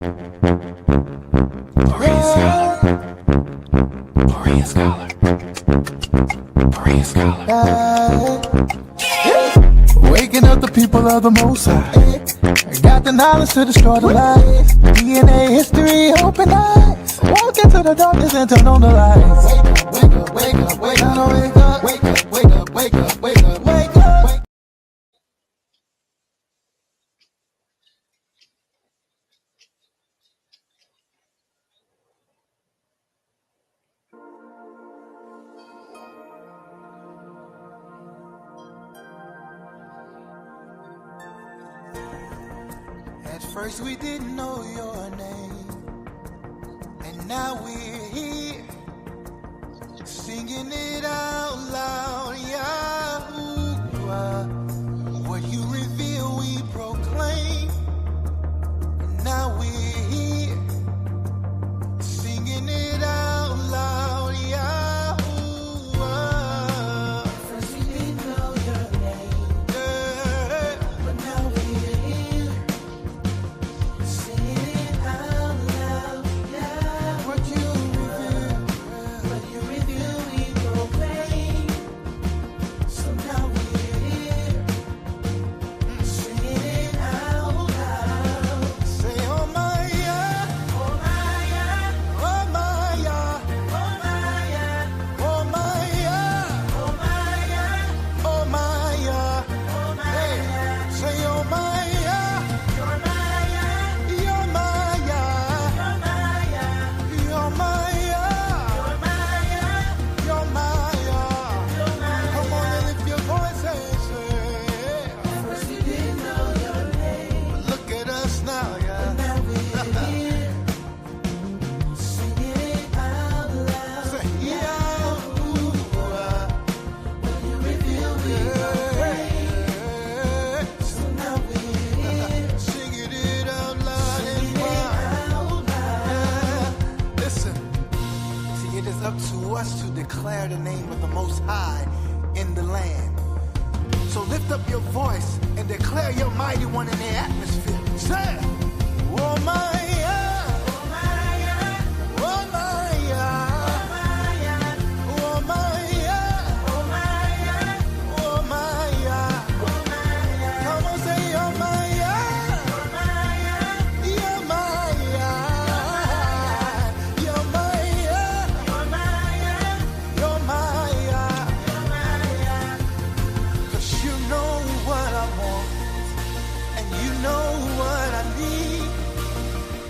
Berea Scholar. Berea Scholar. Berea Scholar. Waking up the people of the Most High. Got the knowledge to destroy the lies. DNA history, open eyes. Walk into the darkness and turn on the lights. Wake up, wake up, wake up, wake up, wake up, wake up, wake up, wake up, wake up. At first we didn't know your name, and now we're here, singing it out loud, Yahuwah. What you reveal we proclaim, and now we're here, singing it out loud, Yahuwah. First we didn't know your name, yeah, but now we're here, singing it out loud, yeah. What you reveal we proclaim. So now we're here, singing it out loud. Say, oh my, yeah, oh my, yeah, oh my, yeah, oh my, yeah, oh my, yeah, oh my, yeah, oh my, yeah, oh my, yeah. Say, oh my, yeah, you're my, yeah, you're my, yeah, you're my, yeah, you're my, yeah, you're my, yeah, you're my, yeah. Come on and lift your voice and say, first we didn't know your name. Look at us now, yeah. Now we're here, singing it out loud. Say, Yahuwah. When you reveal we proclaim. So now we're here, singing it out loud and wild. Yeah. Listen, see, it is up to us to declare the name of the Most High in the land. So lift up your voice and declare your mighty one in the atmosphere. Say, oh my, yeah, oh my, yeah, oh my, yeah, oh my, yeah, oh my, yeah, oh my, yeah, oh my, yeah. Come on, say, oh my, yeah, oh my, yeah, you're my, yeah, you're my, yeah, you're my, yeah, you're my, yeah, you're my, yeah. 'Cause you know what I want, and you know what I need.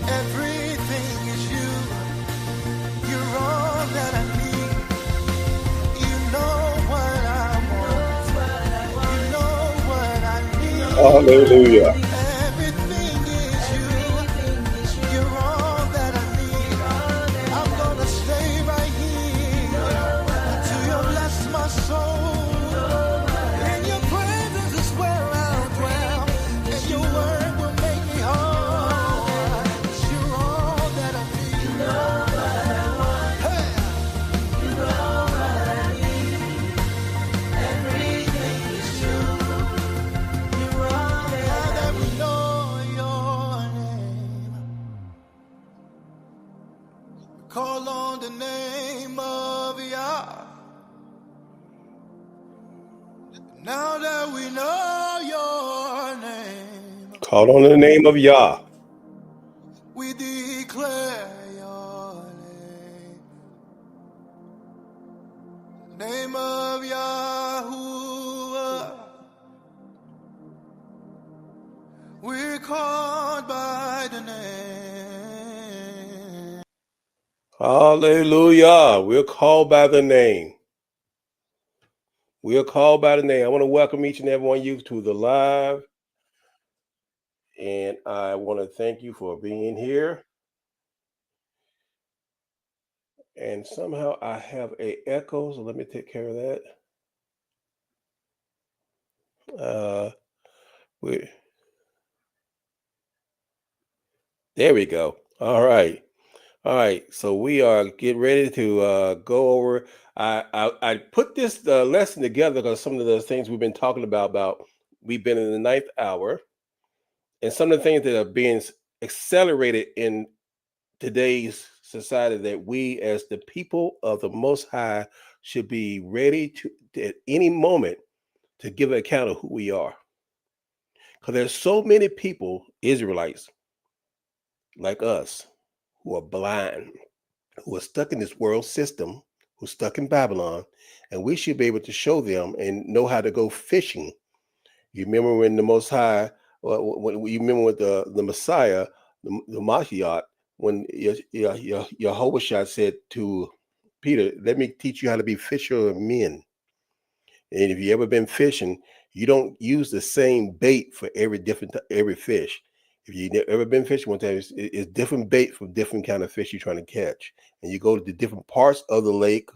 Everything is you. You're all that I need. You know what I want. You know what I need. Hallelujah. Everything is you. You're all that I need. I'm gonna stay right here until you bless my soul. And your presence is where I'll dwell. And your word will make me whole. 'Cause you're all that I need. You know what I want. Hey. You know what I need. Everything is you. You're all that now that we know your name, call on the name of Yah. Now that we know your name, Call on the name of Yah. we declare your name of Yahuwah. We're called by the name. Hallelujah. We're called by the name. We're called by the name. I want to welcome each and every one of you to the live. And I want to thank you for being here. And somehow I have a echo, so let me take care of that. There we go. All right. So we are getting ready to go over. I put this lesson together because some of the things we've been talking about we've been in the ninth hour, and some of the things that are being accelerated in today's society that we, as the people of the Most High, should be ready to at any moment to give an account of who we are. Because there's so many people, Israelites like us, who are blind, who are stuck in this world system, who are stuck in Babylon, and we should be able to show them and know how to go fishing. You remember when the Most High, when you remember with the Messiah, the Mashiach, when Yehoshua said to Peter, "Let me teach you how to be fisher of men." And if you ever been fishing, you don't use the same bait for every fish. If you ever been fishing one time, it's different bait for different kind of fish you're trying to catch, and you go to the different parts of the lake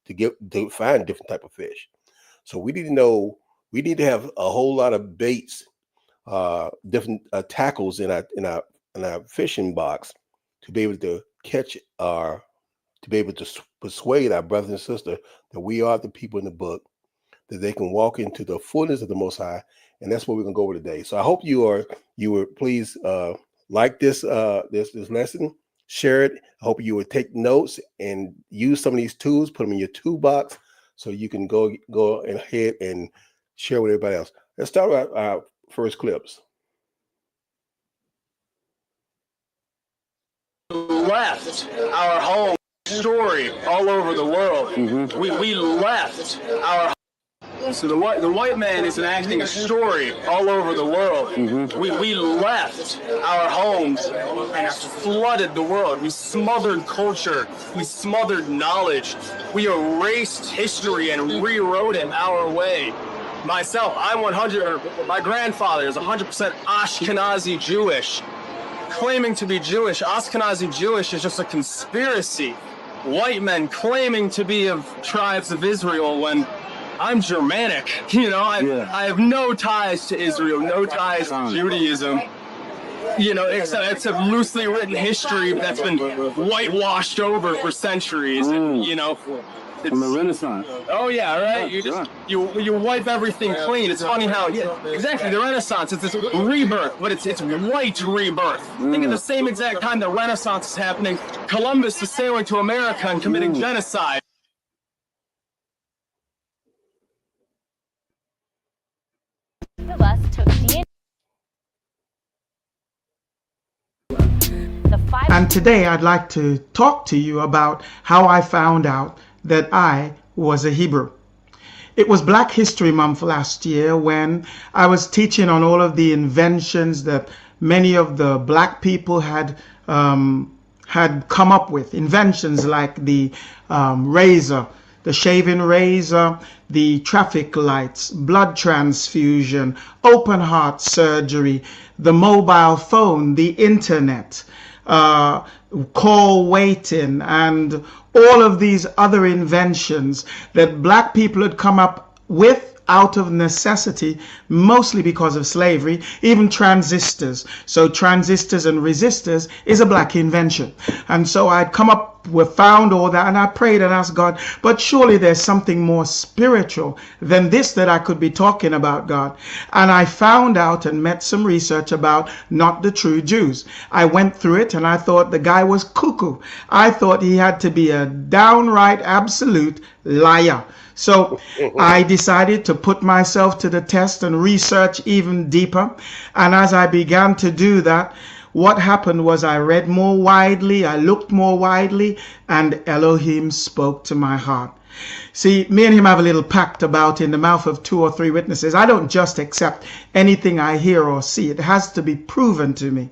to find different type of fish. So we need to know. We need to have a whole lot of baits, different tackles in our fishing box to be able to to be able to persuade our brothers and sisters that we are the people in the book, that they can walk into the fullness of the Most High, and that's what we're gonna go over today. So I hope you would please like this lesson, share it. I hope you would take notes and use some of these tools, put them in your toolbox, so you can go ahead and share with everybody else. Let's start with our first clips. Left our home story all over the world. Mm-hmm. We left our so the white man is enacting a story all over the world. Mm-hmm. We left our homes and flooded the world. We smothered culture. We smothered knowledge. We erased history and rewrote it our way. Myself, my grandfather is 100% Ashkenazi Jewish. Claiming to be Jewish, Ashkenazi Jewish is just a conspiracy. White men claiming to be of tribes of Israel when I'm Germanic. I have no ties to Israel, no ties to Judaism. It's a loosely written history that's been whitewashed over for centuries. From the Renaissance. Oh yeah, right. You wipe everything clean. It's funny how exactly the Renaissance. It's this rebirth, but it's white rebirth. Think at the same exact time the Renaissance is happening, Columbus is sailing to America and committing genocide. Of us took DNA. And today I'd like to talk to you about how I found out that I was a Hebrew. It was Black History Month last year when I was teaching on all of the inventions that many of the Black people had come up with. Inventions like the razor, the shaving razor, the traffic lights, blood transfusion, open heart surgery, the mobile phone, the internet, call waiting, and all of these other inventions that Black people had come up with out of necessity, mostly because of slavery, even transistors. So transistors and resistors is a Black invention. And so I'd found all that, and I prayed and asked God, but surely there's something more spiritual than this that I could be talking about, God. And I found out and met some research about not the true Jews. I went through it and I thought the guy was cuckoo. I thought he had to be a downright absolute liar. So I decided to put myself to the test and research even deeper. And as I began to do that, what happened was I read more widely, I looked more widely, and Elohim spoke to my heart. See, me and him have a little pact about in the mouth of 2 or 3 witnesses. I don't just accept anything I hear or see. It has to be proven to me.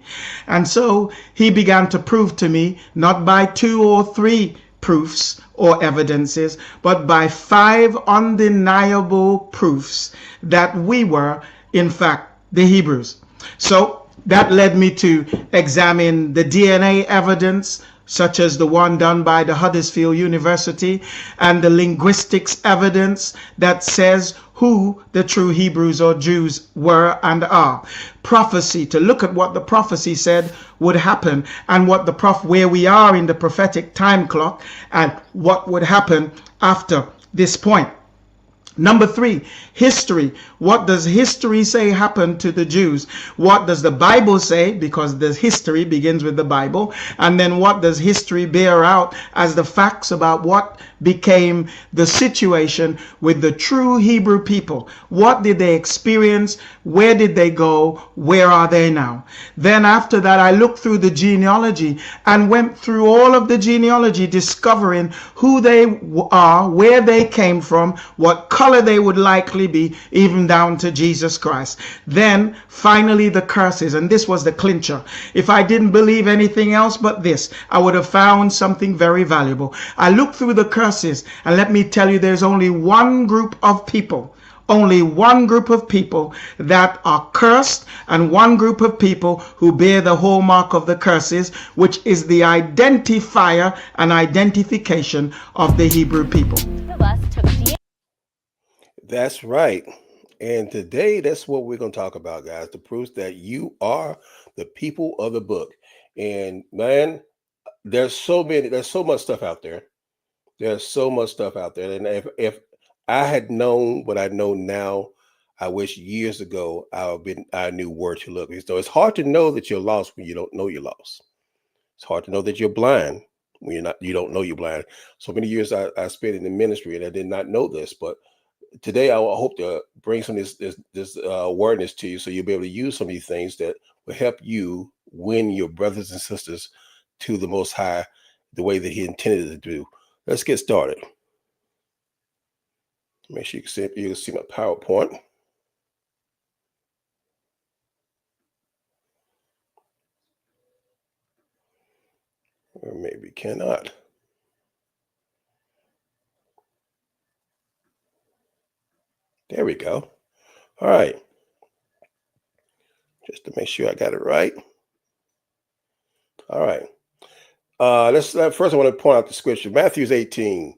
And so he began to prove to me, not by 2 or 3 proofs or evidences, but by 5 undeniable proofs that we were, in fact, the Hebrews. So that led me to examine the DNA evidence, such as the one done by the Huddersfield University, and the linguistics evidence that says who the true Hebrews or Jews were and are. Prophecy, to look at what the prophecy said would happen, and what where we are in the prophetic time clock, and what would happen after this point. Number 3, history. What does history say happened to the Jews? What does the Bible say? Because the history begins with the Bible. And then what does history bear out as the facts about what became the situation with the true Hebrew people? What did they experience? Where did they go? Where are they now? Then after that, I looked through the genealogy and went through all of the genealogy, discovering who they are, where they came from, what color they would likely be, even down to Jesus Christ. Then finally the curses, and this was the clincher. If I didn't believe anything else but this, I would have found something very valuable. I looked through the curses, and let me tell you, there's only one group of people, only one group of people that are cursed, and one group of people who bear the hallmark of the curses, which is the identifier and identification of the Hebrew people. The bus took DNA. That's right. And today, that's what we're going to talk about, guys. The proof that you are the people of the book. And man, there's so much stuff out there. There's so much stuff out there. And if I had known what I know now, I wish years ago I knew where to look. So it's hard to know that you're lost when you don't know you're lost. It's hard to know that you're blind when you don't know you're blind. So many years I spent in the ministry and I did not know this, but today I hope to bring some of this awareness to you, so you'll be able to use some of these things that will help you win your brothers and sisters to the Most High the way that He intended to do. Let's get started. Make sure you can see my PowerPoint. Or maybe cannot. There we go. All right. Just to make sure I got it right. All right. First I want to point out the scripture, Matthew 18.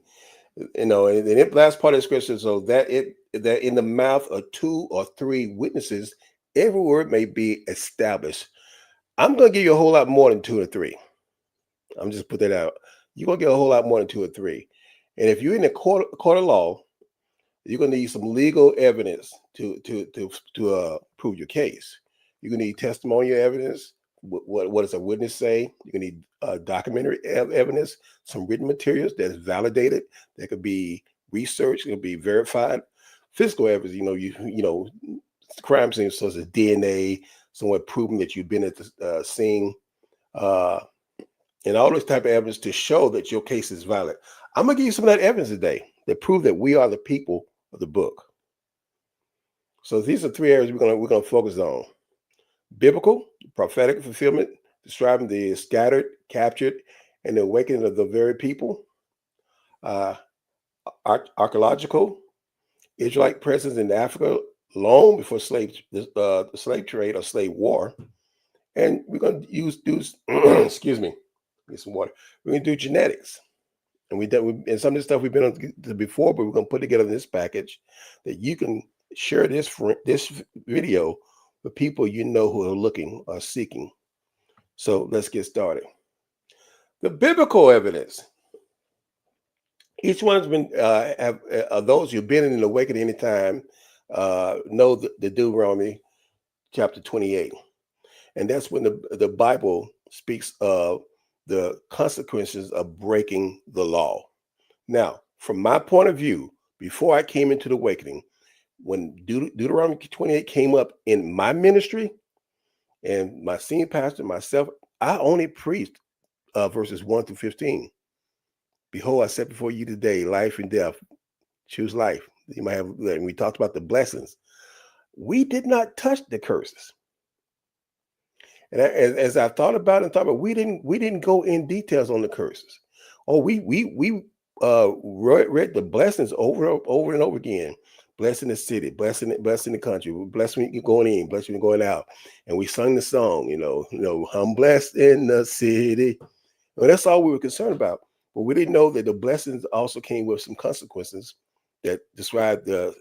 And the last part of the scripture, so that in the mouth of 2 or 3 witnesses, every word may be established. I'm going to give you a whole lot more than 2 or 3. I'm just put that out. You're going to get a whole lot more than 2 or 3. And if you're in a court of law, you're going to need some legal evidence to prove your case. You're going to need testimonial evidence. What does a witness say? You're going to need documentary evidence, some written materials that is validated, that could be researched, it could be verified. Physical evidence, crime scenes such as DNA, someone proving that you've been at the scene, and all this type of evidence to show that your case is valid. I'm going to give you some of that evidence today that prove that we are the people of the book. So these are 3 areas we're going to focus on: biblical, prophetic fulfillment, describing the scattered, captured, and the awakening of the very people; archaeological, Israelite presence in Africa long before the slave trade or slave war; and we're going to do excuse me, get some water. We're going to do genetics. And some of the stuff we've been on before, but we're going to put together this package that you can share this video with people you know who are looking or seeking. So let's get started. The biblical evidence. Each one has been those who've been in an awakening any time know the Deuteronomy chapter 28, and that's when the Bible speaks of the consequences of breaking the law. Now, from my point of view, before I came into the awakening, when Deuteronomy 28 came up in my ministry, and my senior pastor, myself, I only preached verses 1 through 15. Behold, I set before you today life and death. Choose life. You might have. And we talked about the blessings. We did not touch the curses. And as I thought about it, we didn't go in details on the curses. Oh, we read the blessings over and over again. Blessing the city, blessing the country, blessing when you're going in, blessing when you're going out. And we sung the song, I'm blessed in the city. Well, that's all we were concerned about. But we didn't know that the blessings also came with some consequences that describe the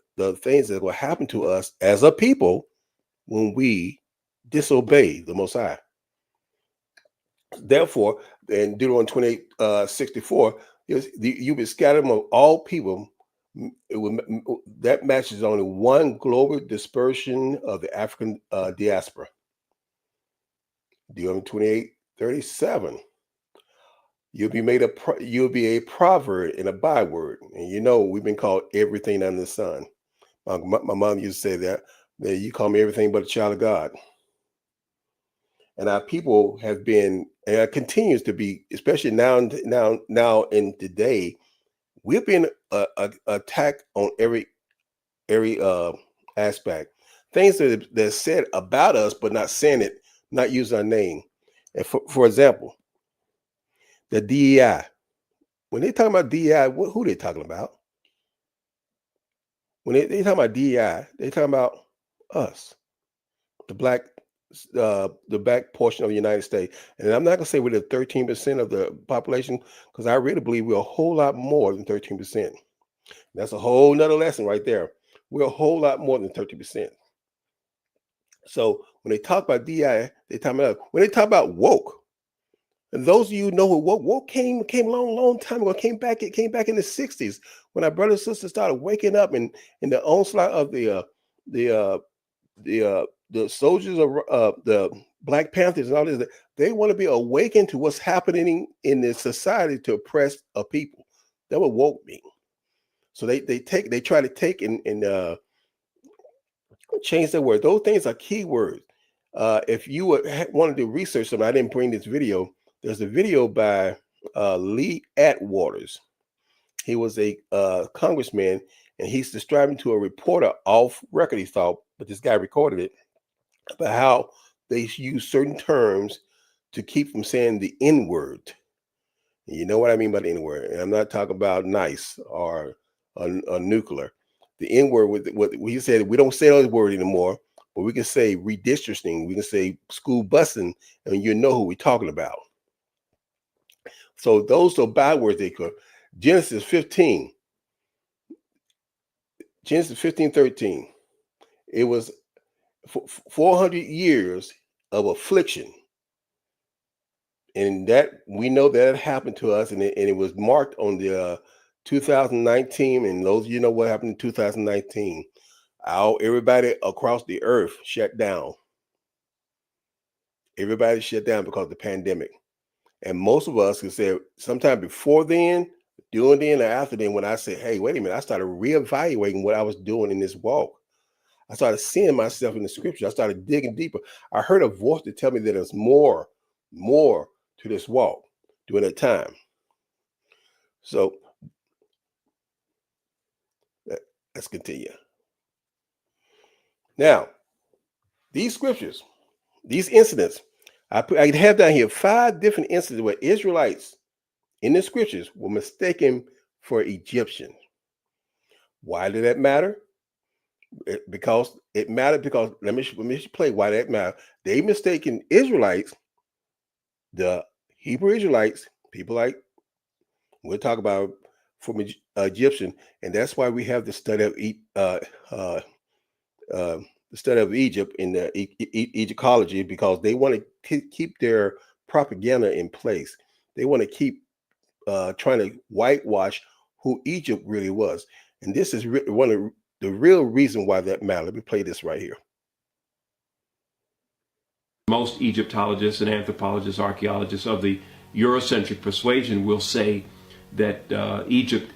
things that will happen to us as a people when we disobey the Most High. Therefore, in Deuteronomy 28, 64, you'll be scattered among all people, that matches only one global dispersion of the African diaspora. Deuteronomy 28:37. You'll be a proverb and a byword. And you know, we've been called everything under the sun. My mom used to say that you call me everything but a child of God. And our people have been, and it continues to be, especially now in today, we've been attacked on every aspect. Things that are said about us, but not saying it, not using our name. And for example, the DEI. When they talk about DEI, who they talking about? When they talk about DEI, they talking about us, the black portion of the United States. And I'm not gonna say we're the 13% of the population, because I really believe we're a whole lot more than 13%. That's a whole nother lesson right there. We're a whole lot more than 30%. So when they talk about DEI, they talk about, when they talk about woke, and those of you who know who woke came a long time ago, came back in the 60s, when our brothers and sisters started waking up in the onslaught of the soldiers of the Black Panthers and all this. They want to be awakened to what's happening in this society to oppress a people. That what woke mean. So they try to take and change their word. Those things are key words. If you wanted to research something, I didn't bring this video. There's a video by Lee Atwaters. He was a congressman, and he's describing to a reporter off record, he thought, but this guy recorded it, about how they use certain terms to keep from saying the N-word. You know what I mean by the N-word? And I'm not talking about nice or nuclear. The N-word, what he said, we don't say those words anymore, but we can say redistricting, we can say school busing, and you know who we're talking about. So those are bywords they could. Genesis 15:13. It was 400 years of affliction. And that we know that happened to us, and it was marked on the 2019. And those of you know what happened in 2019. Everybody across the earth shut down. Everybody shut down because of the pandemic. And most of us can say sometime before then, during then, or after then, when I said, hey, wait a minute, I started reevaluating what I was doing in this walk. I started seeing myself in the scripture. I started digging deeper. I heard a voice to tell me that there's more to this walk during that time. So let's continue. Now, these scriptures, these incidents, I have down here 5 different incidents where Israelites in the scriptures were mistaken for Egyptians. Why did that matter? Because it mattered because let me play why that mattered. They mistaken Israelites, the Hebrew Israelites, people like we'll talk about from Egyptian, and that's why we have the study of Egypt in the Egyptology, because they want to keep their propaganda in place. They want to keep trying to whitewash who Egypt really was, and this is one of the real reason why that matters. Let me play this right here. Most Egyptologists and anthropologists, archaeologists of the Eurocentric persuasion will say that Egypt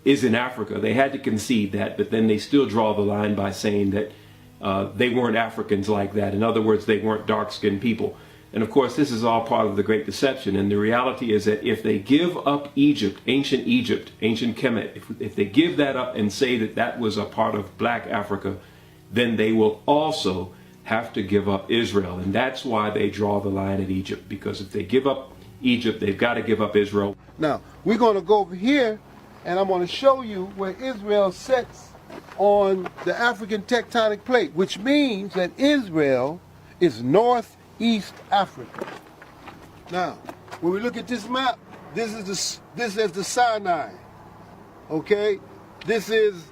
is in Africa. They had to concede that, but then they still draw the line by saying that they weren't Africans like that. In other words, they weren't dark-skinned people. And of course, this is all part of the Great Deception. And the reality is that if they give up Egypt, ancient Kemet, if they give that up and say that that was a part of Black Africa, then they will also have to give up Israel. And that's why they draw the line at Egypt, because if they give up Egypt, they've got to give up Israel. Now, we're going to go over here, and I'm going to show you where Israel sits on the African tectonic plate, which means that Israel is northeast Africa. Now, when we look at this map, this is the Sinai. Okay? This is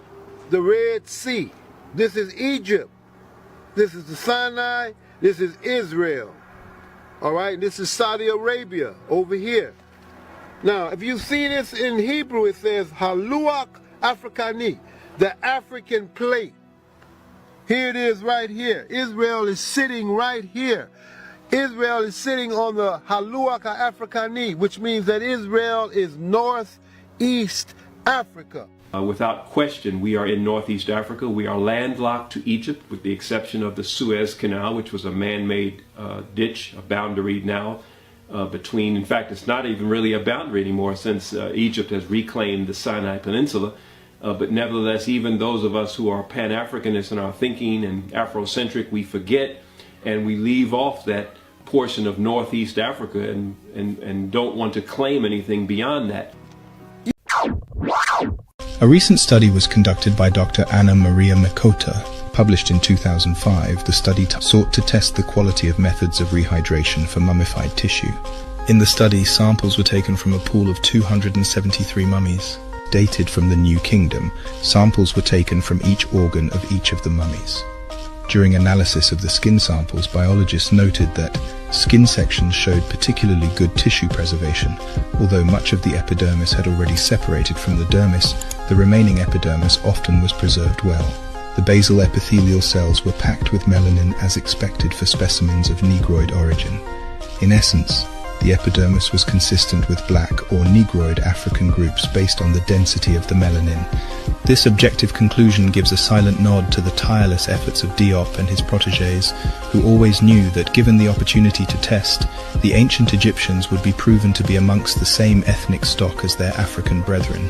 the Red Sea. This is Egypt. This is the Sinai. This is Israel. All right? This is Saudi Arabia over here. Now, if you see this in Hebrew, it says Haluach Africani, the African plate. Here it is right here. Israel is sitting right here. Israel is sitting on the Haluaka Africani, which means that Israel is northeast Africa. Without question, we are in Northeast Africa. We are landlocked to Egypt, with the exception of the Suez Canal, which was a man-made ditch, a boundary now between, in fact, it's not even really a boundary anymore since Egypt has reclaimed the Sinai Peninsula. But nevertheless, even those of us who are Pan-Africanists in our thinking and Afrocentric, we forget and we leave off that portion of Northeast Africa and don't want to claim anything beyond that. A recent study was conducted by Dr. Anna Maria Mikota, published in 2005. The study sought to test the quality of methods of rehydration for mummified tissue. In the study, samples were taken from a pool of 273 mummies. Dated from the New Kingdom, samples were taken from each organ of each of the mummies. During analysis of the skin samples, biologists noted that skin sections showed particularly good tissue preservation. Although much of the epidermis had already separated from the dermis, the remaining epidermis often was preserved well. The basal epithelial cells were packed with melanin as expected for specimens of Negroid origin. In essence, the epidermis was consistent with black or Negroid African groups based on the density of the melanin. This objective conclusion gives a silent nod to the tireless efforts of Diop and his protégés, who always knew that given the opportunity to test, the ancient Egyptians would be proven to be amongst the same ethnic stock as their African brethren.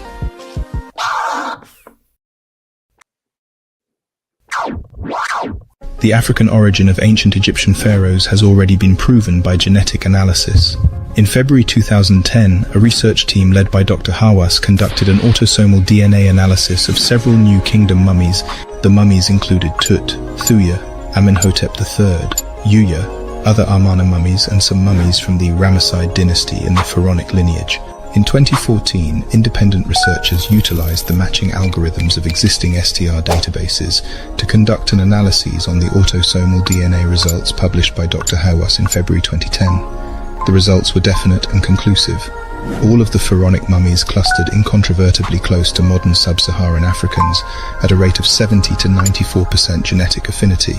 The African origin of ancient Egyptian pharaohs has already been proven by genetic analysis. In February 2010, a research team led by Dr. Hawass conducted an autosomal DNA analysis of several New Kingdom mummies. The mummies included Tut, Thuya, Amenhotep III, Yuya, other Amarna mummies, and some mummies from the Ramesside dynasty in the pharaonic lineage. In 2014, independent researchers utilized the matching algorithms of existing STR databases to conduct an analysis on the autosomal DNA results published by Dr. Hawass in February 2010. The results were definite and conclusive. All of the pharaonic mummies clustered incontrovertibly close to modern sub-Saharan Africans at a rate of 70 to 94% genetic affinity.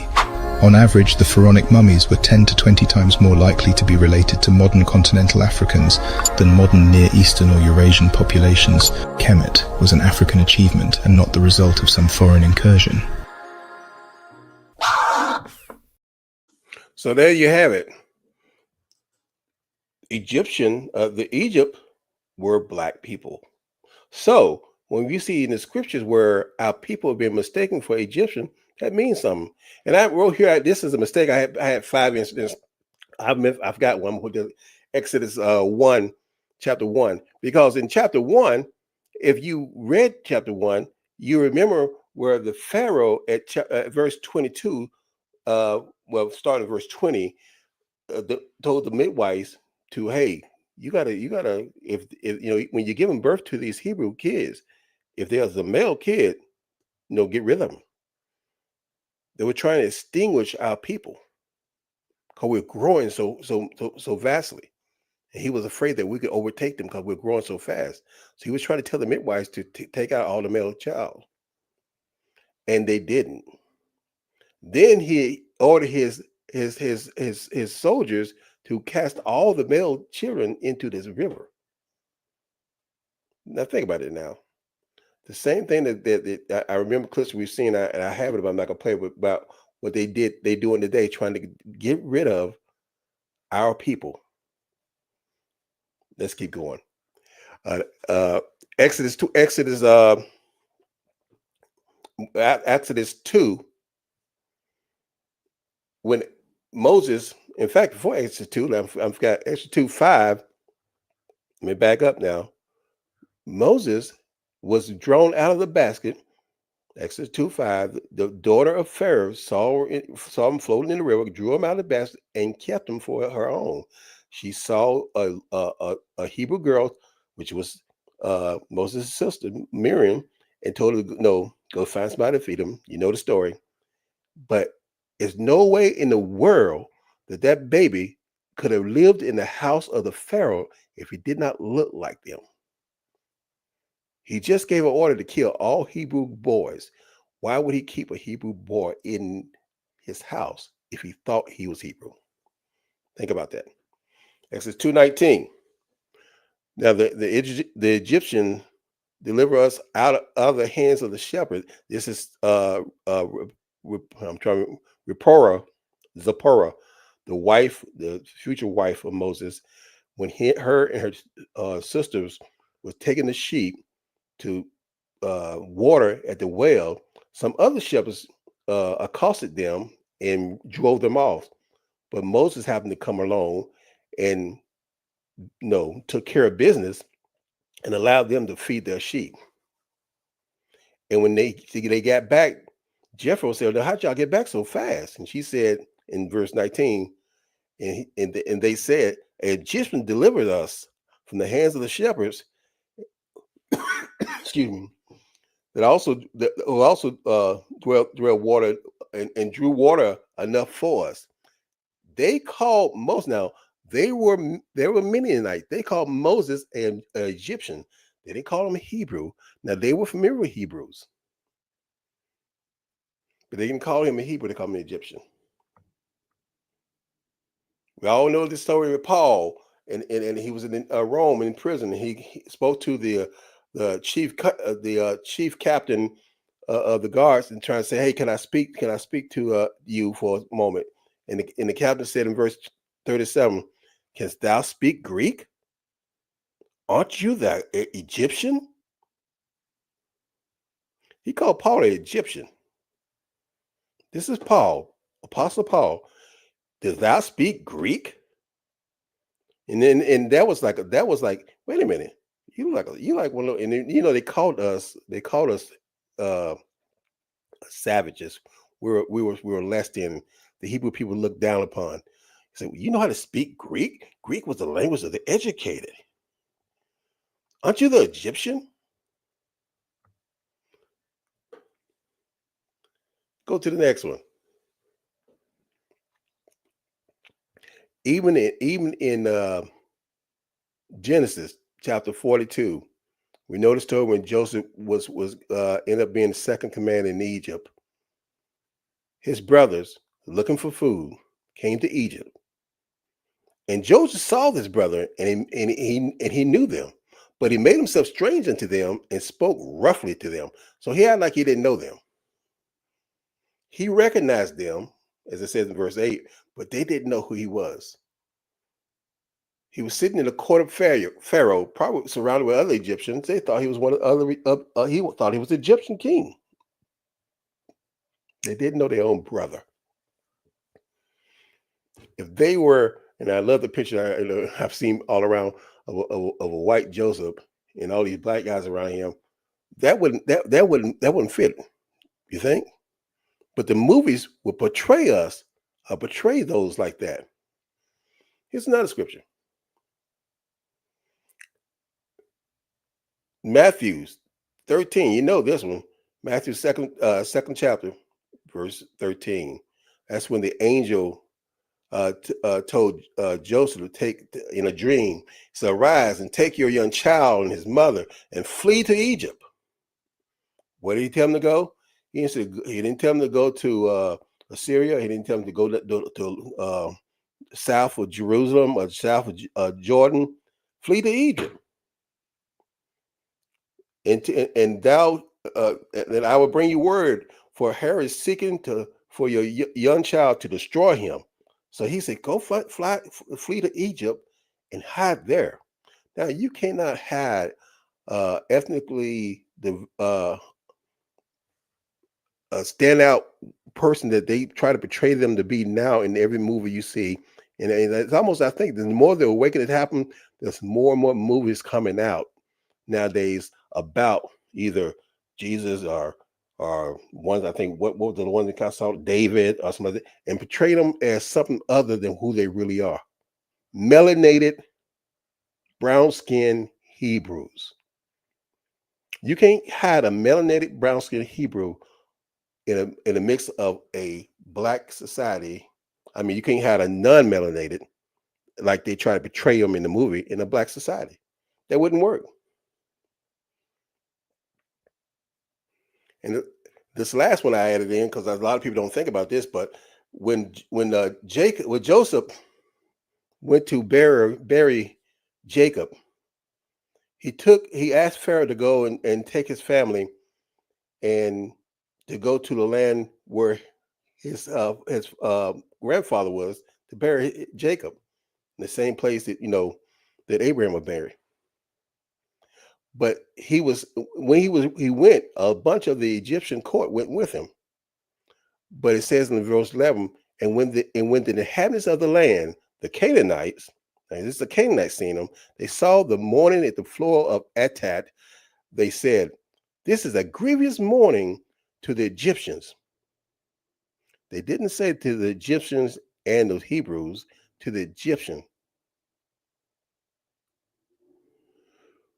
On average, the pharaonic mummies were 10 to 20 times more likely to be related to modern continental Africans than modern Near Eastern or Eurasian populations. Kemet was an African achievement and not the result of some foreign incursion. So there you have it. Egypt were black people. So when we see in the scriptures where our people have been mistaken for Egyptian, that means something. And I wrote here, this is a mistake. I had 5 incidents. I forgot one, Exodus 1, chapter 1. Because in chapter 1, if you read chapter 1, you remember where the Pharaoh at verse 22, starting verse 20, told the midwives to, hey, you gotta, if when you're giving birth to these Hebrew kids, if there's a male kid, get rid of them. They were trying to extinguish our people because we're growing so vastly. And he was afraid that we could overtake them because we're growing so fast. So he was trying to tell the midwives to take out all the male child. And they didn't. Then he ordered his soldiers to cast all the male children into this river. Now think about it now. The same thing that I remember clips we've seen, and I have it, but I'm not gonna play with, about what they doing today, trying to get rid of our people. Let's keep going. Exodus 2. When Moses, in fact, before Exodus 2, I forgot Exodus 2:5. Let me back up now. Moses was drawn out of the basket. Exodus 2:5. The daughter of Pharaoh saw him floating in the river, drew him out of the basket, and kept him for her own. She saw a Hebrew girl, which was Moses' sister, Miriam, and told her, no, go find somebody to feed him. You know the story. But there's no way in the world that baby could have lived in the house of the Pharaoh if he did not look like them. He just gave an order to kill all Hebrew boys. Why would he keep a Hebrew boy in his house if he thought he was Hebrew? Think about that. Exodus 2:19. Now the Egyptian deliver us out of the hands of the shepherd. This is I'm trying to Zipporah, the future wife of Moses, when her and her sisters was taking the sheep to water at the well. Some other shepherds accosted them and drove them off. But Moses happened to come along and took care of business and allowed them to feed their sheep. And when they got back, Jethro said, "Now, how'd y'all get back so fast?" And she said in verse 19, and they said, "An Egyptian delivered us from the hands of the shepherds." Excuse me. Who also dwelled water and drew water enough for us. They called Moses. Now they were Midianites. They called Moses an Egyptian. They didn't call him a Hebrew. Now they were familiar with Hebrews, but they didn't call him a Hebrew. They called him an Egyptian. We all know the story of Paul, and he was in Rome in prison. And he spoke to the chief captain of the guards and trying to say, "Hey, can I speak to you for a moment?" And the captain said in verse 37, "Canst thou speak Greek? Aren't you the Egyptian?" He called Paul an Egyptian. This is Paul, Apostle Paul. Does thou speak Greek? And that was like, wait a minute, you like one of, and they called us savages. We were less than. The Hebrew people looked down upon. He said, "You know how to speak Greek? Greek was the language of the educated. Aren't you the Egyptian?" Go to the next one. Even in Genesis chapter 42, we know the story when Joseph was ended up being the second commander in Egypt. His brothers, looking for food, came to Egypt, and Joseph saw this brother, and he knew them, but he made himself strange unto them and spoke roughly to them. So he acted like he didn't know them. He recognized them, as it says in verse 8, but they didn't know who he was. He was sitting in the court of Pharaoh, probably surrounded with other Egyptians. They thought he was one of the other. He thought he was the Egyptian king. They didn't know their own brother. If they were, and I love the picture I've seen all around of a white Joseph and all these black guys around him, that wouldn't fit. You think? But the movies will portray those like that. Here's another scripture. Matthew 13. You know this one. Matthew second chapter, verse 13. That's when the angel told Joseph to take in a dream. So arise and take your young child and his mother and flee to Egypt. Where did he tell him to go? He didn't tell him to go to Assyria. He didn't tell him to go to south of Jerusalem or south of Jordan. Flee to Egypt. And I will bring you word, for Herod is seeking for your young child to destroy him. So he said, "Go flee to Egypt and hide there." Now you cannot hide ethnically the standout person that they try to portray them to be now in every movie you see. And it's almost, I think, the more the awakening happened, there's more and more movies coming out nowadays about either Jesus or ones, I think, what was the one that I saw, David or something, and portray them as something other than who they really are. Melanated, brown-skinned Hebrews. You can't hide a melanated, brown-skinned Hebrew in a mix of a black society. I mean, you can't hide a non-melanated, like they try to portray them in the movie, in a black society. That wouldn't work. And this last one I added in because a lot of people don't think about this, but when Joseph went to bury Jacob, he asked Pharaoh to go and take his family and to go to the land where his grandfather was, to bury Jacob, in the same place that that Abraham was buried. But he went, a bunch of the Egyptian court went with him. But it says in verse 11, and when the inhabitants of the land, the Canaanites, and this is the Canaanites seeing them, they saw the mourning at the floor of Atad, they said, "This is a grievous mourning to the Egyptians." They didn't say to the Egyptians and the Hebrews, to the Egyptian.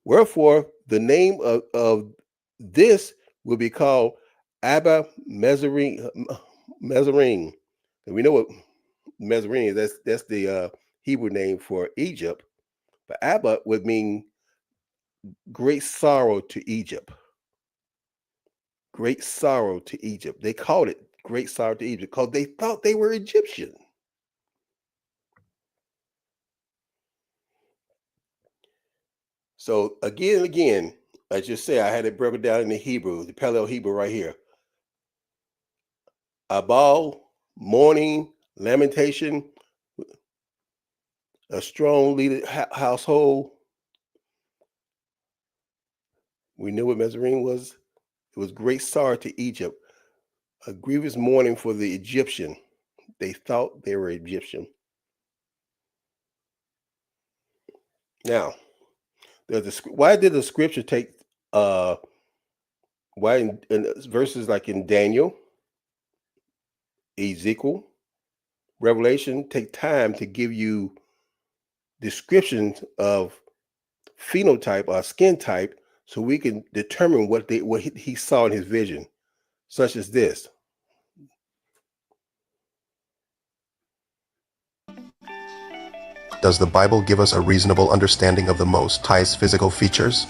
Wherefore, the name of this will be called Abba Mezarine. And we know what Mezarine is. That's the Hebrew name for Egypt. But Abba would mean great sorrow to Egypt. Great sorrow to Egypt. They called it great sorrow to Egypt because they thought they were Egyptian. So again and again, I just say, I had it broken down in the Hebrew, the Paleo Hebrew right here. Abal, mourning, lamentation, a strong leader household. We knew what Mezarine was. It was great sorrow to Egypt, a grievous mourning for the Egyptian. They thought they were Egyptian. Now, why did the scripture take why in verses like in Daniel, Ezekiel, Revelation take time to give you descriptions of phenotype or skin type so we can determine what he saw in his vision, such as this? Does the Bible give us a reasonable understanding of the Most High's physical features?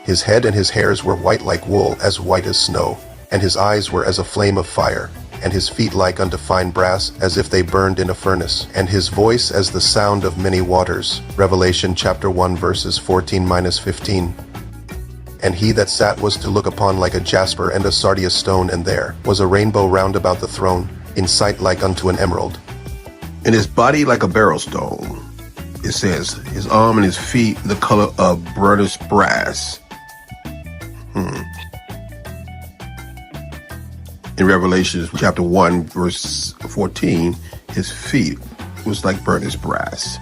His head and his hairs were white like wool, as white as snow, and his eyes were as a flame of fire, and his feet like unto fine brass, as if they burned in a furnace, and his voice as the sound of many waters. Revelation chapter 1 verses 14-15. And he that sat was to look upon like a jasper and a sardius stone, and there was a rainbow round about the throne, in sight like unto an emerald. And his body like a beryl stone. It says, his arm and his feet the color of burnished brass. In Revelation chapter 1, verse 14, his feet was like burnished brass.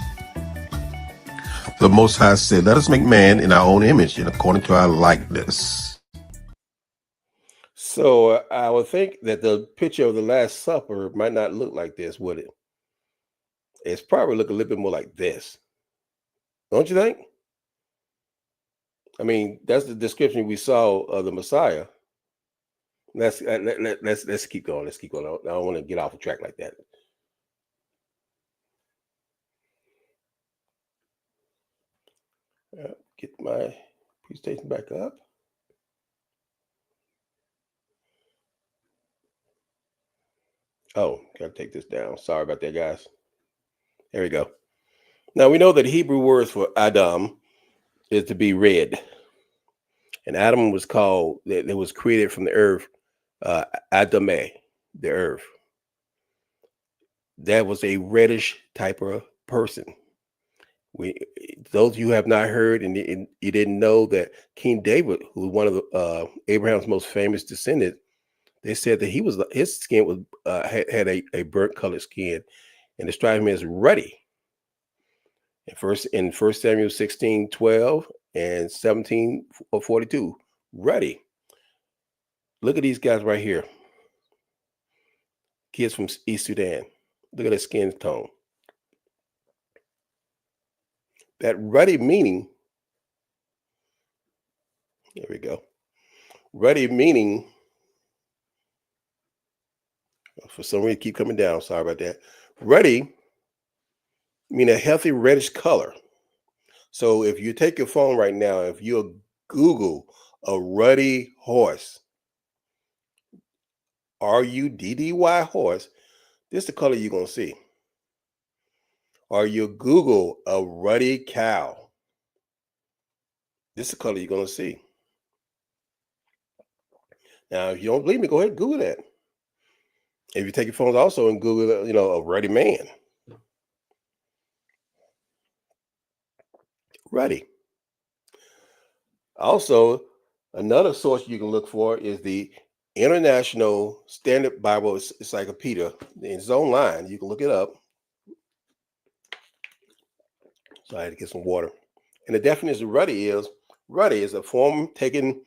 The Most High said, "Let us make man in our own image and according to our likeness." So I would think that the picture of the Last Supper might not look like this, would it? It's probably look a little bit more like this. Don't you think? I mean, that's the description we saw of the Messiah. Let's keep going. Let's keep going. I don't want to get off the track like that. Get my presentation back up. Oh, gotta take this down. Sorry about that, guys. There we go. Now we know that Hebrew words for Adam is to be red. And Adam was called, that was created from the earth, Adameh, the earth. That was a reddish type of person. Those of you who have not heard and you didn't know that King David, who was one of Abraham's most famous descendants, they said that his skin was had a burnt colored skin, and described him as ruddy. In 1 Samuel 16:12 and 17:42, ruddy. Look at these guys right here. Kids from East Sudan. Look at their skin tone. That ruddy meaning, there we go. Ruddy meaning, for some reason keep coming down, sorry about that. Ruddy mean a healthy reddish color. So if you take your phone right now, if you Google a ruddy horse, R-U-D-D-Y, horse, this is the color you're going to see. Or you Google a ruddy cow, this is the color you're going to see. Now, if you don't believe me, go ahead and Google that. If you take your phones also and Google, a ruddy man. Ruddy. Also, another source you can look for is the International Standard Bible Encyclopedia. It's online. You can look it up. So I had to get some water. And the definition of ruddy is a form taken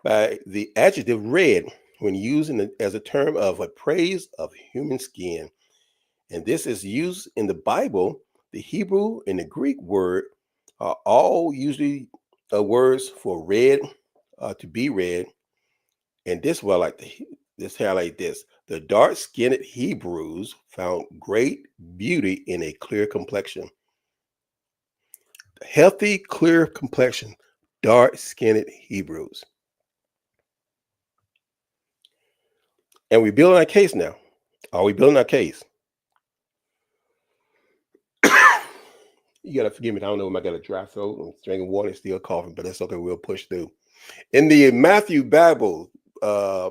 by the adjective red when used as a term of a praise of human skin. And this is used in the Bible. The Hebrew and the Greek word are all usually words for red, to be red. And this one I like this highlight this. The dark-skinned Hebrews found great beauty in a clear complexion. Healthy, clear complexion, dark-skinned Hebrews. And we're building our case now. Are we building our case? You got to forgive me. I don't know if I got a dry throat. I'm drinking water, still coughing, but that's okay. We'll push through. In the Matthew's Bible, the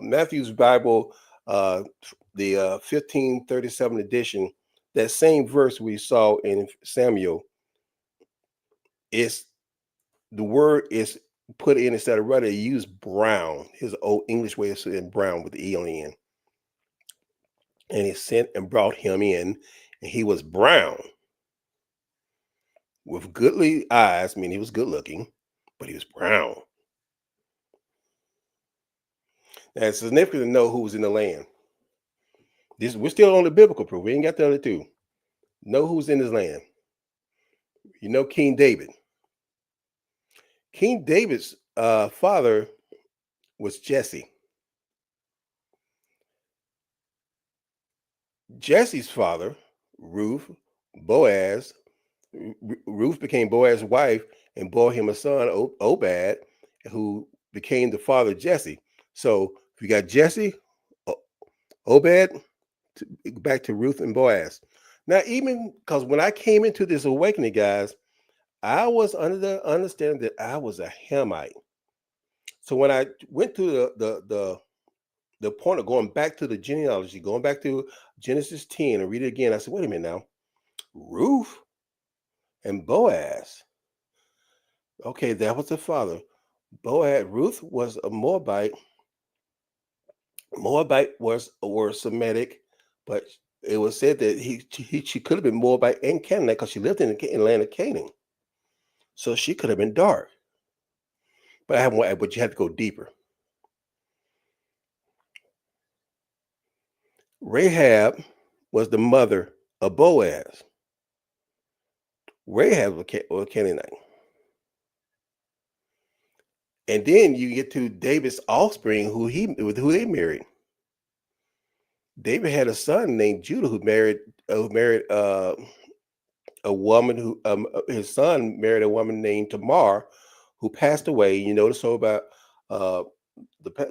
1537 edition, that same verse we saw in Samuel, the word is put in instead of ruddy, use brown. His old English way of saying brown with the E on the end. And he sent and brought him in, and he was brown with goodly eyes, meaning he was good looking, but he was brown. Now it's significant to know who was in the land. We're still on the biblical proof. We ain't got the other two. Know who's in his land. King David. King David's father was Jesse. Jesse's father, Ruth became Boaz's wife and bore him a son, Obed, who became the father of Jesse. So if you got Jesse, Obed, back to Ruth and Boaz. Now, even because when I came into this awakening, guys, I was under the understanding that I was a Hamite. So when I went to the point of going back to the genealogy, going back to Genesis 10 and read it again, I said, wait a minute now. Ruth and Boaz. Okay, that was the father. Ruth was a Moabite. Moabite was Semitic, but it was said that she could have been Moabite and Canaanite because she lived in the land of Canaan. So she could have been dark. But you had to go deeper. Rahab was the mother of Boaz. Rahab was Canaanite. And then you get to David's offspring, who they married. David had a son named Judah who married a woman who his son married a woman named Tamar, who passed away. You know the story about the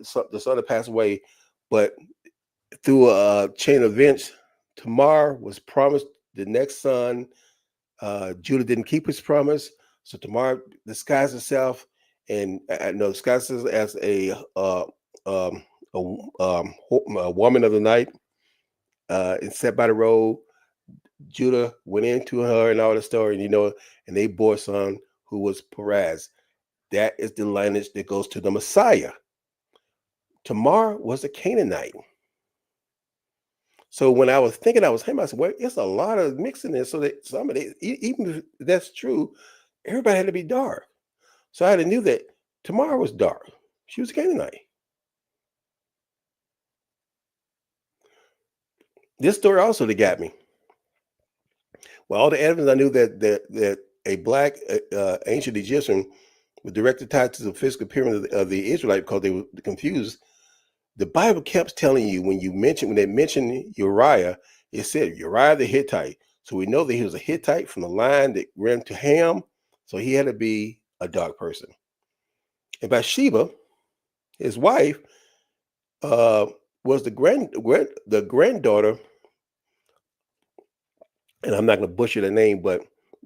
son that passed away, but through a chain of events, Tamar was promised the next son. Judah didn't keep his promise, so Tamar disguised herself and disguises as a woman of the night and sat by the road. Judah went into her and all the story, and they bore a son who was Perez. That is the lineage that goes to the Messiah. Tamar was a Canaanite. So when I was thinking I said, well, it's a lot of mixing there. So that some of it, even if that's true, everybody had to be dark. So I knew that Tamar was dark. She was a Canaanite. This story also that got me. Well, all the evidence I knew that a black ancient Egyptian was directly tied to the physical appearance of the Israelite because they were confused. The Bible kept telling you when they mentioned Uriah, it said Uriah the Hittite. So we know that he was a Hittite from the line that ran to Ham. So he had to be a dark person. And Bathsheba, his wife, was the granddaughter, and I'm not going to butcher the name, but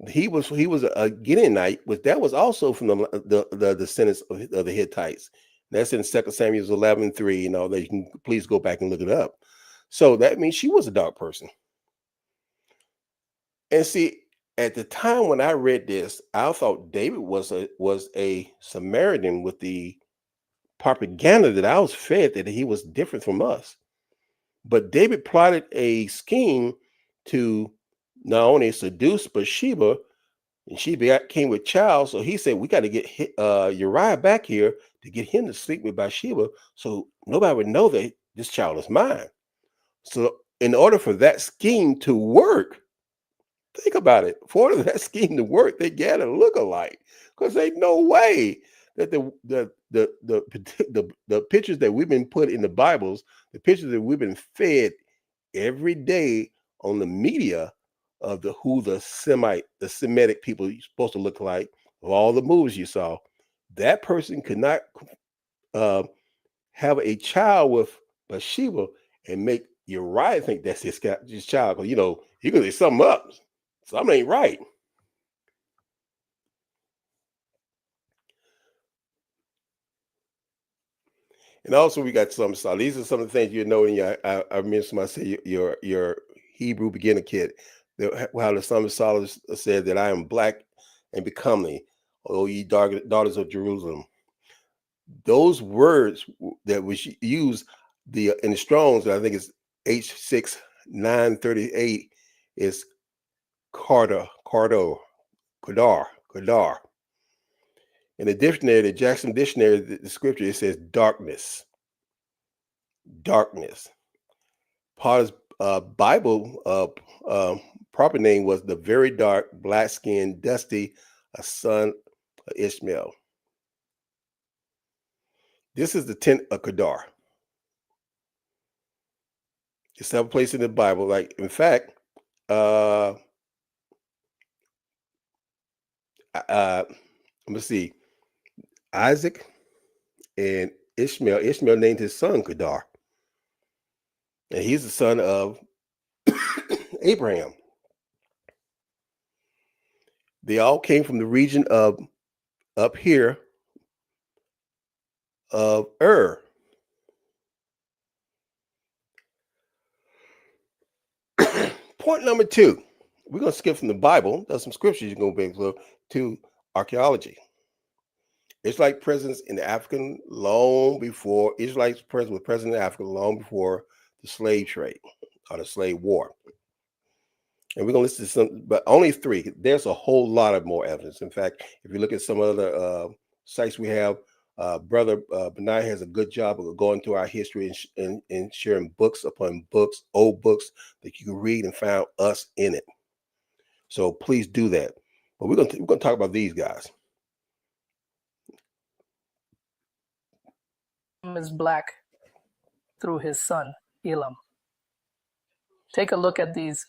he was a Gideonite, that was also from the descendants of the Hittites. That's in 2 Samuel 11:3, and all that. You can please go back and look it up. So that means she was a dark person. And see, at the time when I read this, I thought David was a Samaritan with the propaganda that I was fed that he was different from us. But David plotted a scheme to not only seduce Bathsheba, and she came with child. So he said, we got to get Uriah back here to get him to sleep with Bathsheba, so nobody would know that this child is mine. So in order for that scheme to work, think about it. For order for that scheme to work, they got to look alike, because ain't no way that the pictures that we've been put in the Bibles, the pictures that we've been fed every day on the media of who the Semitic people are supposed to look like, of all the movies you saw, that person could not have a child with Bathsheba and make Uriah think that's his child, because you can say something up. Something ain't right. And also, we got some. So these are some of the things you know. I mentioned, I say your Hebrew beginner kid. How the Son of Solomon said that I am black and becomely, oh ye daughters of Jerusalem. Those words that was used in the Strong's, I think it's H6938, is Kadar. In the dictionary, the Jackson Dictionary, the scripture, it says darkness. Potter's Bible proper name was the very dark, black-skinned, dusty, a son of Ishmael. This is the tent of Kedar. It's several places in the Bible. Like, in fact, let me see. Isaac and Ishmael. Ishmael named his son Kedar, and he's the son of Abraham. They all came from the region of up here of Ur. Point number 2. We're going to skip from the Bible. There's some scriptures you're going to be to archaeology. Israelite presence in the African long before Israelites presence was present in Africa long before the slave trade or the slave war. And we're going to listen to some, but only 3. There's a whole lot of more evidence. In fact, if you look at some other sites we have, Brother Benai has a good job of going through our history and sharing books upon books, old books that you can read and find us in it. So please do that. But we're going to talk about these guys. Is black through his son Elam. Take a look at these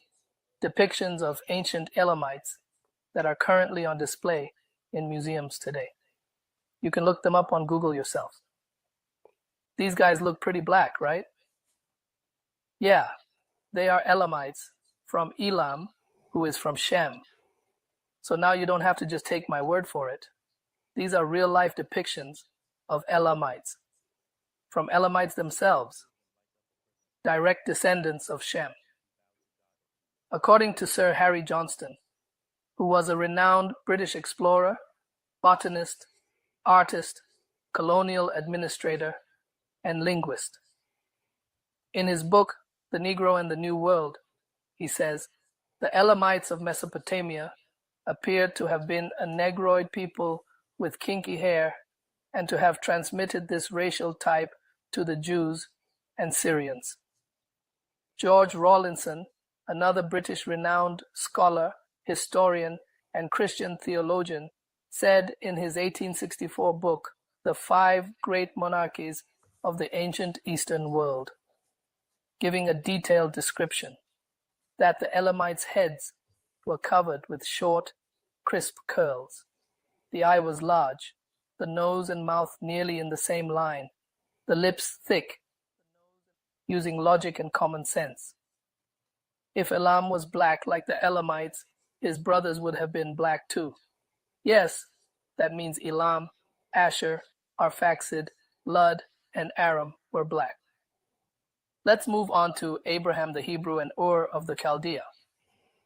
depictions of ancient Elamites that are currently on display in museums today. You can look them up on Google yourself. These guys look pretty black, right? Yeah, they are Elamites from Elam, who is from Shem. So now you don't have to just take my word for it. These are real-life depictions of Elamites, from Elamites themselves, direct descendants of Shem. According to Sir Harry Johnston, who was a renowned British explorer, botanist, artist, colonial administrator, and linguist. In his book, The Negro and the New World, he says, the Elamites of Mesopotamia appeared to have been a Negroid people with kinky hair and to have transmitted this racial type to the Jews and Syrians. George Rawlinson, another British renowned scholar, historian, and Christian theologian, said in his 1864 book, The 5 Great Monarchies of the Ancient Eastern World, giving a detailed description, that the Elamites' heads were covered with short, crisp curls. The eye was large, the nose and mouth nearly in the same line, the lips thick, using logic and common sense. If Elam was black like the Elamites, his brothers would have been black too. Yes, that means Elam, Asher, Arphaxad, Lud, and Aram were black. Let's move on to Abraham the Hebrew and Ur of the Chaldea.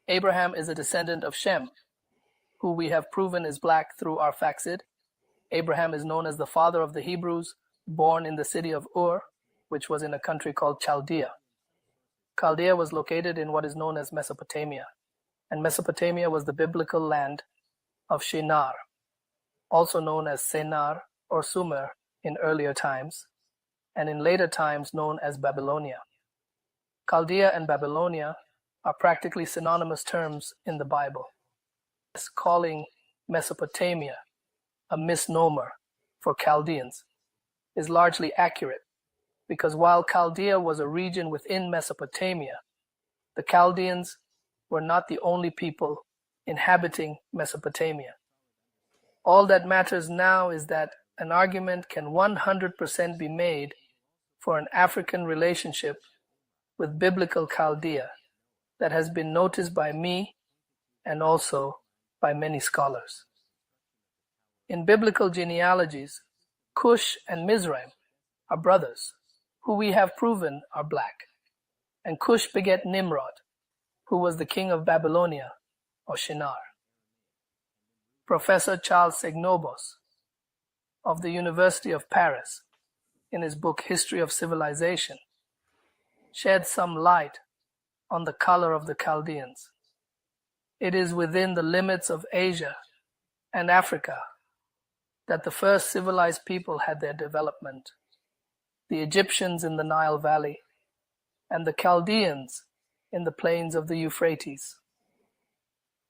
Abraham is a descendant of Shem, who we have proven is black through Arphaxad. Abraham is known as the father of the Hebrews, born in the city of Ur, which was in a country called Chaldea. Chaldea was located in what is known as Mesopotamia, and Mesopotamia was the biblical land of Shinar, also known as Sennar or Sumer in earlier times, and in later times known as Babylonia. Chaldea and Babylonia are practically synonymous terms in the Bible. Calling Mesopotamia a misnomer for Chaldeans is largely accurate, because while Chaldea was a region within Mesopotamia, the Chaldeans were not the only people inhabiting Mesopotamia. All that matters now is that an argument can 100% be made for an African relationship with biblical Chaldea that has been noticed by me and also by many scholars. In biblical genealogies, Cush and Mizraim are brothers, who we have proven are black. And Cush beget Nimrod, who was the king of Babylonia, or Shinar. Professor Charles Segnobos of the University of Paris, in his book History of Civilization, shed some light on the color of the Chaldeans. It is within the limits of Asia and Africa that the first civilized people had their development. The Egyptians in the Nile Valley, and the Chaldeans in the plains of the Euphrates.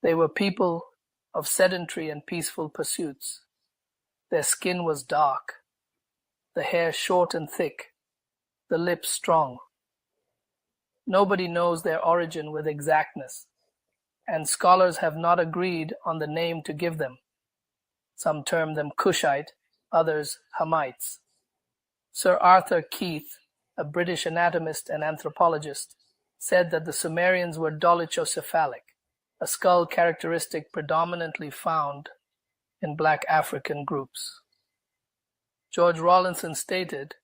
They were people of sedentary and peaceful pursuits. Their skin was dark, the hair short and thick, the lips strong. Nobody knows their origin with exactness, and scholars have not agreed on the name to give them. Some term them Cushite, others Hamites. Sir Arthur Keith, a British anatomist and anthropologist, said that the Sumerians were dolichocephalic, a skull characteristic predominantly found in black African groups. George Rawlinson stated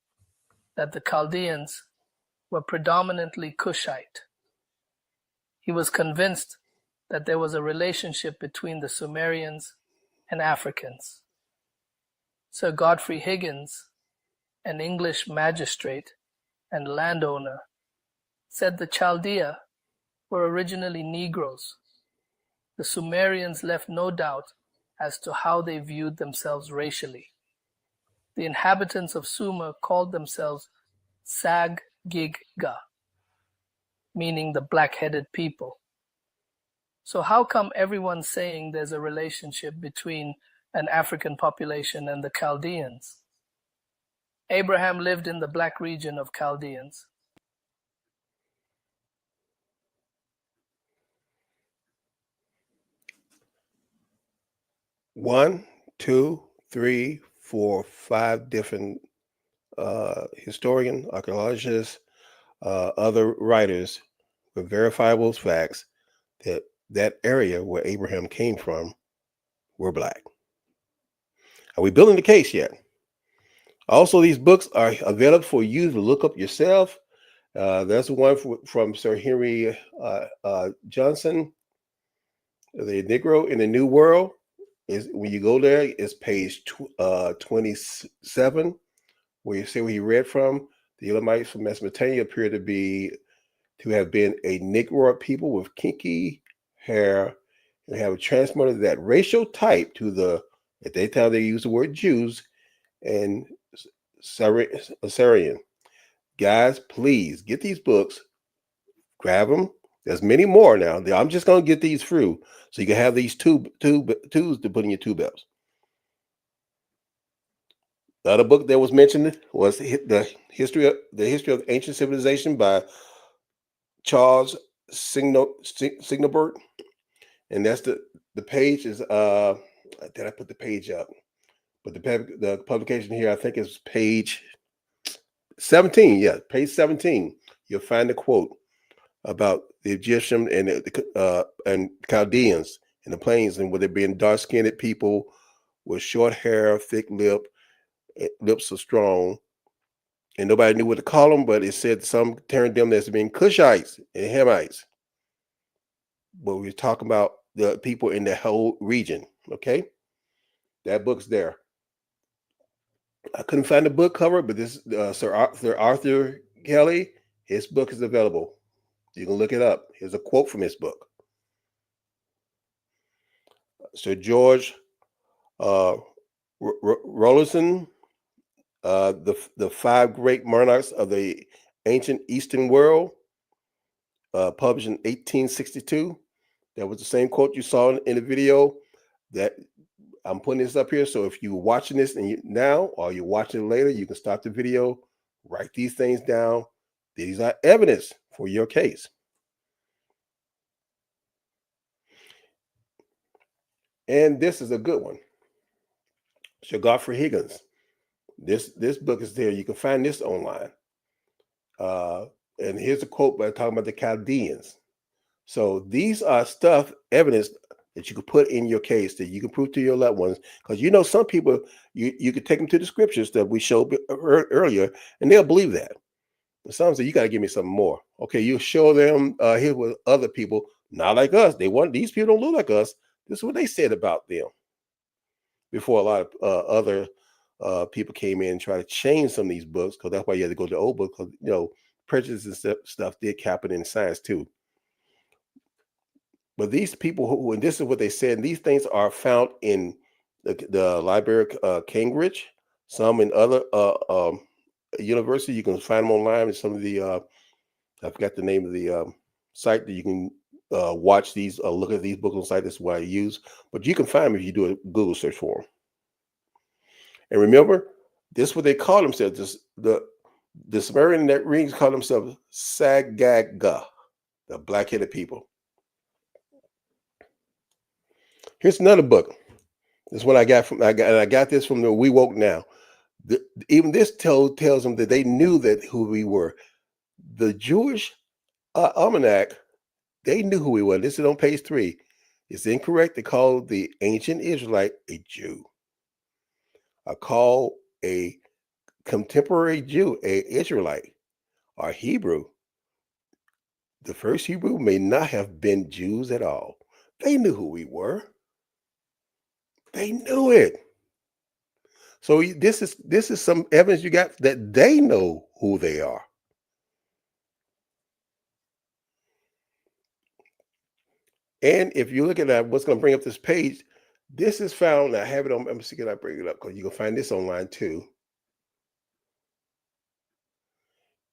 that the Chaldeans were predominantly Cushite. He was convinced that there was a relationship between the Sumerians and Africans. Sir Godfrey Higgins, an English magistrate and landowner, said the Chaldea were originally Negroes. The Sumerians left no doubt as to how they viewed themselves racially. The inhabitants of Sumer called themselves Sag-Gig-Ga, meaning the black-headed people. So how come everyone's saying there's a relationship between an African population and the Chaldeans? Abraham lived in the black region of Chaldeans. One, two, three, four, five different historian, archaeologists, other writers with verifiable facts that that area where Abraham came from were black. Are we building the case yet? Also, these books are available for you to look up yourself. That's the one from Sir Henry Johnson, The Negro in the New World. Is when you go there, it's page 27, where you see where he read from. The Elamites from Mesopotamia appear to have been a Negro people with kinky hair and have transmitted that racial type to at that time they used the word Jews and Assyrian. Guys, please get these books, grab them. There's many more now. I'm just going to get these through so you can have these tubes to put in your tube belts. The other book that was mentioned was the history of ancient civilization by Charles Signobert, and that's the page is did I put the page up? But the publication here I think is page 17, yeah, page 17. You'll find the quote about the Egyptian and Chaldeans in the plains, and where they're being dark-skinned people with short hair, thick lips are strong, and nobody knew what to call them, but it said some termed them as being Cushites and Hamites. But we're talking about the people in the whole region. Okay, that book's there. I couldn't find the book cover, but this Sir Arthur Kelly, his book is available. You can look it up. Here's a quote from his book. Sir George Rollinson, the five great monarchs of the ancient Eastern world, published in 1862. That was the same quote you saw in the video. That I'm putting this up here, so if you're watching this now or you're watching it later, you can stop the video, write these things down. These are evidence for your case. And this is a good one. Sir Godfrey Higgins. This book is there. You can find this online. And here's a quote by talking about the Chaldeans. So these are evidence that you can put in your case that you can prove to your loved ones. Because some people, you can take them to the scriptures that we showed earlier, and they'll believe that. But some say, you got to give me something more. Okay, you show them here with other people, not like us. These people don't look like us. This is what they said about them. Before a lot of other people came in and tried to change some of these books, because that's why you had to go to the old book, because prejudice and stuff did happen in science too. But these people and this is what they said, these things are found in the Library of Cambridge, some in other universities. You can find them online. And some of the I forgot the name of the site that you can watch these, look at these books on site. That's what I use. But you can find them if you do a Google search for them. And remember, this is what they call themselves. The Sumerian that rings call themselves Sagaga, the black-headed people. Here's another book. This is what I got this from the We Woke Now. Even this tells them that they knew that who we were. The Jewish almanac, they knew who we were. This is on page 3. It's incorrect to call the ancient Israelite a Jew. I call a contemporary Jew a Israelite or Hebrew. The first Hebrew may not have been Jews at all. They knew who we were. They knew it. So this is some evidence you got that they know who they are. And if you look at that, what's going to bring up this page, this is found. I have it on. I'm see, can I bring it up? Because you can find this online too.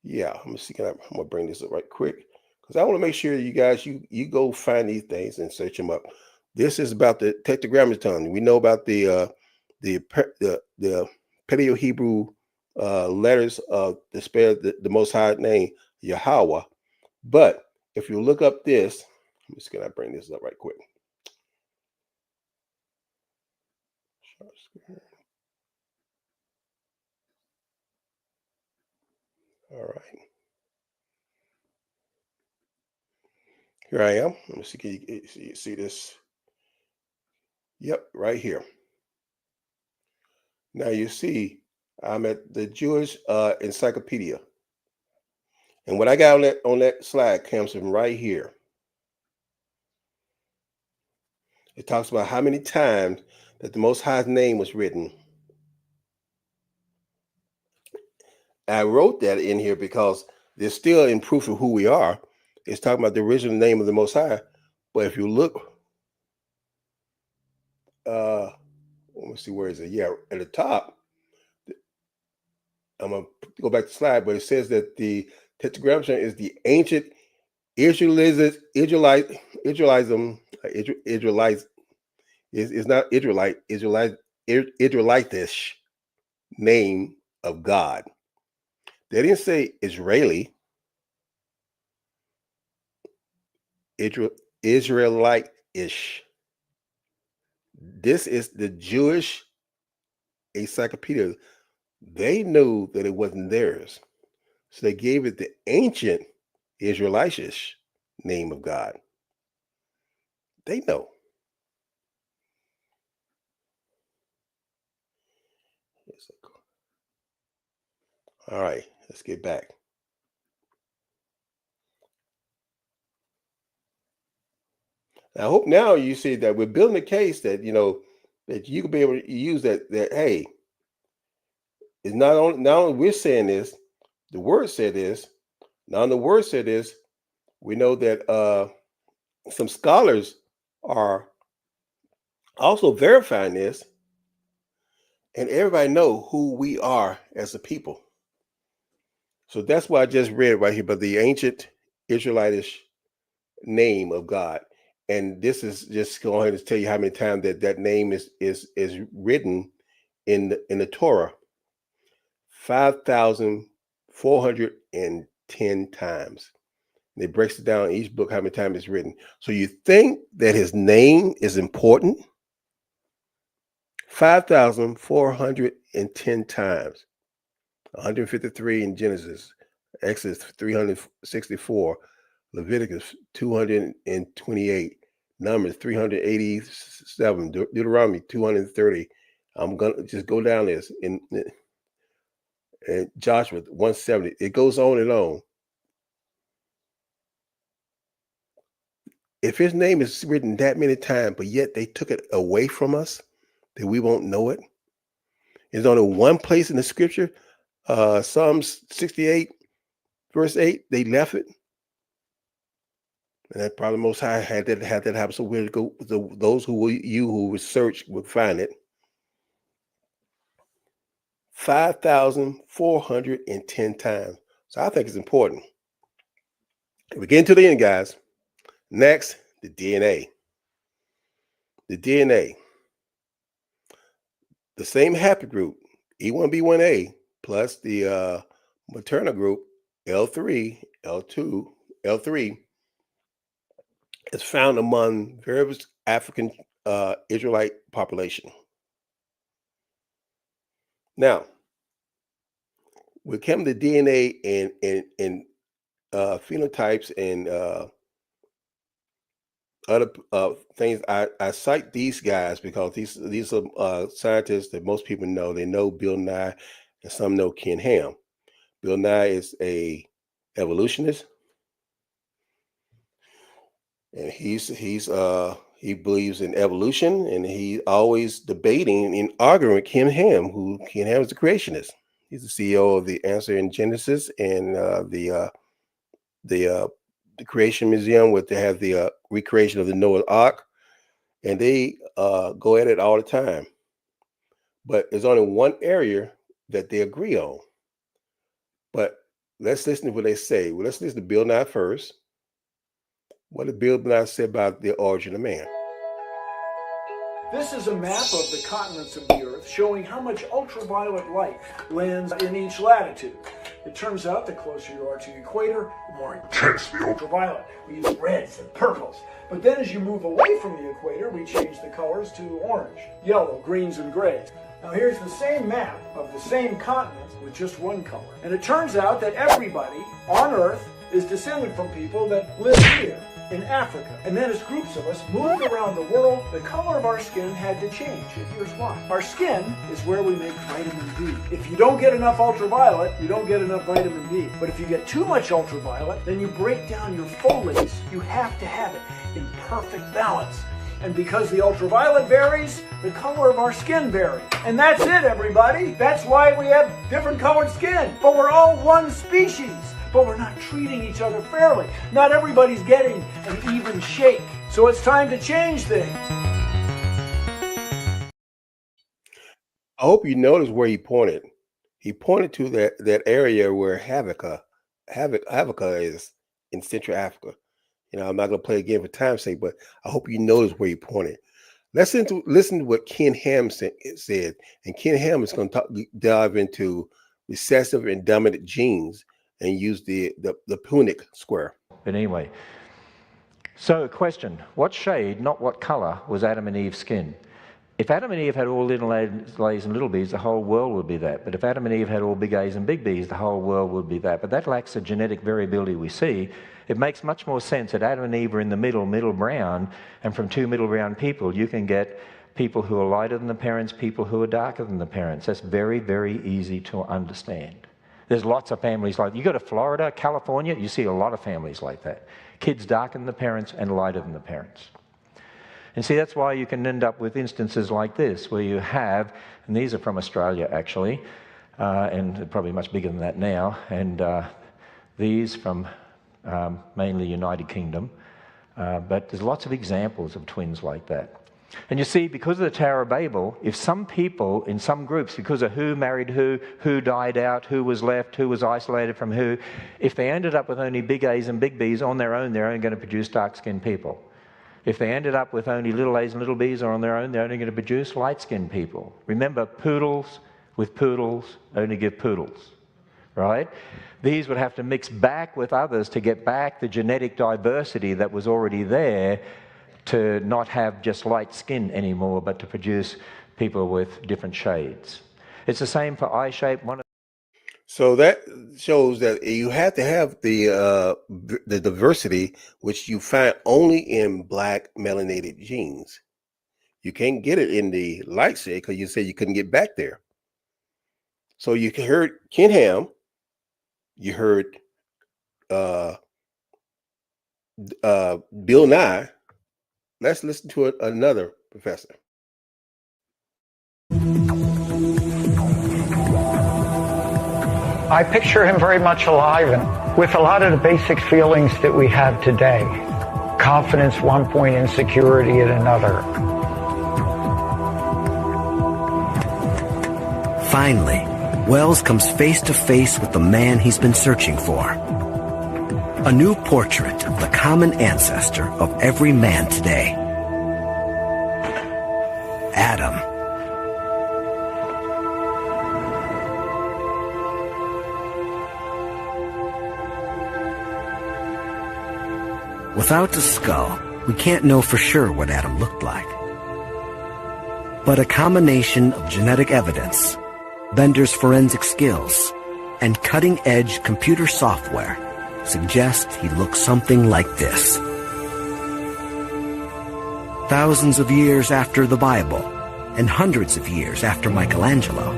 Yeah, I'm gonna see. I'm gonna bring this up right quick because I want to make sure you guys you go find these things and search them up. This is about the Tetragrammaton. We know about the Paleo-Hebrew letters of the Most High name Yahweh. But if you look up this, I'm just gonna bring this up right quick. All right. Here I am. Let me see. Can you see this? Yep, right here. Now you see, I'm at the Jewish Encyclopedia, and what I got on that slide comes from right here. It talks about how many times that the Most High's name was written. I wrote that in here because there's still in proof of who we are. It's talking about the original name of the Most High. But if you look, let me see, where is it? Yeah, at the top. I'm gonna go back to the slide, but it says that the Tetragrammaton is the ancient Israelites. Is not Israelitish name of God. They didn't say Israeli. Israelite-ish. This is the Jewish encyclopedia. They knew that it wasn't theirs. So they gave it the ancient Israelitish name of God. They know. All right, let's get back. I hope now you see that we're building a case that, that you can be able to use that, hey, it's not only we're saying this, the word said this. Now the word said this, we know that some scholars are also verifying this, and everybody know who we are as a people. So that's why I just read right here, but the ancient Israelitish name of God. And this is just going to tell you how many times that name is written in the Torah. 5,410 times. And it breaks it down in each book how many times it's written. So you think that his name is important? 5,410 times. 153 in Genesis, Exodus 364, Leviticus 228, Numbers 387, Deuteronomy 230. I'm gonna just go down this in Joshua 170. It goes on and on. If his name is written that many times, but yet they took it away from us, that we won't know it. There's only one place in the scripture, Psalms 68, verse 8, they left it. And that probably Most High had that happen. So we'll go, those who research will find it. 5,410 times. So I think it's important. We get into the end, guys. Next, the DNA. The DNA. The same haplogroup, E1B1A, plus the maternal group, L3, L2, L3, is found among various African Israelite population. Now, we come to DNA and phenotypes and other things. I cite these guys because these are scientists that most people know. They know Bill Nye, and some know Ken Ham. Bill Nye is a evolutionist, and he believes in evolution, and he always debating and arguing with Ken Ham, who Ken Ham is a creationist. He's the CEO of the Answer in Genesis and the Creation Museum, where they have the recreation of the Noah Ark, and they go at it all the time. But there's only one area that they agree on. But let's listen to what they say. Well, let's listen to Bill Nye first. What did Bill Nye say about the origin of man? This is a map of the continents of the Earth showing how much ultraviolet light lands in each latitude. It turns out the closer you are to the equator, the more intense the ultraviolet. We use reds and purples. But then as you move away from the equator, we change the colors to orange, yellow, greens, and grays. Now here's the same map of the same continent with just one color. And it turns out that everybody on Earth is descended from people that live here in Africa. And then as groups of us moved around the world, the color of our skin had to change. And here's why. Our skin is where we make vitamin D. If you don't get enough ultraviolet, you don't get enough vitamin D. But if you get too much ultraviolet, then you break down your folates. You have to have it in perfect balance. And because the ultraviolet varies, the color of our skin varies. And that's it, everybody. That's why we have different colored skin. But we're all one species. But we're not treating each other fairly. Not everybody's getting an even shake. So it's time to change things. I hope you notice where he pointed. He pointed to that area where Havoca is in Central Africa. I'm not going to play again for time's sake, but I hope you notice where he pointed. Listen to what Ken Ham said. And Ken Ham is going to dive into recessive and dominant genes and use the Punnett square. But anyway, so question, what shade, not what color, was Adam and Eve's skin? If Adam and Eve had all little A's and little b's, the whole world would be that. But if Adam and Eve had all big A's and big B's, the whole world would be that. But that lacks the genetic variability we see. It makes much more sense that Adam and Eve are in the middle brown, and from two middle brown people, you can get people who are lighter than the parents, people who are darker than the parents. That's very, very easy to understand. There's lots of families like that. You go to Florida, California, you see a lot of families like that. Kids darker than the parents and lighter than the parents. And see, that's why you can end up with instances like this, where you have, and these are from Australia actually, and they're probably much bigger than that now, and these from mainly United Kingdom, but there's lots of examples of twins like that. And you see, because of the Tower of Babel, if some people in some groups, because of who married who died out, who was left, who was isolated from who, if they ended up with only big A's and big B's on their own, they're only going to produce dark-skinned people. If they ended up with only little A's and little B's on their own, they're only going to produce light-skinned people. Remember, poodles with poodles only give poodles, right? These would have to mix back with others to get back the genetic diversity that was already there, to not have just light skin anymore, but to produce people with different shades. It's the same for eye shape. So that shows that you have to have the diversity, which you find only in black melanated genes. You can't get it in the light shade because you said you couldn't get back there. So you heard Ken Ham, you heard Bill Nye. Let's listen to another professor. I picture him very much alive and with a lot of the basic feelings that we have today. Confidence at one point, insecurity at another. Finally, Wells comes face to face with the man he's been searching for. A new portrait of the common ancestor of every man today. Adam. Without the skull, we can't know for sure what Adam looked like. But a combination of genetic evidence, Bender's forensic skills, and cutting-edge computer software suggests he looks something like this. Thousands of years after the Bible, and hundreds of years after Michelangelo,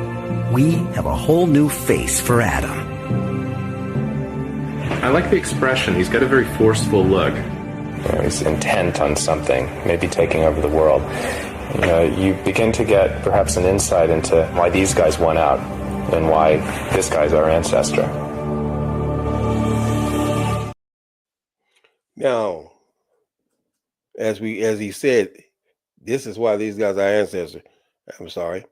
we have a whole new face for Adam. I like the expression. He's got a very forceful look. He's intent on something, maybe taking over the world. You begin to get perhaps an insight into why these guys won out and why this guy's our ancestor. Now, as he said, this is why these guys are ancestors. I'm sorry.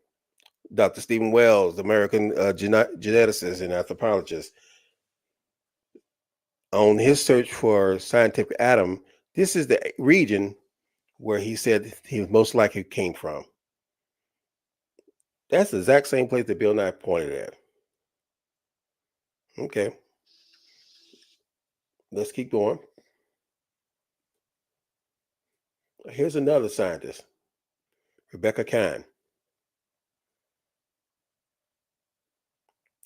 Dr. Stephen Wells, American geneticist and anthropologist, on his search for scientific Adam, this is the region where he said he most likely came from. That's the exact same place that Bill Nye pointed at. Okay. Let's keep going. Here's another scientist, Rebecca Kahn.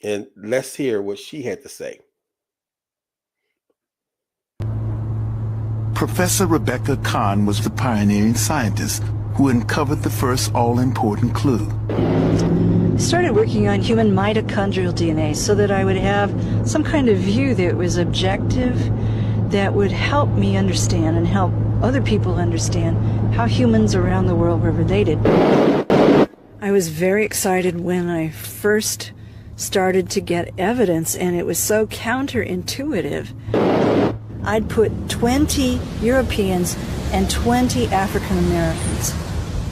And let's hear what she had to say. Professor Rebecca Kahn was the pioneering scientist who uncovered the first all-important clue. I started working on human mitochondrial DNA so that I would have some kind of view that was objective, that would help me understand and help other people understand how humans around the world were related. I was very excited when I first started to get evidence, and it was so counterintuitive. I'd put 20 Europeans and 20 African Americans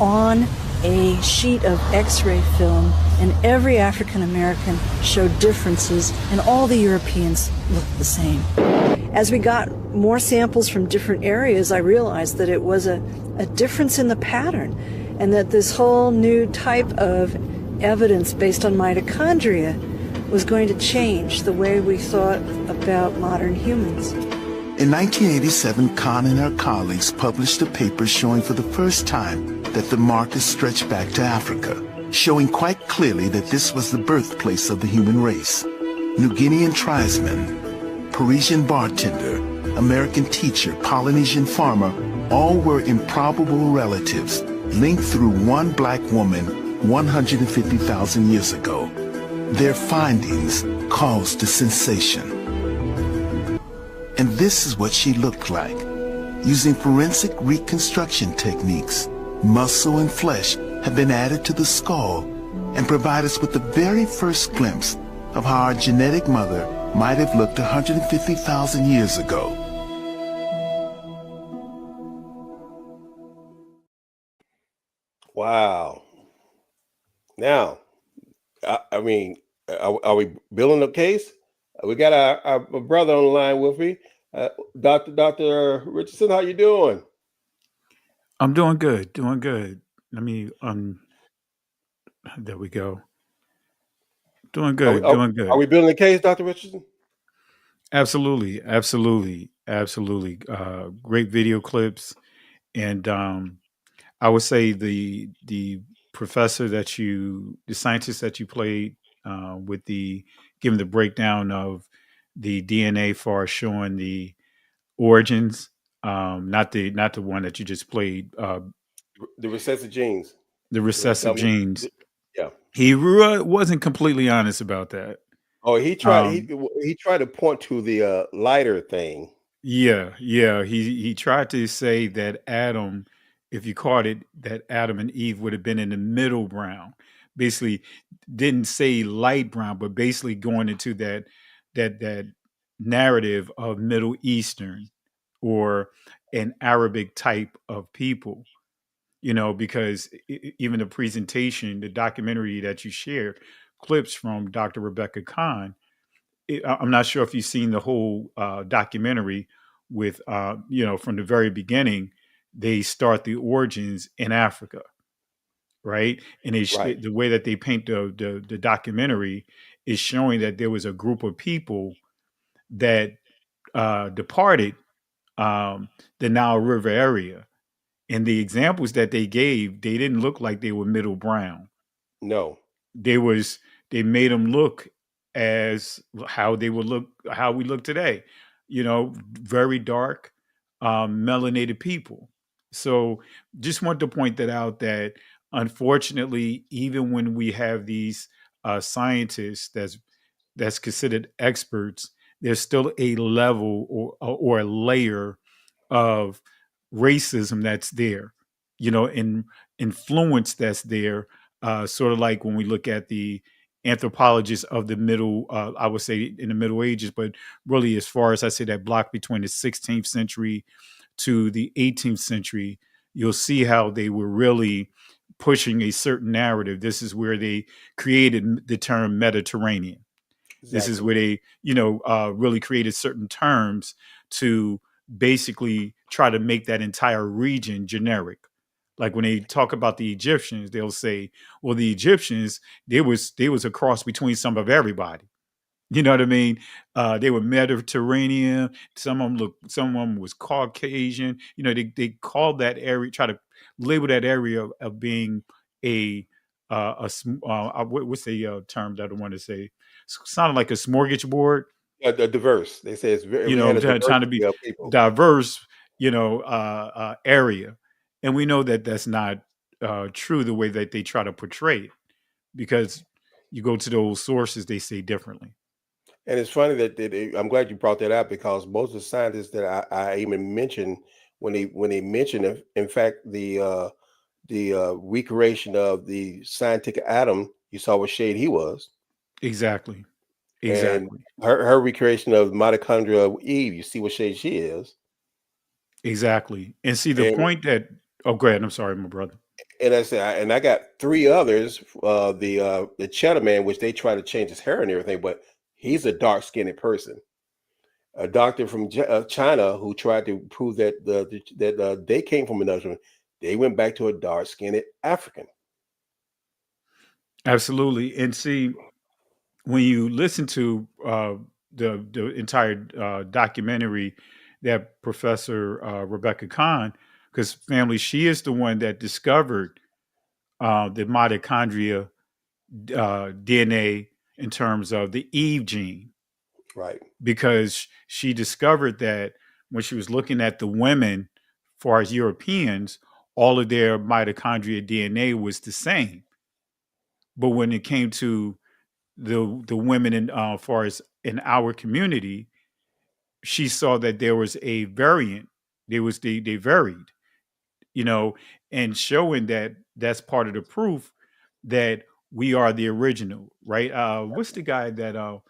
on a sheet of X-ray film, and every African American showed differences, and all the Europeans looked the same. As we got more samples from different areas, I realized that it was a difference in the pattern, and that this whole new type of evidence based on mitochondria was going to change the way we thought about modern humans. In 1987, Kahn and her colleagues published a paper showing for the first time that the markers stretch back to Africa, showing quite clearly that this was the birthplace of the human race. New Guinean tribesman, Parisian bartender, American teacher, Polynesian farmer, all were improbable relatives linked through one black woman 150,000 years ago. Their findings caused a sensation. And this is what she looked like. Using forensic reconstruction techniques, muscle and flesh have been added to the skull and provide us with the very first glimpse of how our genetic mother might have looked 150,000 years ago. Wow. Now, I mean, are we building a case? We got our brother on the line with me, Dr. Richardson. How you doing? I'm doing good. Doing good. Let me there we go. Doing good. Doing good. Are we building a case, Dr. Richardson? Absolutely. Absolutely. Absolutely. Great video clips. And I would say the professor that the scientist that you played with giving the breakdown of the DNA for showing the origins, not the one that you just played, The recessive genes. The recessive genes. Yeah. He wasn't completely honest about that. Oh, he tried. He tried to point to the lighter thing. Yeah. He tried to say that Adam, if you caught it, that Adam and Eve would have been in the middle brown. Basically, didn't say light brown, but basically going into that narrative of Middle Eastern or an Arabic type of people. Because even the presentation, the documentary that you shared, clips from Dr. Rebecca Kahn, I'm not sure if you've seen the whole documentary with, from the very beginning, they start the origins in Africa, right? And the way that they paint the documentary is showing that there was a group of people that departed the Nile River area. And the examples that they gave, they didn't look like they were middle brown. No. They made them look as how we look today. Very dark, melanated people. So just want to point that out, that unfortunately, even when we have these scientists that's considered experts, there's still a level or a layer of racism that's there, and influence that's there. Sort of like when we look at the anthropologists of the middle, I would say in the Middle Ages, but really as far as I say that block between the 16th century to the 18th century, you'll see how they were really pushing a certain narrative. This is where they created the term Mediterranean. Exactly. This is where they, really created certain terms to basically try to make that entire region generic. Like when they talk about the Egyptians, they'll say, well, the Egyptians, there was a cross between some of everybody. You know what I mean? They were Mediterranean. Some of them was Caucasian. They called that area, try to label that area of being what's the term that I want to say? Sounded like a smorgasbord. Diverse. They say it's very, trying to be diverse, area. And we know that that's not true the way that they try to portray it, because you go to those sources, they say differently. And it's funny that I'm glad you brought that up, because most of the scientists that I even mentioned, when they mentioned, in fact, the recreation of the scientific atom, you saw what shade he was. Exactly. And her recreation of mitochondria of Eve, you see what shade she is. Exactly. And see the point that, go ahead. I'm sorry, my brother. And I got three others, the Cheddar Man, which they try to change his hair and everything, but he's a dark-skinned person. A doctor from China who tried to prove that they came from another, they went back to a dark-skinned African. Absolutely. And see, when you listen to the entire documentary that Professor Rebecca Kahn because family, she is the one that discovered the mitochondria DNA in terms of the Eve gene, Right. because she discovered that when she was looking at the women, far as Europeans, all of their mitochondria DNA was the same. But when it came to the women in far as in our community, she saw that there was a variant. They varied, and showing that that's part of the proof that we are the original, right? What's the guy that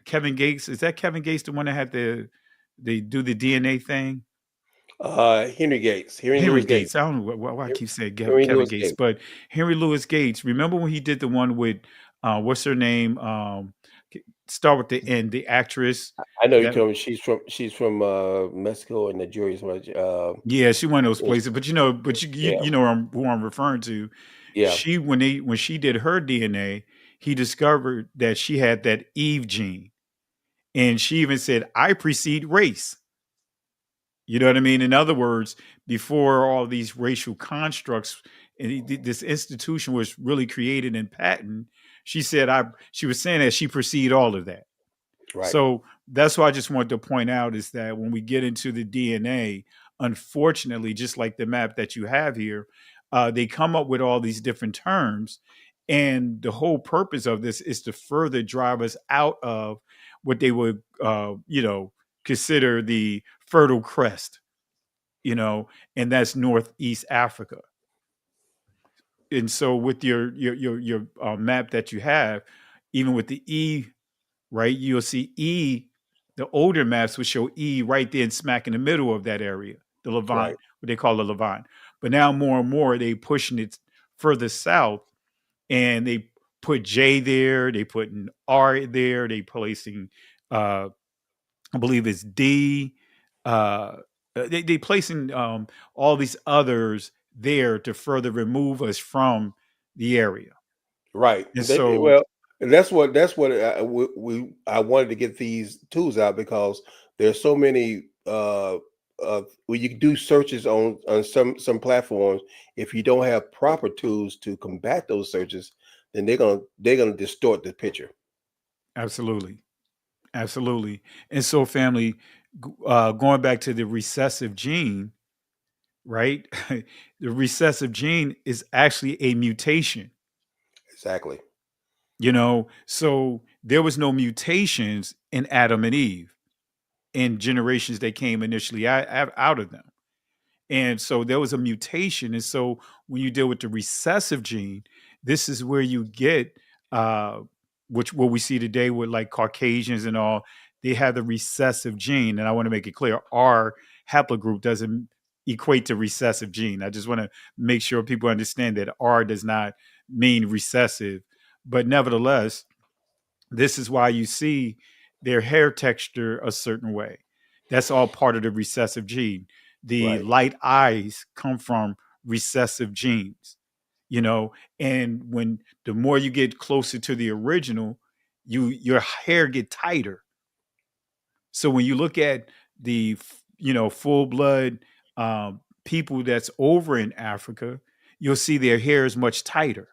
Kevin Gates? Is that Kevin Gates, the one that had they do the DNA thing? Henry Gates. Henry Henry Louis Gates. Gates. I don't know why I keep saying Henry Kevin Louis Gates, Gates. but Henry Louis Gates. Remember when he did the one with what's her name? Start with the N, the actress. I know you That, told me she's from Mexico and Nigeria. So much. yeah, she one of those places. But Yeah. you know who I'm referring to. Yeah. She when she did her DNA, he discovered that she had that Eve gene, and she even said, "I precede race." You know what I mean? In other words, before all these racial constructs and this institution was really created and patented, she said she was saying that she preceded all of that. Right. So that's what I just wanted to point out is that when we get into the DNA, unfortunately, just like the map that you have here, they come up with all these different terms. And the whole purpose of this is to further drive us out of what they would, consider the Fertile Crest, and that's Northeast Africa. And so with your map that you have, even with the E, right, you'll see E. The older maps would show E right there, smack in the middle of that area, the Levant, Right. what they call the Levant. But now more and more they pushing it further south, and they put J there, they put an R there, they placing I believe it's D. They placing all these others there to further remove us from the area. Right. And so, Well, that's what I wanted to get these tools out because there's so many where you can do searches on some platforms. If you don't have proper tools to combat those searches, then they're gonna distort the picture. absolutely, absolutely. And so, family, going back to the recessive gene, right? The recessive gene is actually a mutation. Exactly. So there was no mutations in Adam and Eve in generations that came initially out of them. And so there was a mutation. And so when you deal with the recessive gene, this is where you get what we see today with like Caucasians and all, they have the recessive gene. And I want to make it clear, our haplogroup doesn't equate to recessive gene. I just want to make sure people understand that R does not mean recessive. But nevertheless, this is why you see their hair texture a certain way. That's all part of the recessive gene. The Right. light eyes come from recessive genes, and when the more you get closer to the original, your hair get tighter. So when you look at the full blood people that's over in Africa, you'll see their hair is much tighter.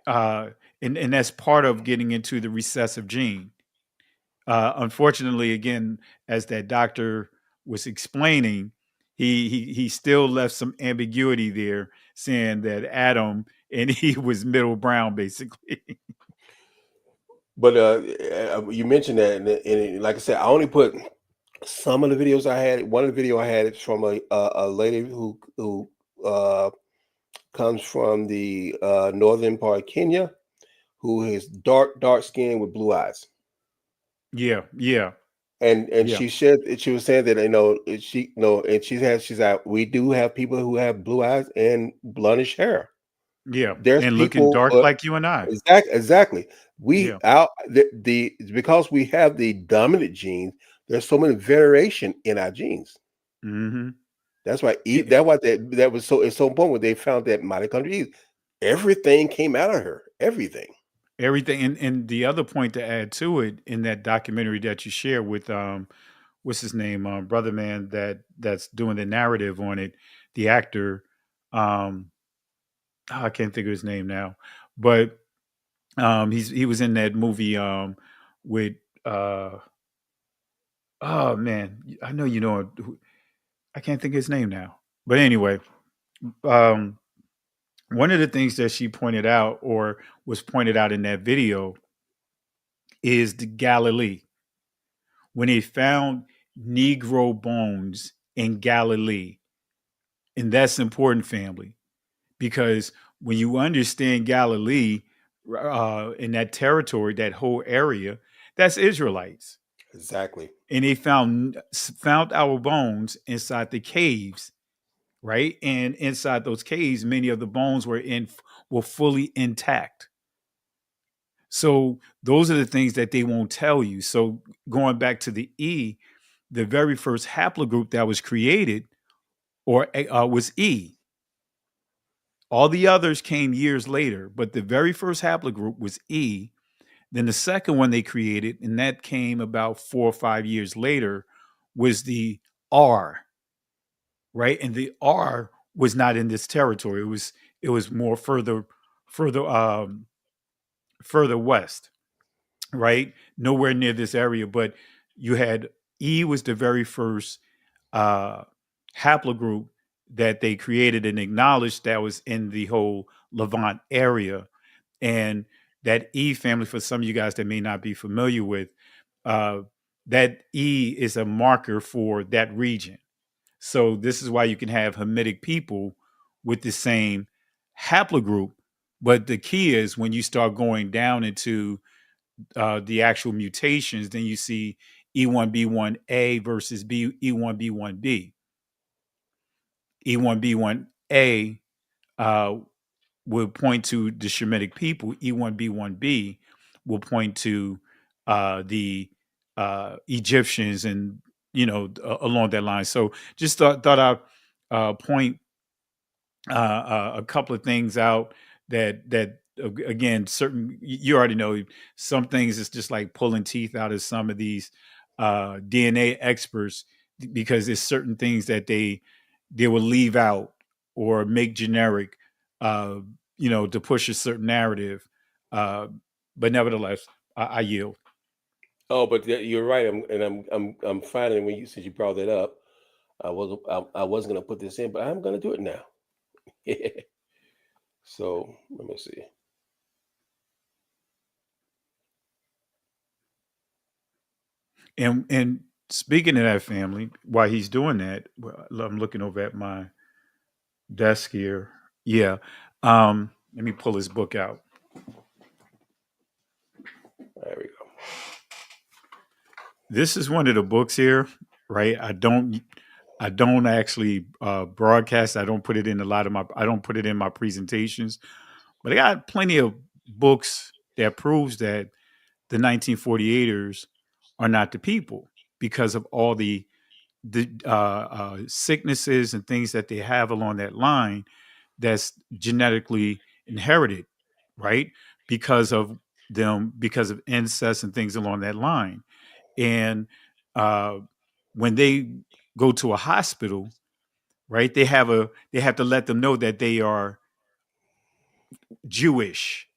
And that's part of getting into the recessive gene. Unfortunately, again, as that doctor was explaining, he still left some ambiguity there, saying that Adam and he was middle brown, basically. But you mentioned that, and like I said, I only put some of the videos I had. One of the video I had is from a lady who comes from the northern part of Kenya, who is dark skin with blue eyes. Yeah. And Yeah. she was saying that and she's like, we do have people who have blue eyes and blondish hair. Yeah, There's and looking people dark like you and I. exactly. We Yeah. out the because we have the dominant genes. There's so many variation in our genes. Mm-hmm. That's why that was it's so important when they found that mitochondria. Everything came out of her. Everything. Everything, and the other point to add to it in that documentary that you share with what's his name, brother man that's doing the narrative on it, the actor. I can't think of his name now, but he was in that movie with oh man, I know you know. I can't think of his name now, but anyway, one of the things that she pointed out or was pointed out in that video is the Galilee. When they found Negro bones in Galilee, and that's important, family, because when you understand Galilee in that territory, that whole area, that's Israelites. Exactly. And they found our bones inside the caves, right? And inside those caves, many of the bones were fully intact. So those are the things that they won't tell you. So going back to the E, the very first haplogroup that was created was E. All the others came years later, but the very first haplogroup was E. Then the second one they created, and that came about 4 or 5 years later, was the R, right? And the R was not in this territory. It was more further west, right? Nowhere near this area, but you had E was the very first haplogroup that they created and acknowledged that was in the whole Levant area. And that E family, for some of you guys that may not be familiar with, that E is a marker for that region. So this is why you can have Hamitic people with the same haplogroup. But the key is when you start going down into the actual mutations, then you see E1B1A versus E1B1B. E1B1A will point to the Shemitic people. E1B1B will point to the Egyptians, and along that line. So just thought I'd point a couple of things out that again, certain, you already know, some things it's just like pulling teeth out of some of these DNA experts, because there's certain things that they will leave out or make generic, to push a certain narrative. But nevertheless, I yield. Oh, but you're right. I'm finding when since you brought that up, I wasn't going to put this in, but I'm going to do it now. So let me see. And speaking of that family, while he's doing that, I'm looking over at my desk here. Yeah. Let me pull his book out. There we go. This is one of the books here, right? I don't actually broadcast. I don't put it in I don't put it in my presentations, but I got plenty of books that proves that the 1948ers are not the people because of all the sicknesses and things that they have along that line that's genetically inherited, right? Because of incest and things along that line. And when they go to a hospital, right, they have to let them know that they are Jewish,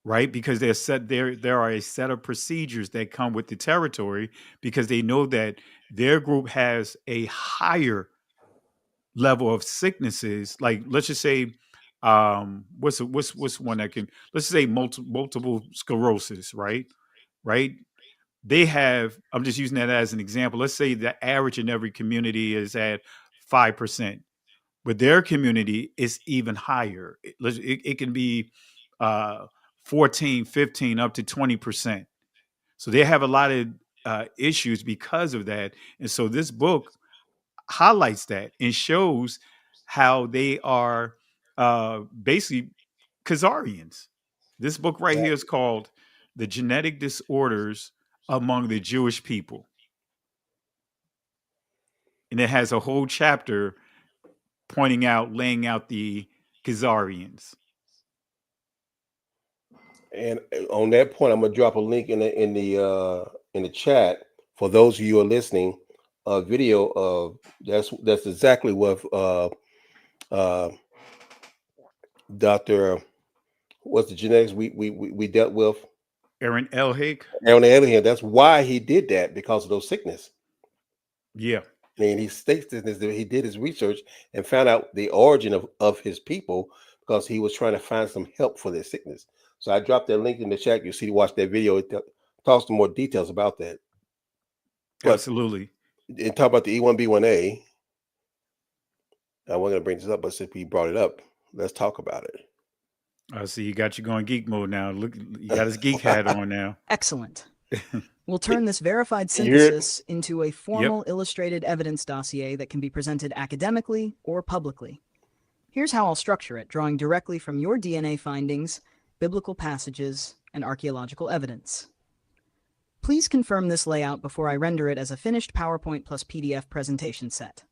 right? Because there are a set of procedures that come with the territory, because they know that their group has a higher level of sicknesses. Like, let's just say, what's one that can, let's say multiple sclerosis, right? They have, I'm just using that as an example. Let's say the average in every community is at 5%, but their community is even higher. It can be 14, 15, up to 20%. So they have a lot of issues because of that. And so this book highlights that and shows how they are basically Khazarians. This book right here is called The Genetic Disorders Among the Jewish People. And it has a whole chapter laying out the Khazarians. And on that point, I'm gonna drop a link in the chat for those of you who are listening. a video of that's exactly what Dr. What's the genetics we dealt with? Aaron Elhake. On the other hand, that's why he did that, because of those sickness. Yeah. And he states this, that he did his research and found out the origin of his people, because he was trying to find some help for their sickness. So I dropped that link in the chat. You see, watch that video. It talks some more details about that. But, absolutely. And talk about the E1B1A. I wasn't going to bring this up, but since we brought it up, let's talk about it. I see you got you going geek mode now. Look, you got his geek hat on now. Excellent. We'll turn this verified synthesis into a formal illustrated evidence dossier that can be presented academically or publicly. Here's how I'll structure it, drawing directly from your DNA findings, biblical passages, and archaeological evidence. Please confirm this layout before I render it as a finished PowerPoint plus PDF presentation set.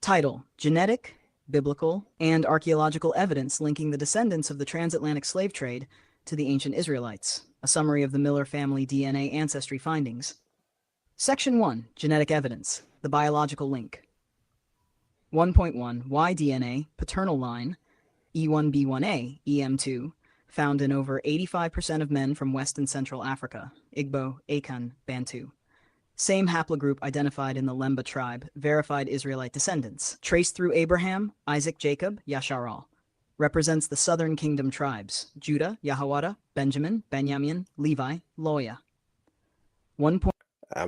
Title: Genetic, Biblical, and Archaeological Evidence Linking the Descendants of the Transatlantic Slave Trade to the Ancient Israelites. A summary of the Miller family DNA ancestry findings. Section 1, Genetic Evidence, the biological link. 1.1, Y DNA, paternal line, E1B1A, EM2, found in over 85% of men from West and Central Africa, Igbo, Akan, Bantu. Same haplogroup identified in the Lemba tribe, verified Israelite descendants, traced through Abraham, Isaac, Jacob, Yasharal. Represents the southern kingdom tribes, Judah, Yahawada, Benjamin, Benjamin, Levi, Loya. I'm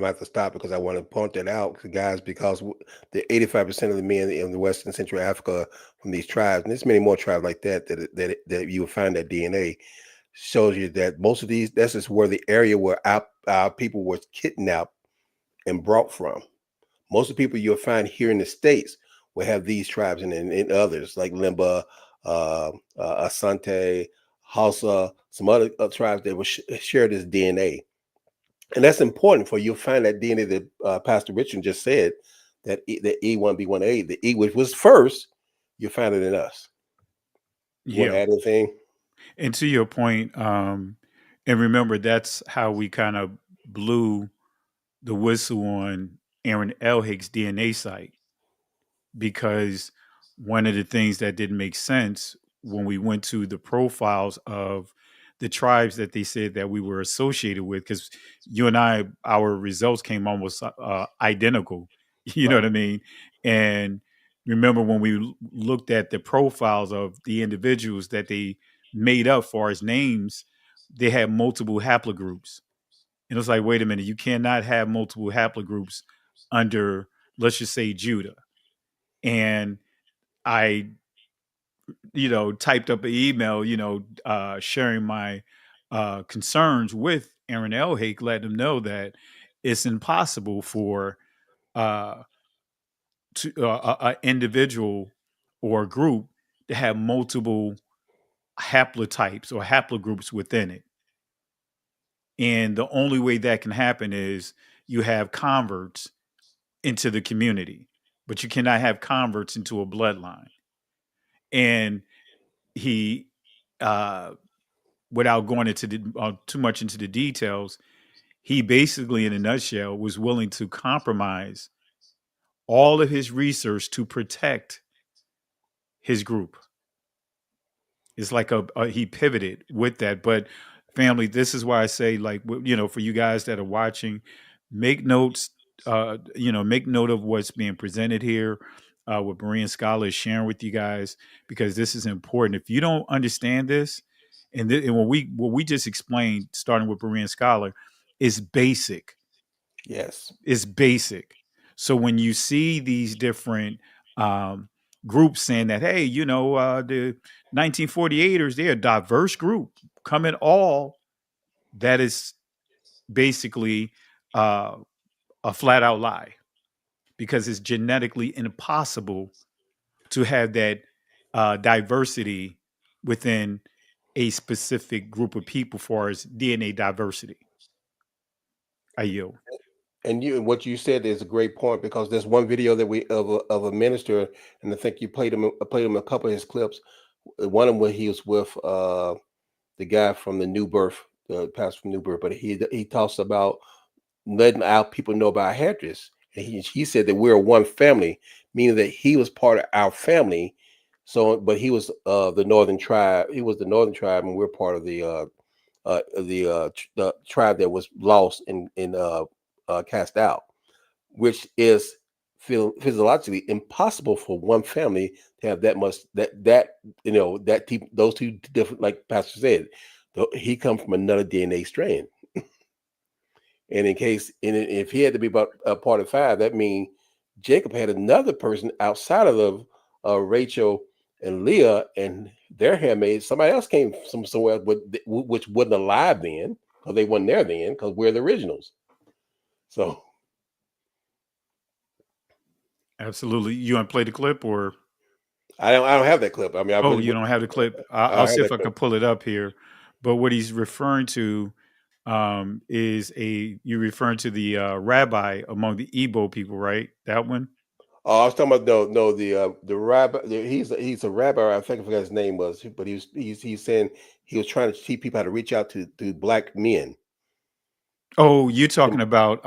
going to have to stop because I want to point that out, guys, because the 85% of the men in the West and Central Africa from these tribes, and there's many more tribes like that you will find that DNA, shows you that most of these, this is where the area where our people were kidnapped and brought from. Most of the people you'll find here in the States will have these tribes and others like Lemba, Asante, Hausa, some other tribes that will share this DNA. And that's important for you'll find that DNA that Pastor Richard just said, that the E1B1A, the E which was first, you'll find it in us. You want to add anything? And to your point, and remember, that's how we kind of blew the whistle on Aaron Elhake's DNA site, because one of the things that didn't make sense when we went to the profiles of the tribes that they said that we were associated with, because you and I, our results came almost identical, you know what I mean? And remember when we looked at the profiles of the individuals that they made up for as names, they had multiple haplogroups. And it was like, wait a minute, you cannot have multiple haplogroups under, let's just say, Judah. And I, typed up an email, sharing my concerns with Aaron Elhake, letting him know that it's impossible for an individual or a group to have multiple haplotypes or haplogroups within it. And the only way that can happen is you have converts into the community, but you cannot have converts into a bloodline. And he, without going into too much into the details, he basically, in a nutshell, was willing to compromise all of his research to protect his group. It's like he pivoted with that. But family, this is why I say, like, for you guys that are watching, make notes, make note of what's being presented here. What Berean Scholar is sharing with you guys, because this is important. If you don't understand this, and what we just explained, starting with Berean Scholar, is basic. Yes, it's basic. So when you see these different groups saying that, hey, the 1948ers, they're a diverse group, coming all, that is basically a flat out lie. Because it's genetically impossible to have that diversity within a specific group of people, for as DNA diversity. I yield. And what you said is a great point, because there's one video that we of a minister, and I think you played him a couple of his clips. One of them where he was with the guy from the New Birth, the pastor from New Birth, but he talks about letting out people know about heritage And he said that we're one family, meaning that he was part of our family. So, but he was the northern tribe. He was the northern tribe, and we're part of the tribe that was lost and cast out, which is physiologically impossible for one family to have that much those two different, like Pastor said, he comes from another DNA strand. And if he had to be about a part of 5, that means Jacob had another person outside of Rachel and Leah and their handmaids. Somebody else came from somewhere, which wasn't alive then, because they weren't there then, because we're the originals. So, absolutely. You want to play the clip, or I don't have that clip. I mean, you don't have the clip. I'll see if I can pull it up here. But what he's referring to is you're referring to the rabbi among the Igbo people, right? That one. Oh, I was talking about the rabbi. He's a rabbi. I think I forgot his name was, but he's saying he was trying to teach people how to reach out to black men. Oh, you're talking about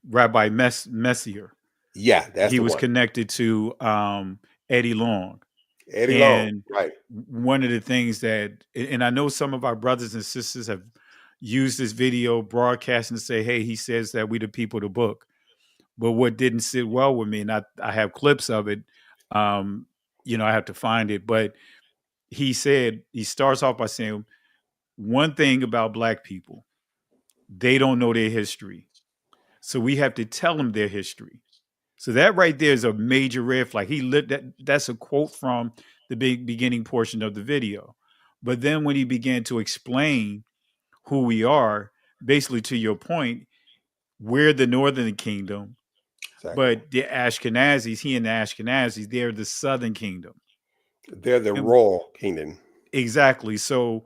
Rabbi Messier. Yeah, that's he the was one. Connected to Eddie Long. Long, right. One of the things that, and I know some of our brothers and sisters have used this video broadcasting to say, hey, he says that we the people of the book. But what didn't sit well with me, and I have clips of it, I have to find it, but he starts off by saying, one thing about black people, they don't know their history. So we have to tell them their history. So that right there is a major red flag. That's a quote from the beginning portion of the video. But then when he began to explain who we are, basically to your point, we're the Northern Kingdom, exactly. But the Ashkenazis, he and the Ashkenazis, they're the Southern Kingdom. They're the royal kingdom. Exactly. So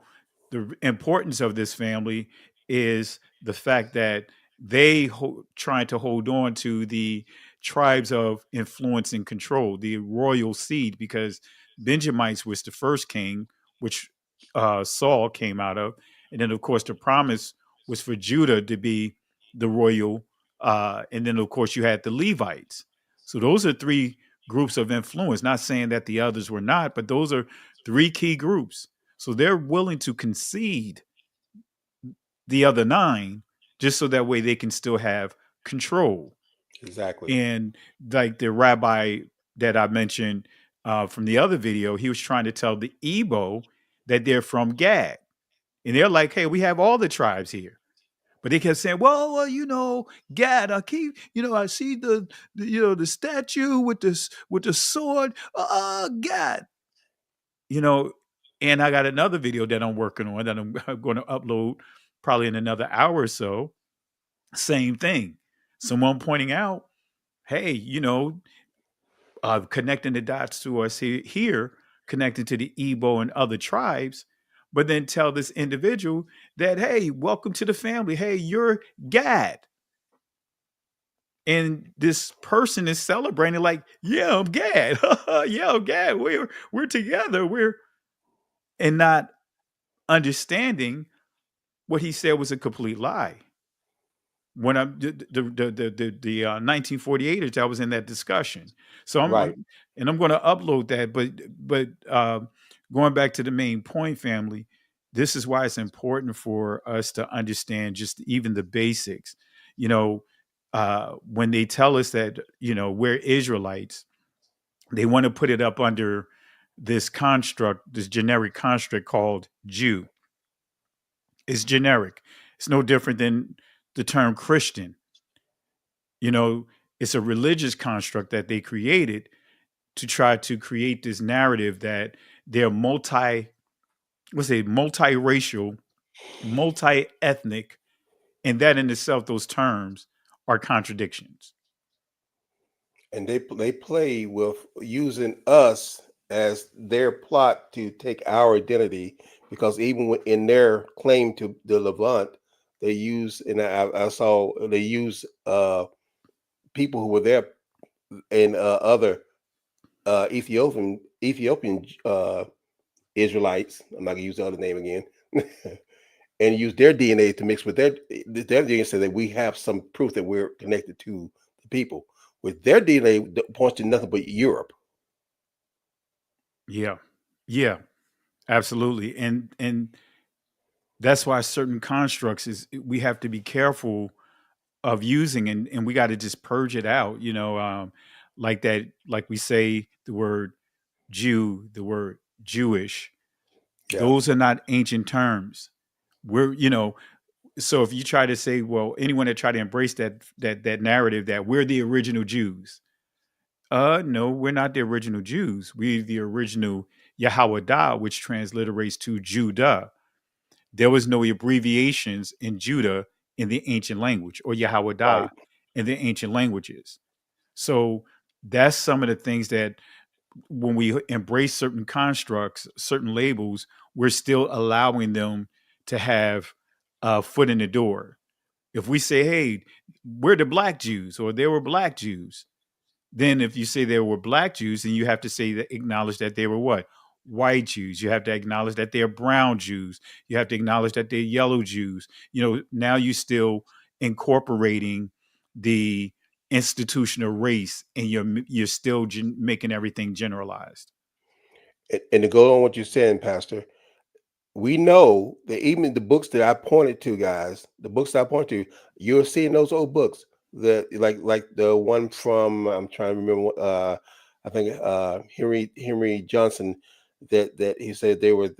the importance of this family is the fact that they trying to hold on to the tribes of influence and control, the royal seed, because Benjamites was the first king, which Saul came out of. And then, of course, the promise was for Judah to be the royal. And then, of course, you had the Levites. So those are 3 groups of influence, not saying that the others were not, but those are 3 key groups. So they're willing to concede the other 9 just so that way they can still have control. Exactly. And like the rabbi that I mentioned from the other video, he was trying to tell the Igbo that they're from Gad. And they're like, hey, we have all the tribes here. But they kept saying, well, Gad, I see the statue with the sword, Gad. And I got another video that I'm working on that I'm going to upload probably in another hour or so. Same thing. Someone pointing out, hey, connecting the dots to us here, connected to the Igbo and other tribes, but then tell this individual that, hey, welcome to the family. Hey, you're Gad. And this person is celebrating like, yeah, I'm Gad. Yeah, I'm Gad. We're together. And not understanding what he said was a complete lie. When I'm the 1948ers, I was in that discussion. So I'm going to upload that. But going back to the main point, family, this is why it's important for us to understand just even the basics. When they tell us that we're Israelites, they want to put it up under this construct, this generic construct called Jew. It's generic. It's no different than the term Christian. It's a religious construct that they created to try to create this narrative that they're multiracial, multi-ethnic, and that in itself, those terms are contradictions. And they play with using us as their plot to take our identity, because even in their claim to the Levant, they use, and I saw they use people who were there and other Ethiopian Israelites. I'm not gonna use the other name again. And use their DNA to mix with their DNA, so that we have some proof that we're connected to people. With their DNA points to nothing but Europe. Yeah, yeah, absolutely, and that's why certain constructs is we have to be careful of using, and we got to just purge it out. Like that, like we say the word Jew, the word Jewish. Yeah. Those are not ancient terms. So if you try to say, well, anyone that try to embrace that narrative that we're the original Jews, no, we're not the original Jews. We're the original Yahweh, which transliterates to Judah. There was no abbreviations in Judah in the ancient language, or Yahweh Right. in the ancient languages. So that's some of the things that when we embrace certain constructs, certain labels, we're still allowing them to have a foot in the door. If we say, hey, we're the black Jews, or there were black Jews, then if you say there were black Jews, then you have to say that, acknowledge that they were what? White Jews. You have to acknowledge that they're brown Jews. You have to acknowledge that they're yellow Jews. Now you're still incorporating the institutional race, and you're still making everything generalized. And to go on what you're saying, Pastor, we know that even the books that I pointed to, guys, the books that I pointed to, you're seeing those old books. Like the one from, I'm trying to remember, I think Henry Johnson, that he said there was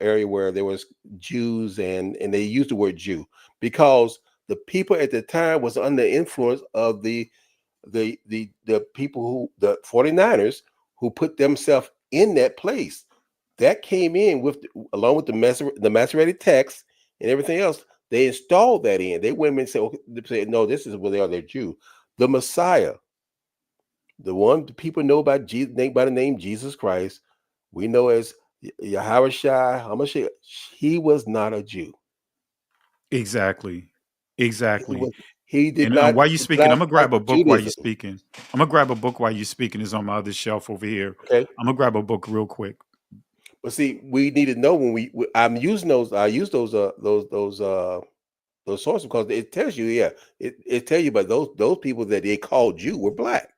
area where there was Jews, and they used the word Jew because the people at the time was under influence of the people who, the 49ers, who put themselves in that place. That came in with, along with the Masoretic text and everything else. They installed that in. They went and said, okay, they said, no, this is where they are. They're Jew. The Messiah, the one the people know about Jesus, by the name Jesus Christ, we know as Yahweh Shai HaMashiach. He was not a Jew. Exactly. He did And not. while you're speaking, I'm gonna grab a book while you're Judaism. speaking. I'm gonna grab a book while you're speaking. It's on my other shelf over here. Okay. I'm gonna grab a book real quick. But see, we need to know when I'm using those. I use those sources because it tells you, yeah, it tells you about those people that they called Jew were black.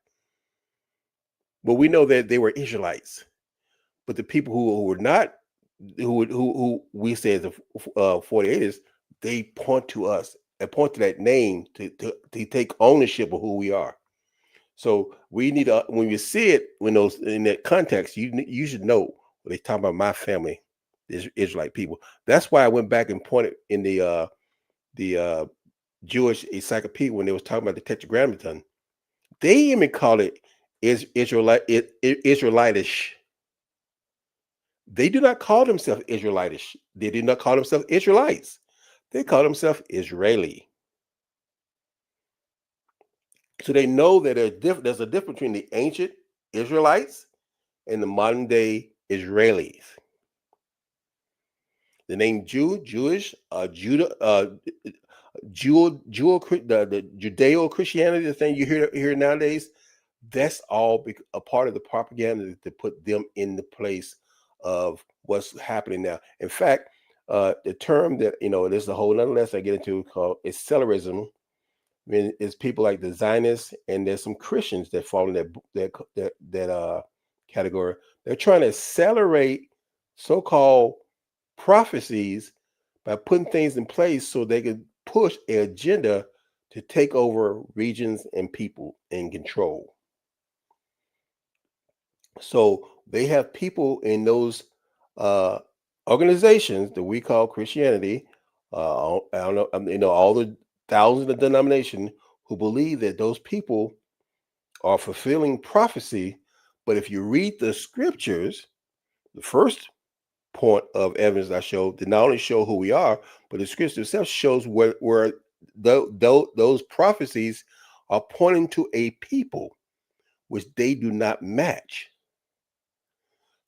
But we know that they were Israelites. But the people who were not, who we say the 48ers, they point to us and point to that name to take ownership of who we are. So we need to, when you see it, when those in that context, you should know they talking about my family, Israelite people. That's why I went back and pointed in the Jewish encyclopedia when they was talking about the Tetragrammaton. They even call it Israelitish. They do not call themselves Israelitish. They do not call themselves Israelites. They call themselves Israeli. So they know that there's a difference between the ancient Israelites and the modern day Israelis. The name Jew, Jewish, Judah, the Judeo-Christianity, the thing you hear nowadays, that's all a part of the propaganda to put them in the place of what's happening now. In fact, the term that, there's a whole other lesson I get into called accelerism. I mean, it's people like the Zionists, and there's some Christians that fall in that category. They're trying to accelerate so-called prophecies by putting things in place so they can push an agenda to take over regions and people and control. So they have people in those organizations that we call Christianity. I don't know, all the thousands of denominations who believe that those people are fulfilling prophecy. But if you read the scriptures, the first point of evidence I showed did not only show who we are, but the scripture itself shows where those prophecies are pointing to a people which they do not match.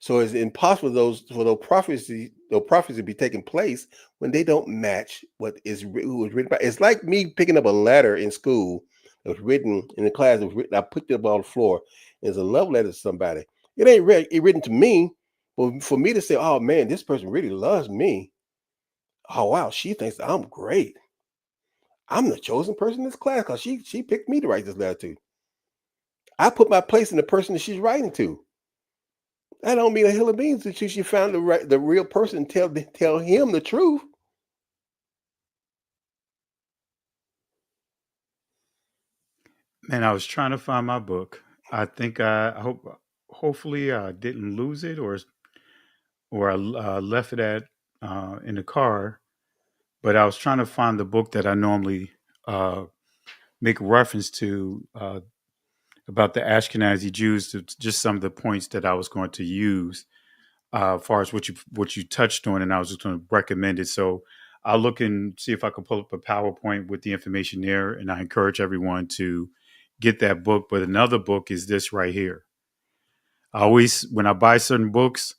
So it's impossible for those prophecies to be taking place when they don't match who was written by. It's like me picking up a letter in school that was written in the class. It was written, I put it on the floor. It's a love letter to somebody. It ain't written to me, but for me to say, "Oh man, this person really loves me. Oh wow, she thinks I'm great. I'm the chosen person in this class because she picked me to write this letter to. I put my place in the person that she's writing to. That don't mean a hill of beans that she found the real person and tell him the truth. Man, I was trying to find my book. I think hopefully I didn't lose it, or I left it at in the car. But I was trying to find the book that I normally make reference to about the Ashkenazi Jews, to just some of the points that I was going to use, as far as what you touched on, and I was just going to recommend it. So I'll look and see if I can pull up a PowerPoint with the information there, and I encourage everyone to get that book. But another book is this right here. I always, when I buy certain books,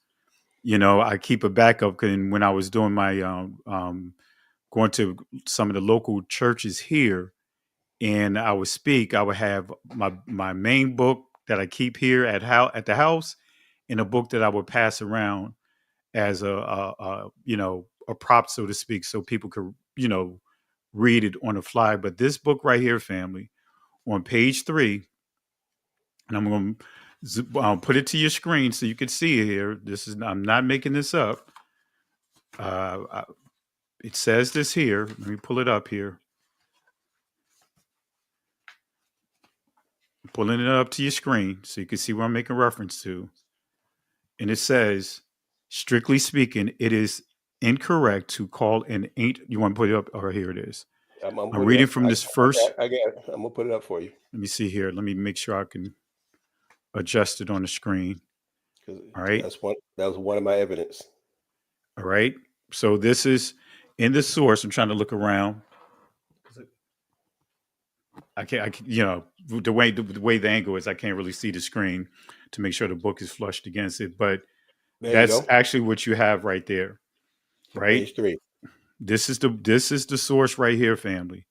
I keep a backup. And when I was doing my going to some of the local churches here, and I would speak, I would have my main book that I keep here at the house, and a book that I would pass around as a prop, so to speak, so people could read it on the fly. But this book right here, family, on page 3, and I'm going to put it to your screen so you can see it here. I'm not making this up. It says this here. Let me pull it up here. Pulling it up to your screen so you can see what I'm making reference to. And it says, strictly speaking, it is incorrect to call an ancient. You want to put it up? Or here it is. I'm reading from this first. I got it. I'm going to put it up for you. Let me see here. Let me make sure I can adjust it on the screen. All right. That was one of my evidence. All right. So this is in the source. I'm trying to look around. I can't, the way the angle is, I can't really see the screen to make sure the book is flushed against it. But that's actually what you have right there. Right. Page 3. This is the source right here, family.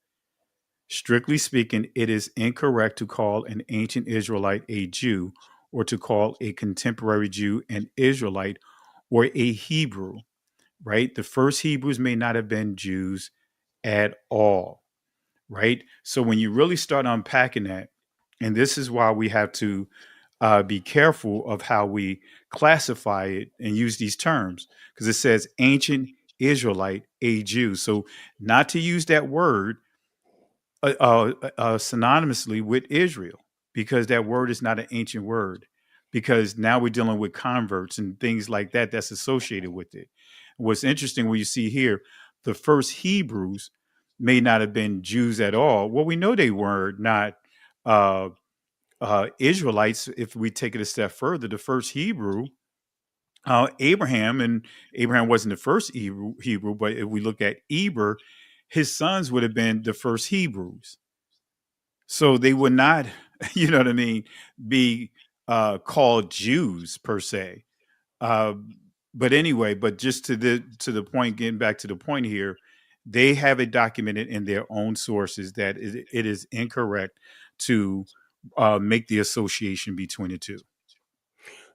Strictly speaking, it is incorrect to call an ancient Israelite a Jew, or to call a contemporary Jew an Israelite or a Hebrew. Right. The first Hebrews may not have been Jews at all. Right. So when you really start unpacking that, and this is why we have to be careful of how we classify it and use these terms, because it says ancient Israelite, a Jew. So not to use that word synonymously with Israel, because that word is not an ancient word, because now we're dealing with converts and things like that that's associated with it. What's interesting, when you see here, the first Hebrews may not have been Jews at all. Well, we know they were not Israelites. If we take it a step further, the first Hebrew, Abraham, and Abraham wasn't the first Hebrew, but if we look at Eber, his sons would have been the first Hebrews. So they would not, you know what I mean, be called Jews per se. But anyway, but just to the point, getting back to the point here, they have it documented in their own sources that it is incorrect to make the association between the two.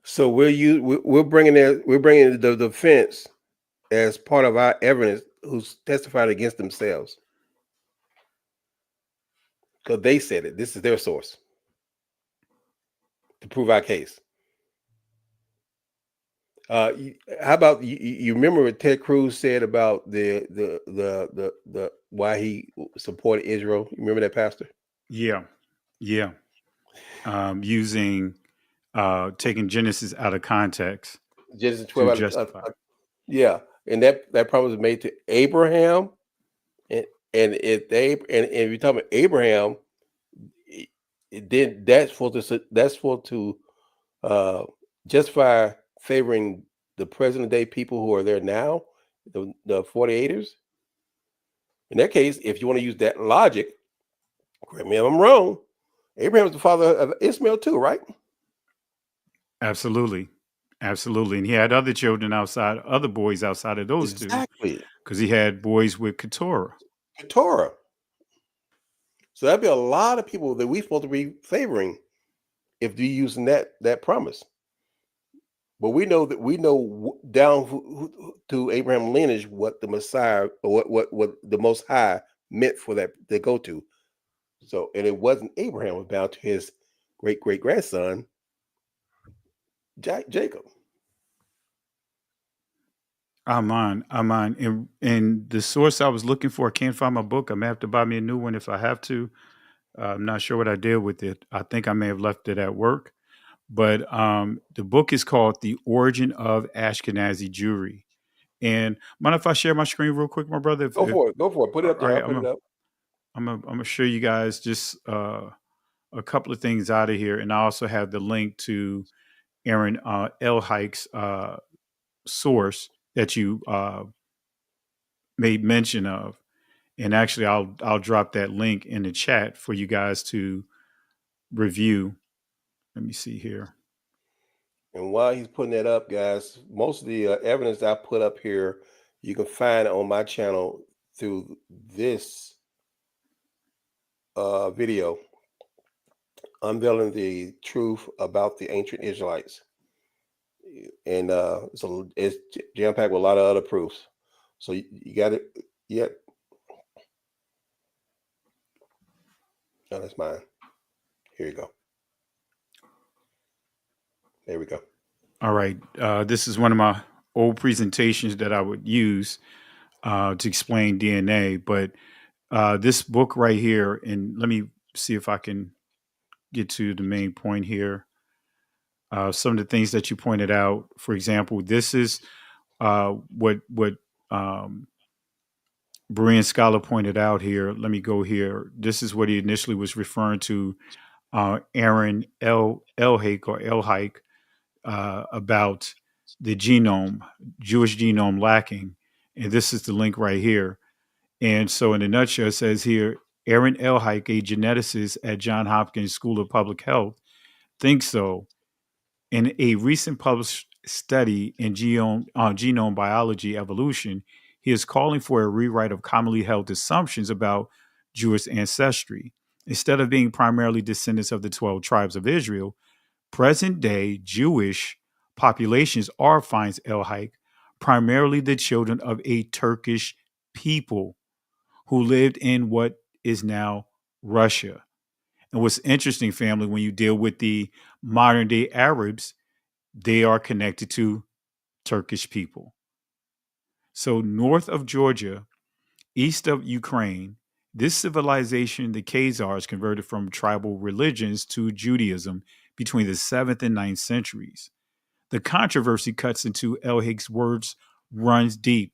So we're bringing the defense as part of our evidence, who's testified against themselves, because they said it. This is their source to prove our case. How about you remember what Ted Cruz said about the why he supported Israel? You remember that, Pastor? Yeah. Using taking Genesis out of context. Genesis 12 yeah, and that promise was made to Abraham, and if you're talking about Abraham, that's for to justify favoring the present day people who are there now, the 48ers. In that case, if you want to use that logic, correct me if I'm wrong, Abraham is the father of Ishmael too, right? Absolutely. And he had other children other boys outside of those two, because he had boys with Keturah. So that'd be a lot of people that we're supposed to be favoring if they're using that promise. But we know down to Abraham lineage what the Messiah, or what the Most High meant for that to go to. So, and it wasn't Abraham was bound to his great great grandson Jacob. I'm on. And the source I was looking for, I can't find my book. I may have to buy me a new one if I have to. I'm not sure what I did with it. I think I may have left it at work. But the book is called The Origin of Ashkenazi Jewry. And mind if I share my screen real quick, my brother? Go for it. Go for it. Put it up there. Right, I'll put it up. I'm gonna show you guys just a couple of things out of here, and I also have the link to Aaron Elhike's source that you made mention of. And actually, I'll drop that link in the chat for you guys to review. Let me see here. And while he's putting that up, guys, most of the evidence I put up here, you can find on my channel through this video, unveiling the truth about the ancient Israelites. And so it's jam-packed with a lot of other proofs. So you got it. Yep. Oh, that's mine. Here you go. There we go. All right. This is one of my old presentations that I would use to explain DNA. But this book right here, and let me see if I can get to the main point here. Some of the things that you pointed out, for example, this is what Berean scholar pointed out here. Let me go here. This is what he initially was referring to, Aaron Elhike about the genome, Jewish genome lacking. And this is the link right here. And so in a nutshell, it says here, Aaron Elhike, a geneticist at Johns Hopkins School of Public Health, thinks so. In a recent published study in genome biology evolution, he is calling for a rewrite of commonly held assumptions about Jewish ancestry. Instead of being primarily descendants of the 12 tribes of Israel, present-day Jewish populations are, finds Elhike, primarily the children of a Turkish people who lived in what is now Russia. And what's interesting, family, when you deal with the modern-day Arabs, they are connected to Turkish people. So north of Georgia, east of Ukraine, this civilization, the Khazars, converted from tribal religions to Judaism between the 7th and 9th centuries. The controversy cuts into Elhike's words runs deep,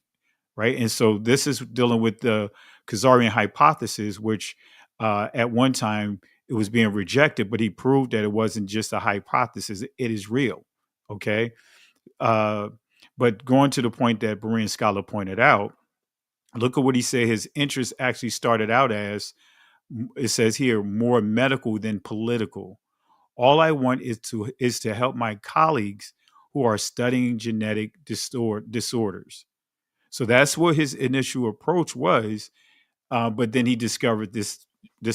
right? And so this is dealing with the Khazarian hypothesis, which at one time it was being rejected, but he proved that it wasn't just a hypothesis, it is real, okay? But going to the point that Berean scholar pointed out, look at what he said his interest actually started out as. It says here, more medical than political. All I want is to help my colleagues who are studying genetic disorders. So that's what his initial approach was. But then he discovered this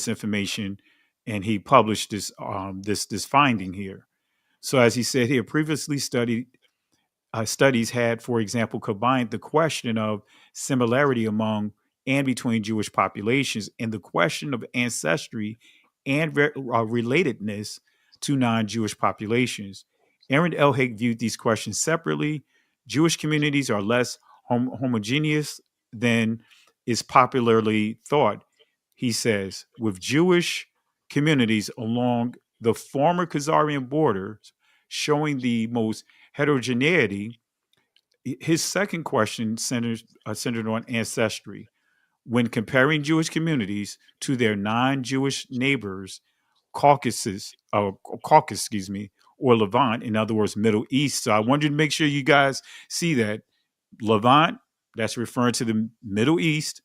information, and he published this this finding here. So as he said here, previously studies had, for example, combined the question of similarity among and between Jewish populations and the question of ancestry and relatedness to non-Jewish populations. Aaron Elhike viewed these questions separately. Jewish communities are less homogeneous than is popularly thought, he says, with Jewish communities along the former Khazarian borders showing the most heterogeneity. His second question centered on ancestry. When comparing Jewish communities to their non-Jewish neighbors, Caucasus, or Levant, in other words, Middle East. So I wanted to make sure you guys see that Levant, that's referring to the Middle East,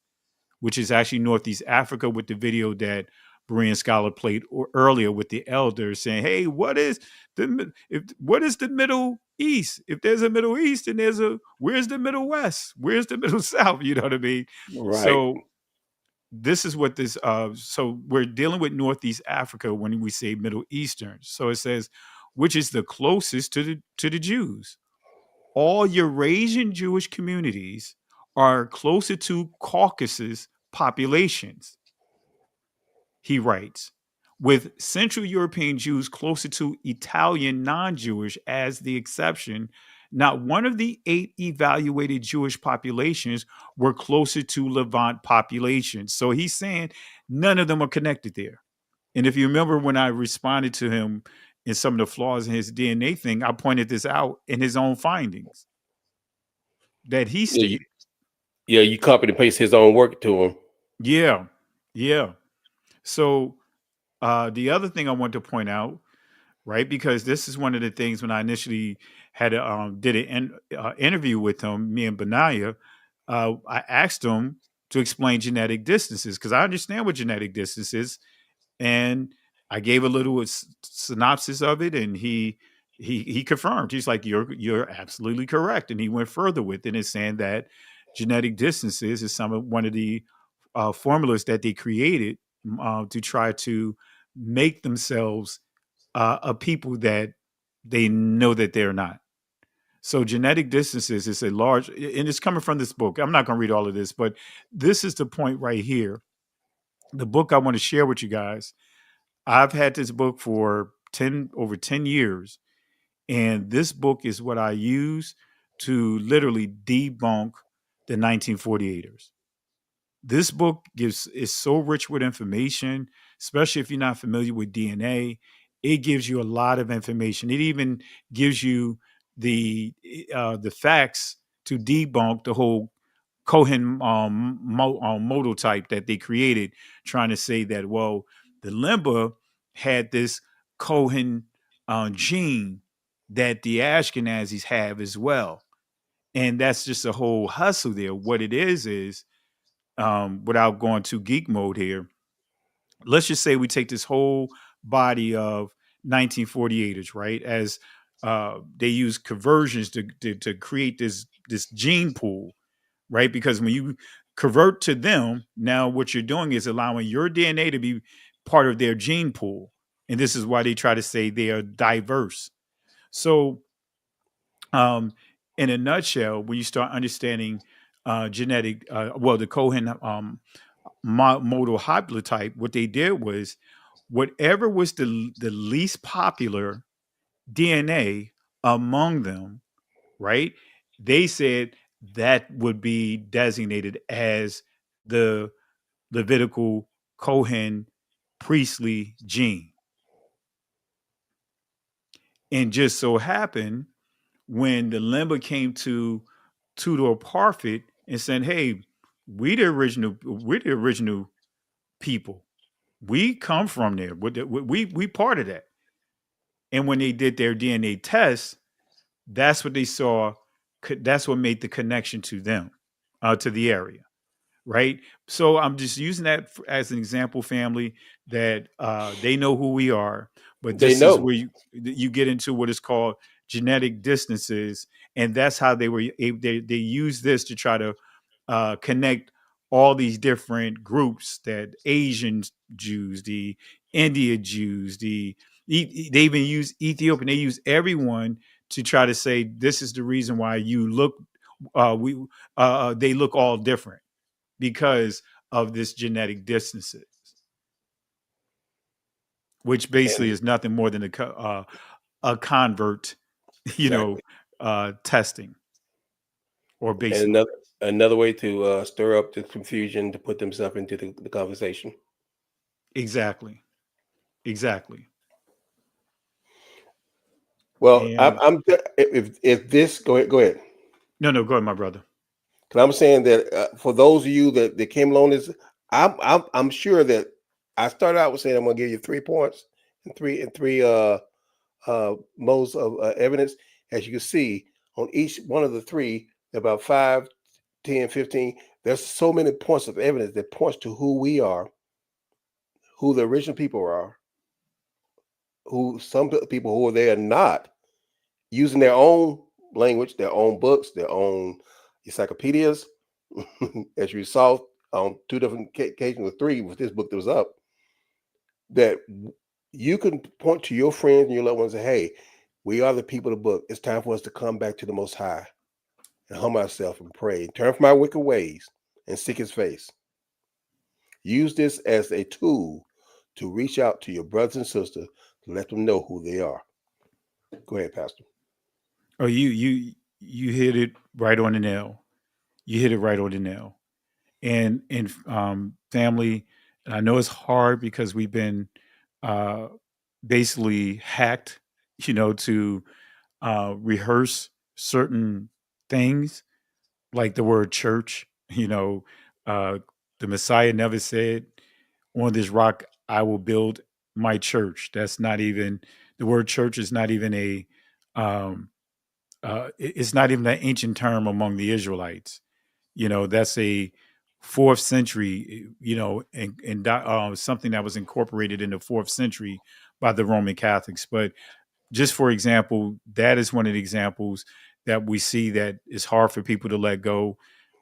which is actually Northeast Africa, with the video that Berean scholar played earlier with the elders saying, hey, what is the Middle East? If there's a Middle East, and where's the Middle West? Where's the Middle South? You know what I mean? Right. So this is what this, so we're dealing with Northeast Africa when we say Middle Eastern. So it says, which is the closest to the Jews. All Eurasian Jewish communities are closer to Caucasus populations, he writes, with Central European Jews closer to Italian non-Jewish as the exception. Not one of the 8 evaluated Jewish populations were closer to Levant populations. So he's saying none of them are connected there. And if you remember when I responded to him in some of the flaws in his DNA thing, I pointed this out in his own findings that he stated. You copy and paste his own work to him. Yeah, yeah. So the other thing I want to point out, right, because this is one of the things when I initially had did an interview with him, me and Benaya, I asked him to explain genetic distances because I understand what genetic distance is, and I gave a little synopsis of it, and he confirmed. He's like, "You're absolutely correct," and he went further with it and saying that genetic distances is one of the formulas that they created to try to make themselves a people that they know that they're not. So genetic distances is a large, and it's coming from this book. I'm not going to read all of this, but this is the point right here. The book I want to share with you guys. I've had this book for over 10 years, and this book is what I use to literally debunk the 1948ers. This book is so rich with information, especially if you're not familiar with DNA. It gives you a lot of information. It even gives you the facts to debunk the whole Cohen modal type that they created, trying to say that, well, the Limba had this Cohen gene that the Ashkenazis have as well. And that's just a whole hustle there. What it is without going to geek mode here, let's just say we take this whole body of 1948ers, right? As they use conversions to create this gene pool, right? Because when you convert to them, now what you're doing is allowing your DNA to be part of their gene pool. And this is why they try to say they are diverse. So in a nutshell, when you start understanding genetic, the Cohen modal haplotype, what they did was whatever was the least popular DNA among them, right? They said that would be designated as the Levitical Cohen priestly gene. And just so happened when the Limba came to Tudor Parfit and said, "Hey, we're the original people. We come from there. We part of that." And when they did their DNA test, that's what they saw. That's what made the connection to them, to the area, right? So I'm just using that as an example, family, that they know who we are. But this is where you get into what is called genetic distances, and that's how they use this to try to connect all these different groups, that Asian Jews, the India Jews, they even use Ethiopian. They use everyone to try to say this is the reason why you look. They look all different because of this genetic distances, which basically is nothing more than a convert, testing or basically. And another way to stir up the confusion, to put themselves into the conversation. Exactly. Well, I'm if this go ahead. No, go ahead, my brother. Because I'm saying that for those of you that came along this, I'm sure that I started out with saying I'm going to give you 3 points and three modes of evidence. As you can see, on each one of the 3, about 5, 10, 15, there's so many points of evidence that points to who we are, who the original people are, who some people who are there not, using their own language, their own books, their own encyclopedias. As you saw on 2 different occasions, or 3 with this book that was up, that you can point to your friends and your loved ones and say, hey, we are the people of the book. It's time for us to come back to the Most High and humble ourselves and pray and turn from our wicked ways and seek his face. Use this as a tool to reach out to your brothers and sisters to let them know who they are. Go ahead, Pastor. Oh, you hit it right on the nail. You hit it right on the nail. And family, and I know it's hard because we've been basically hacked, to rehearse certain things like the word church. The Messiah never said, "On this rock I will build my church." That's not even the word church is not even um, it's not even an ancient term among the Israelites. That's a fourth century, and something that was incorporated in the fourth century by the Roman Catholics. But just for example, that is one of the examples that we see that is hard for people to let go.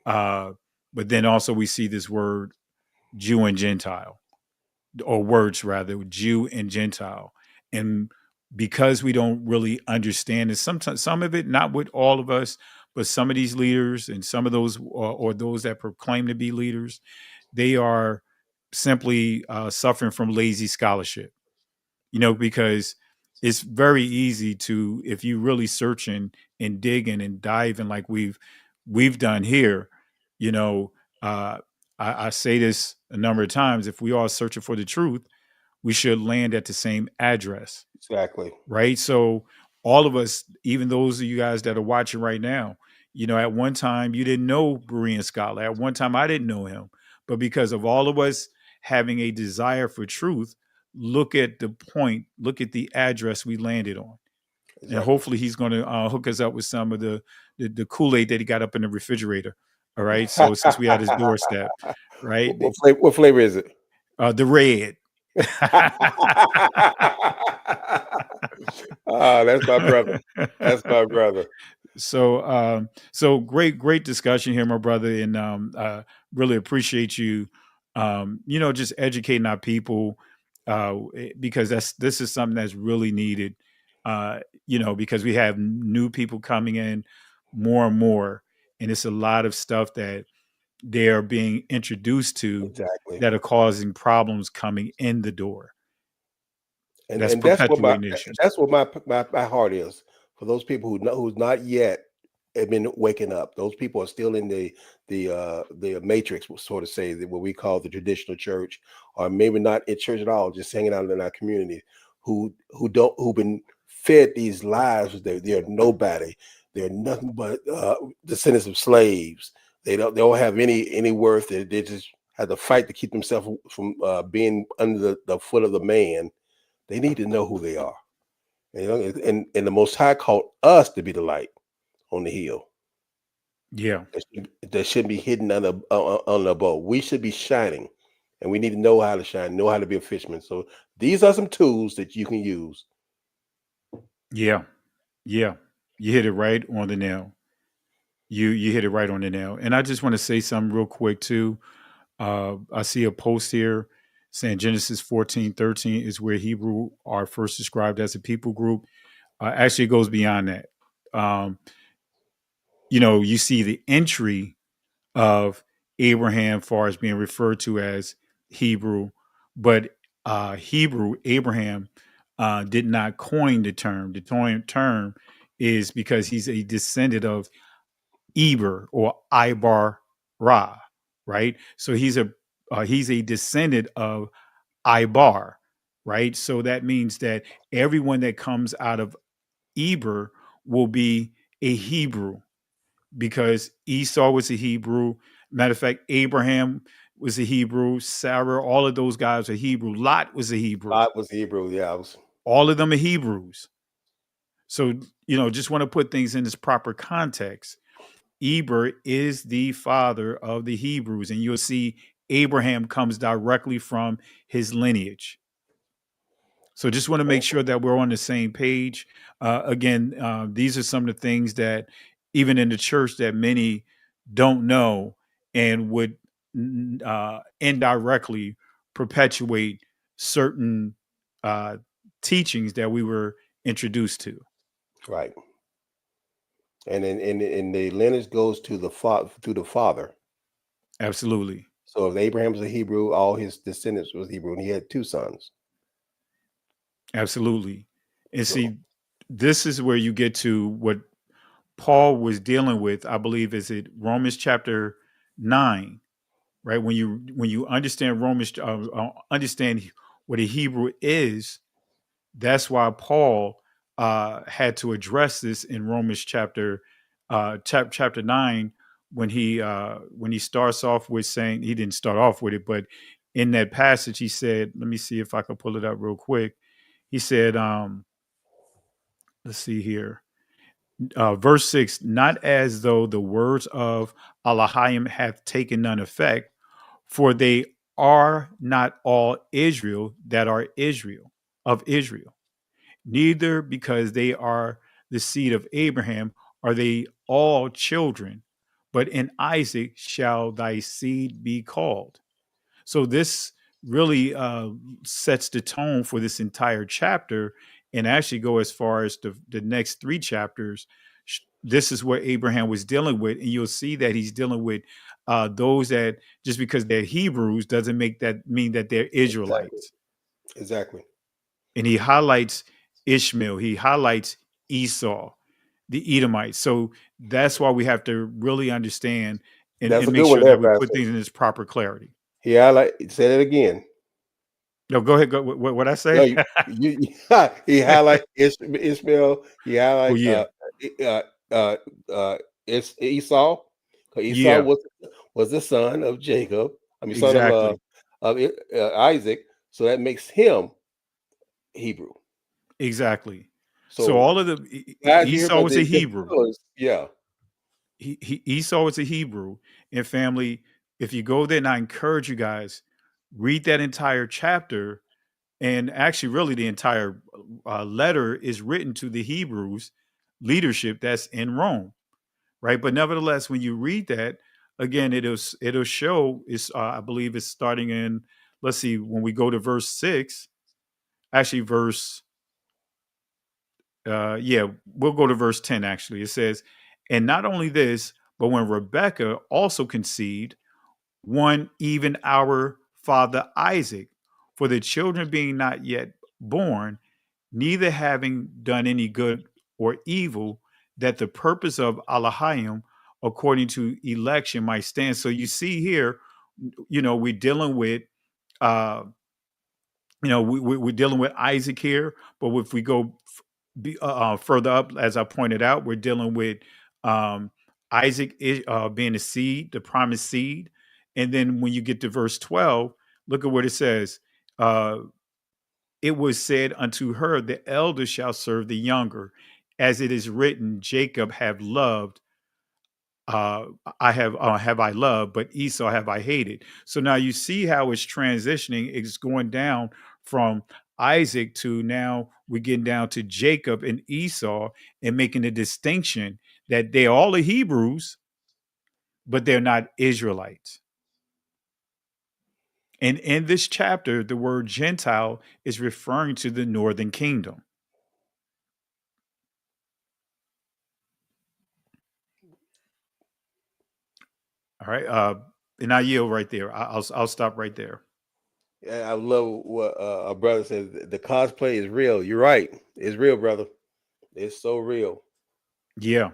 But then also we see this word Jew and Gentile, or words rather, Jew and Gentile. And because we don't really understand it, sometimes some of it, not with all of us, but some of these leaders and some of those or those that proclaim to be leaders, they are simply suffering from lazy scholarship, because it's very easy to, if you really searching and digging and diving like we've done here, uh, I say this a number of times, if we are searching for the truth, we should land at the same address. Exactly. Right. So all of us, even those of you guys that are watching right now, at one time you didn't know Berean Scholar. At one time I didn't know him. But because of all of us having a desire for truth, look at the point, look at the address we landed on. Exactly. And hopefully he's going to hook us up with some of the Kool-Aid that he got up in the refrigerator. All right. So since we had his doorstep, right? What flavor is it? The red. That's my brother. That's my brother. So great discussion here, my brother, and really appreciate you. Just educating our people, because this is something that's really needed. Because we have new people coming in more and more, and it's a lot of stuff that they are being introduced to that are causing problems coming in the door. And that's what issues. That's what my heart is for those people who's not yet have been waking up. Those people are still in the matrix, so to say, what we call the traditional church, or maybe not in church at all, just hanging out in our community, who've been fed these lies that they're nobody, they're nothing but descendants of slaves. They don't have any worth. They just have to fight to keep themselves from being under the foot of the man. They need to know who they are. And the Most High called us to be the light on the hill. Yeah. That shouldn't be hidden on the boat. We should be shining, and we need to know how to shine, know how to be a fisherman. So these are some tools that you can use. Yeah. You hit it right on the nail. You hit it right on the nail. And I just want to say something real quick too. I see a post here saying Genesis 14:13 is where Hebrew are first described as a people group. Actually, it goes beyond that. You see the entry of Abraham far as being referred to as Hebrew, but Abraham did not coin the term. The term is because he's a descendant of Eber or Ibar Ra, right? So he's a descendant of Ibar, right? So that means that everyone that comes out of Eber will be a Hebrew, because Esau was a Hebrew. Matter of fact, Abraham was a Hebrew. Sarah, all of those guys are Hebrew. Lot was a Hebrew. Lot was Hebrew, yeah. All of them are Hebrews. So, just want to put things in its proper context. Eber is the father of the Hebrews, and you'll see Abraham comes directly from his lineage. So just want to make sure that we're on the same page. Again, these are some of the things that even in the church that many don't know and would indirectly perpetuate certain teachings that we were introduced to. Right. And the lineage goes to the father. Absolutely. So if Abraham was a Hebrew, all his descendants was Hebrew, and he had 2 sons. Absolutely. And So see, this is where you get to what Paul was dealing with. I believe is it Romans chapter 9, right? When you understand Romans, understand what a Hebrew is. That's why Paul had to address this in Romans chapter 9 when he starts off with saying, he didn't start off with it, but in that passage he said, let me see if I can pull it up real quick. He said, let's see here, verse 6, not as though the words of Elohim have taken none effect, for they are not all Israel that are Israel of Israel, neither because they are the seed of Abraham are they all children, but in Isaac shall thy seed be called. So this really sets the tone for this entire chapter, and actually go as far as the next 3 chapters. This is what Abraham was dealing with, and you'll see that he's dealing with those that just because they're Hebrews doesn't mean that they're Israelites. Exactly. And he highlights Ishmael, he highlights Esau, the Edomites. So that's why we have to really understand That's and a make good one sure there, that we put Pastor. things in its proper clarity. Yeah, I like say it again. No, go ahead. Go. What I No, say? he highlight Ishmael. He Oh highlight yeah, uh, uh, it's Esau. 'Cause Esau yeah, was the son of Jacob. I mean, son exactly, of Isaac. So that makes him Hebrew. exactly. So So all of glad you hear Esau about was a the Hebrew. fellas. Yeah, Esau was a Hebrew. And family, if you go there, and I encourage you guys, read that entire chapter. And actually, really, the entire letter is written to the Hebrews leadership that's in Rome, right? But nevertheless, when you read that again, it'll show. It's I believe it's starting in. Let's see, when we go to verse 6, actually, yeah, we'll go to verse 10. Actually, it says, and not only this, but when Rebekah also conceived, one even our father Isaac, for the children being not yet born, neither having done any good or evil, that the purpose of Elohim according to election might stand. So you see here, we're dealing with, uh, we're dealing with Isaac here, but if we go further up, as I pointed out, we're dealing with um, Isaac being the seed, the promised seed. And then when you get to verse 12, look at what it says. It was said unto her, the elder shall serve the younger, as it is written, Jacob have loved, have I loved, but Esau have I hated. So now you see how it's transitioning. It's going down from Isaac to now we're getting down to Jacob and Esau, and making a distinction that they all are Hebrews, but they're not Israelites. And in this chapter, the word Gentile is referring to the northern kingdom. All right. And I yield right there. I'll stop right there. yeah. I love what our brother says. The cosplay is real. You're right. It's real, brother. It's so real. Yeah.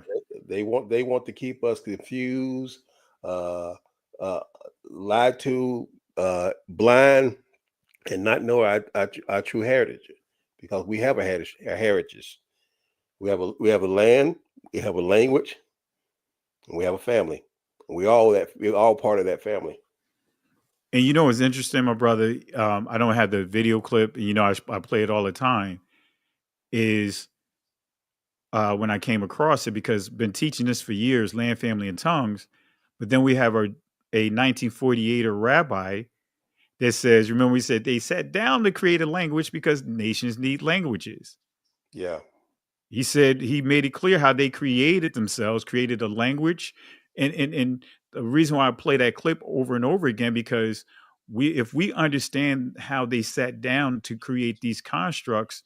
They want to keep us confused, uh, uh, lied to, blind, and not know our true heritage, because we have a heritage. We have a land, we have a language, and we have a family. And we're all part of that family. And what's interesting, my brother, I don't have the video clip, and I play it all the time, is when I came across it, because I've been teaching this for years, land, family, and tongues. But then we have a 1948 rabbi that says, remember we said they sat down to create a language because nations need languages. Yeah. He said he made it clear how they created themselves, created a language. And the reason why I play that clip over and over again, because if we understand how they sat down to create these constructs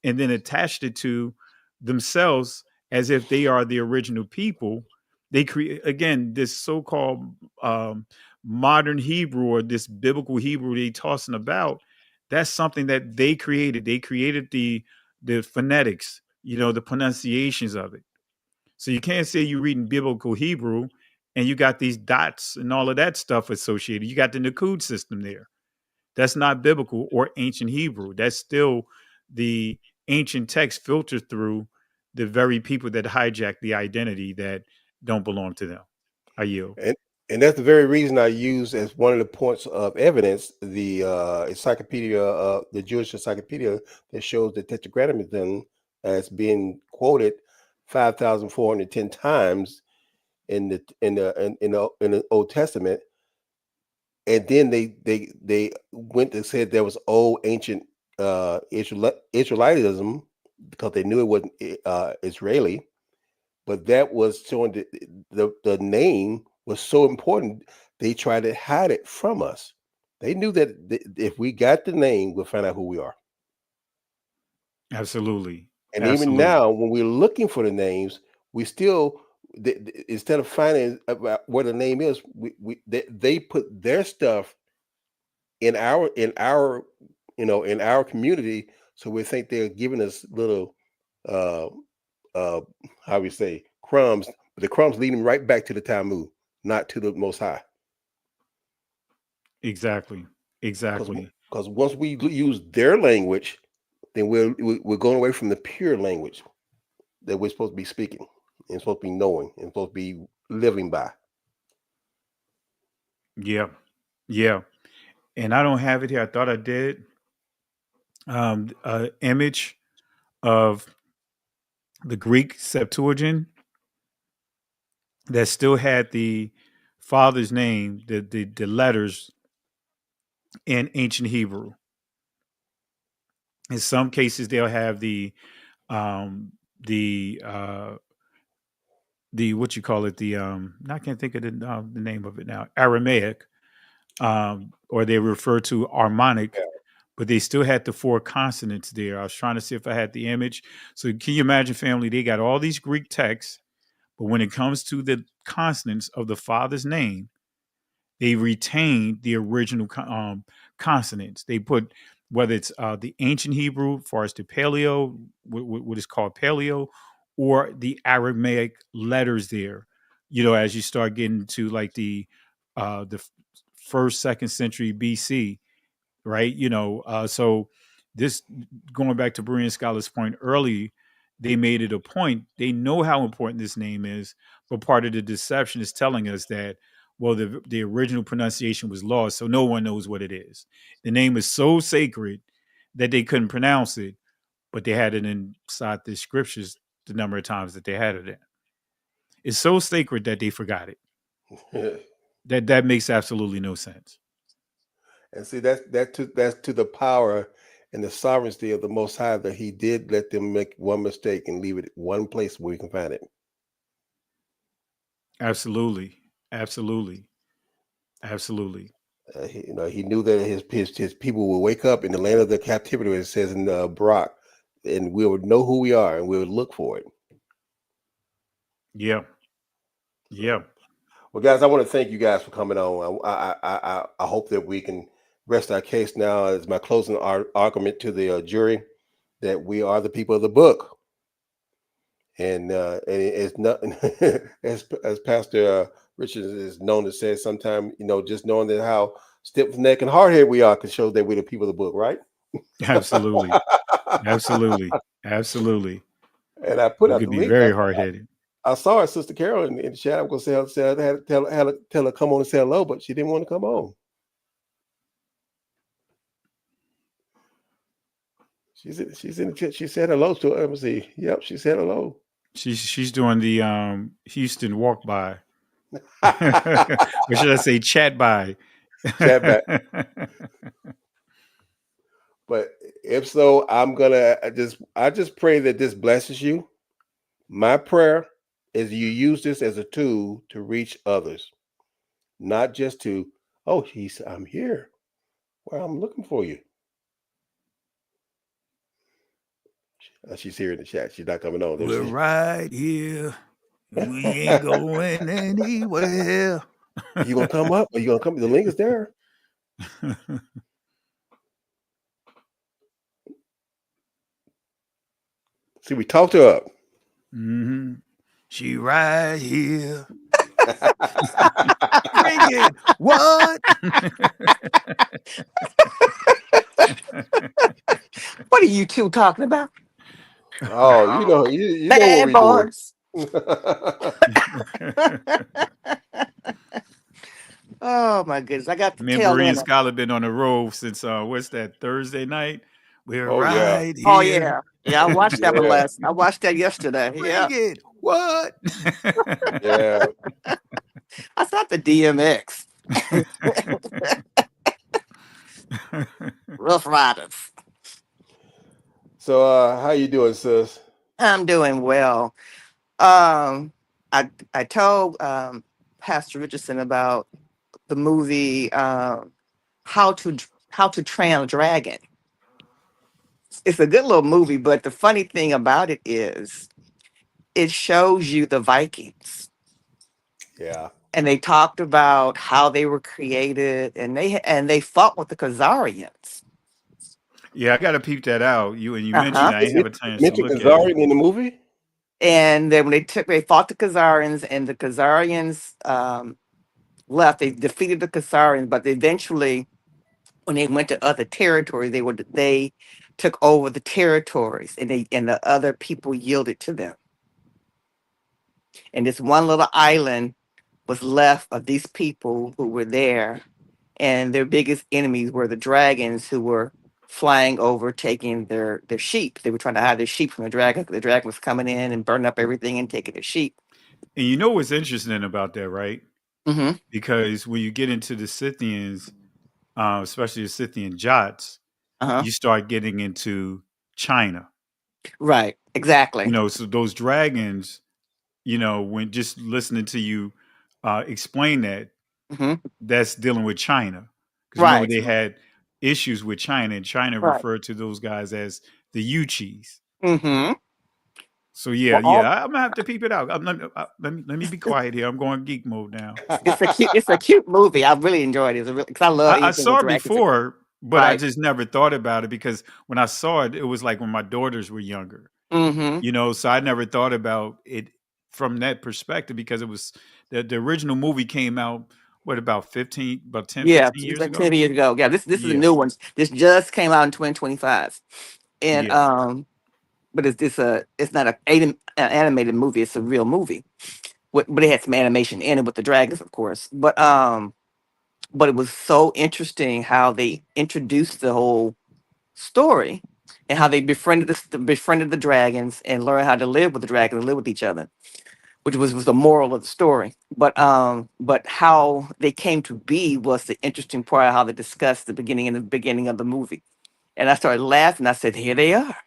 and then attached it to themselves as if they are the original people, they create, again, this so-called modern Hebrew or this biblical Hebrew they tossing about, that's something that they created. They created the phonetics, the pronunciations of it. So you can't say you're reading biblical Hebrew and you got these dots and all of that stuff associated. You got the Nakud system there. That's not biblical or ancient Hebrew. That's still the ancient text filtered through the very people that hijack the identity that don't belong to them. I yield. And that's the very reason I use as one of the points of evidence the encyclopedia, the Jewish encyclopedia that shows the Tetragrammaton as being quoted 5,410 times in the Old Testament, and then they went and said there was old ancient Israelitism because they knew it wasn't Israeli, but that was showing the name was so important. They tried to hide it from us. They knew that if we got the name, we'll find out who we are. Absolutely. And even now, when we're looking for the names, we still instead of finding about what the name is, they put their stuff in our in our community, so we think they're giving us little how we say crumbs, but the crumbs leading right back to the Talmud, not to the Most High. Exactly. Because once we use their language, then we're going away from the pure language that we're supposed to be speaking and supposed to be knowing and supposed to be living by. Yeah. And I don't have it here. I thought I did. Image of the Greek Septuagint that still had the father's name, the letters in ancient Hebrew. In some cases, they'll have the what you call it, I can't think of the name of it now, Aramaic, or they refer to Armonic, but they still had the 4 consonants there. I was trying to see if I had the image. So can you imagine, family? They got all these Greek texts, but when it comes to the consonants of the father's name, they retained the original consonants. They put, whether it's the ancient Hebrew, as far as the Paleo, what is called Paleo, or the Aramaic letters there. As you start getting to like the first, second century BC, right? So this, going back to Berean Scholar's point early, they made it a point. They know how important this name is, but part of the deception is telling us that, well, the original pronunciation was lost, so no one knows what it is. The name is so sacred that they couldn't pronounce it, but they had it inside the scriptures the number of times that they had it in. It's so sacred that they forgot it. That makes absolutely no sense. And see, that's to the power and the sovereignty of the Most High, that He did let them make one mistake and leave it one place where we can find it. Absolutely. He knew that his people will wake up in the land of the captivity, as it says in Barak, and we would know who we are and we would look for it. Yeah. Well, guys, I want to thank you guys for coming on. I hope that we can rest our case now as my closing argument to the jury, that we are the people of the book, and it's not as Pastor Richards is known to say sometimes, just knowing that how stiff neck and hard headed we are can show that we're the people of the book, right? Absolutely. And I put you out could the be link. very hard headed. I saw her, Sister Carol, in the chat. I was going to tell her come on and say hello, but she didn't want to come on. She's in the chat. She said hello to her. Let me see. Yep, she said hello. She's doing the Houston walk by. Or should I say chat by? Chat by. But if so, I just pray that this blesses you. My prayer is you use this as a tool to reach others, not just to, I'm here. Well, I'm looking for you. She's here in the chat. She's not coming on. We're right here. We ain't going anywhere. You gonna come up? Are you gonna come? The link is there. See, we talked her up. Mm-hmm. She right here. Bring it. What? What are you two talking about? Oh, you know what Bad we're doing. boys. Oh my goodness. I got the Me and tail Berea end of Scholar been on the road since what's that, Thursday night? We're Oh yeah. right Oh here. yeah. Yeah, I watched that one Yeah. I watched that yesterday. Bring Yeah. it. What? Yeah. I thought the DMX. Rough Riders. So how you doing, sis? I'm doing well. Um I told Pastor Richardson about the movie How to Train a Dragon. It's a good little movie, but the funny thing about it is it shows you the Vikings. Yeah. And they talked about how they were created, and they fought with the Khazarians. Yeah, I gotta peep that out. You mentioned Uh-huh. I ain't have a chance to Mention look at it. Kazarian in the movie? And then when they fought the Khazarians, and the Khazarians left, they defeated the Khazarians, but eventually when they went to other territories, they took over the territories, and the other people yielded to them. And this one little island was left of these people who were there, and their biggest enemies were the dragons who were flying over, taking their sheep. They were trying to hide their sheep from the dragon. The dragon was coming in and burning up everything and taking their sheep. And you know what's interesting about that, right? Mm-hmm. Because when you get into the Scythians, especially the Scythian Jots, Uh-huh. you start getting into China. Right. Exactly. You know, so those dragons, when just listening to you explain that, Mm-hmm. that's dealing with China. Because remember, Right. they had issues with China, and China Right. referred to those guys as the Uchis. Mm-hmm. So yeah, Well, I'm gonna have to peep it out. Let me be quiet here. I'm going geek mode now. it's a cute movie. I really enjoyed it. Because I love I anything with saw it dragons. before, but I Right. just never thought about it because when I saw it, it was like when my daughters were younger. Mm-hmm. So I never thought about it from that perspective because it was the original movie came out about 10, Yeah, 15 it was years like ago. 10 years ago. Yeah, this is a Yeah. new one. This just came out in 2025. And Yeah. but it's not an animated movie, it's a real movie. But it had some animation in it with the dragons, of course. But it was so interesting how they introduced the whole story and how they befriended the dragons and learned how to live with the dragons and live with each other, which was the moral of the story. But how they came to be was the interesting part of how they discussed the beginning of the movie. And I started laughing. I said, "Here they are.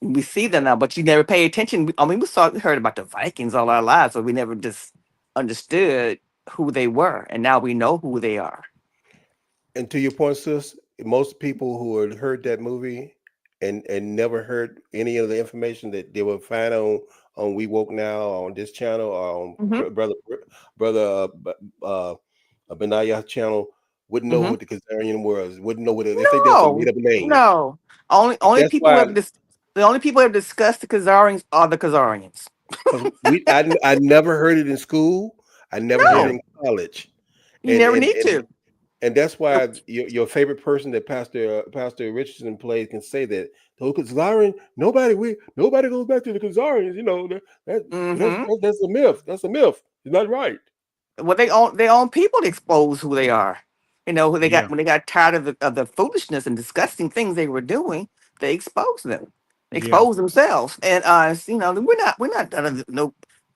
We see them now, but you never pay attention." I mean, we heard about the Vikings all our lives, but we never just understood who they were, and now we know who they are. And to your point, sis, most people who had heard that movie and never heard any of the information that they would find on We Woke Now, on this channel, or on Mm-hmm. brother Benaya channel, wouldn't know Mm-hmm. what the Kazarian was. Wouldn't know what they think that's a made No, up name. no. Only That's people who why, have the only people who have discussed the Khazarians are the Khazarians. because I never heard it in school. I never heard it No, in college, you and never and need and to. and that's why your favorite person that Pastor Richardson plays can say that the Khazarian nobody goes back to the Khazarians. Mm-hmm. That's a myth. That's a myth. It's not right. Well, their own people to expose who they are. Who they got Yeah. when they got tired of the foolishness and disgusting things they were doing, they exposed them. They Yeah. exposed themselves. And we're not no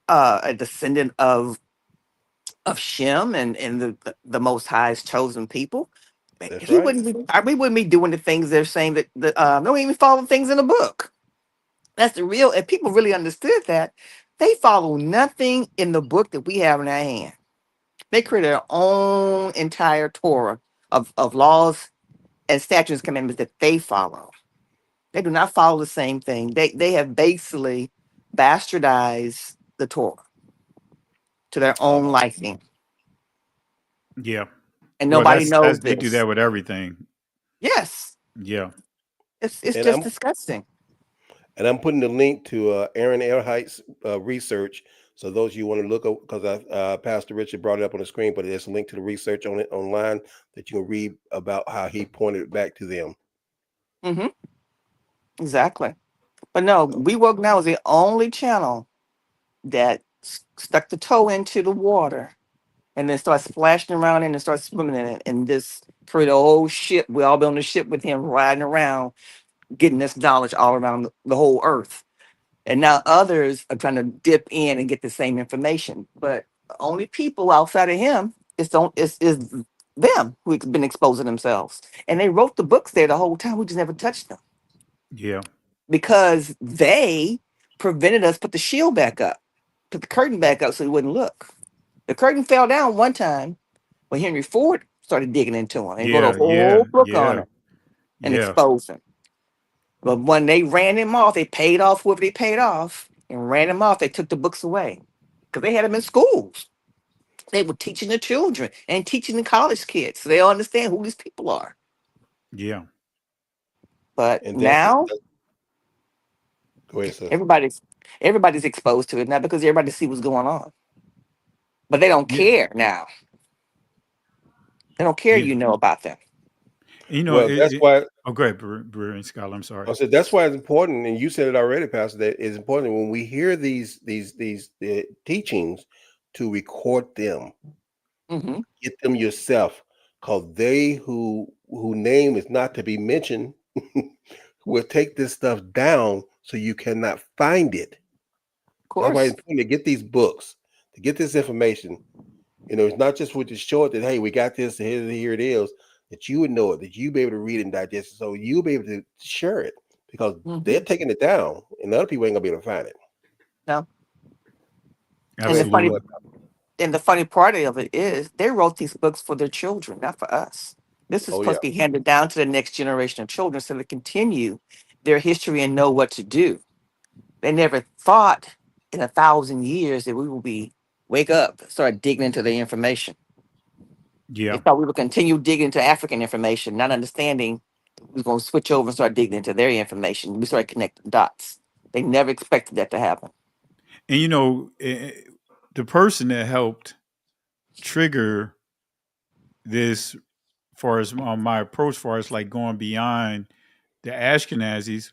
a descendant of Shem and the Most High's chosen people. That's He right. wouldn't be, we wouldn't be doing the things they're saying that don't even follow things in the book. That's the real. If people really understood that, they follow nothing in the book that we have in our hand. They create their own entire Torah of laws and statutes and commandments that they follow. They do not follow the same thing. They have basically bastardized the Torah to their own liking, Yeah. and Well, nobody knows they do this. that with everything. Yes, Yeah. it's And just disgusting. I'm putting the link to Aaron Earhart's research. So those you want to look up, because Pastor Richard brought it up on the screen, but there's a link to the research on it online that you can read about how he pointed it back to them. Hmm. Exactly. But no, We Woke Now is the only channel that stuck the toe into the water and then starts splashing around in and starts swimming in it and this create a whole ship. We all be on the ship with him riding around, getting this knowledge all around the whole earth. And now others are trying to dip in and get the same information. But the only people outside of him is them who've been exposing themselves. And they wrote the books there the whole time. We just never touched them Yeah. because they prevented us put the shield back up, put the curtain back up so we wouldn't look. The curtain fell down one time when Henry Ford started digging into him and wrote a Yeah. Yeah. whole book on Yeah. it and Yeah. exposed him. But when they ran him off, they paid off whoever they paid off and ran him off. They took the books away because they had them in schools. They were teaching the children and teaching the college kids so they understand who these people are. Yeah. But And now go ahead, sir. everybody's exposed to it now because everybody see what's going on. But they don't Yeah. care now. They don't care Yeah. you know about them. You know, Well, that's why oh, go ahead, Brewer and Scholar. I'm sorry. I said that's why it's important, and you said it already, Pastor. That it's important when we hear these teachings to record them, Hmm. get them yourself, because they who name is not to be mentioned will take this stuff down so you cannot find it. Of That's why course. it's important to get these books, to get this information. It's not just with the short that, hey, we got this, here it is, that you would know it, that you be able to read it and digest it, so you'll be able to share it, because they're taking it down and other people ain't gonna be able to find it. No. And the funny Absolutely. and the funny part of it is they wrote these books for their children, not for us. This is Oh yeah. supposed to be handed down to the next generation of children so they continue their history and know what to do. They never thought in 1,000 years that we will be wake up, start digging into the information. They Yeah. thought we would continue digging into African information, not understanding we are going to switch over and start digging into their information. We started connecting dots. They never expected that to happen. And the person that helped trigger this, far as my approach, far as like going beyond the Ashkenazis,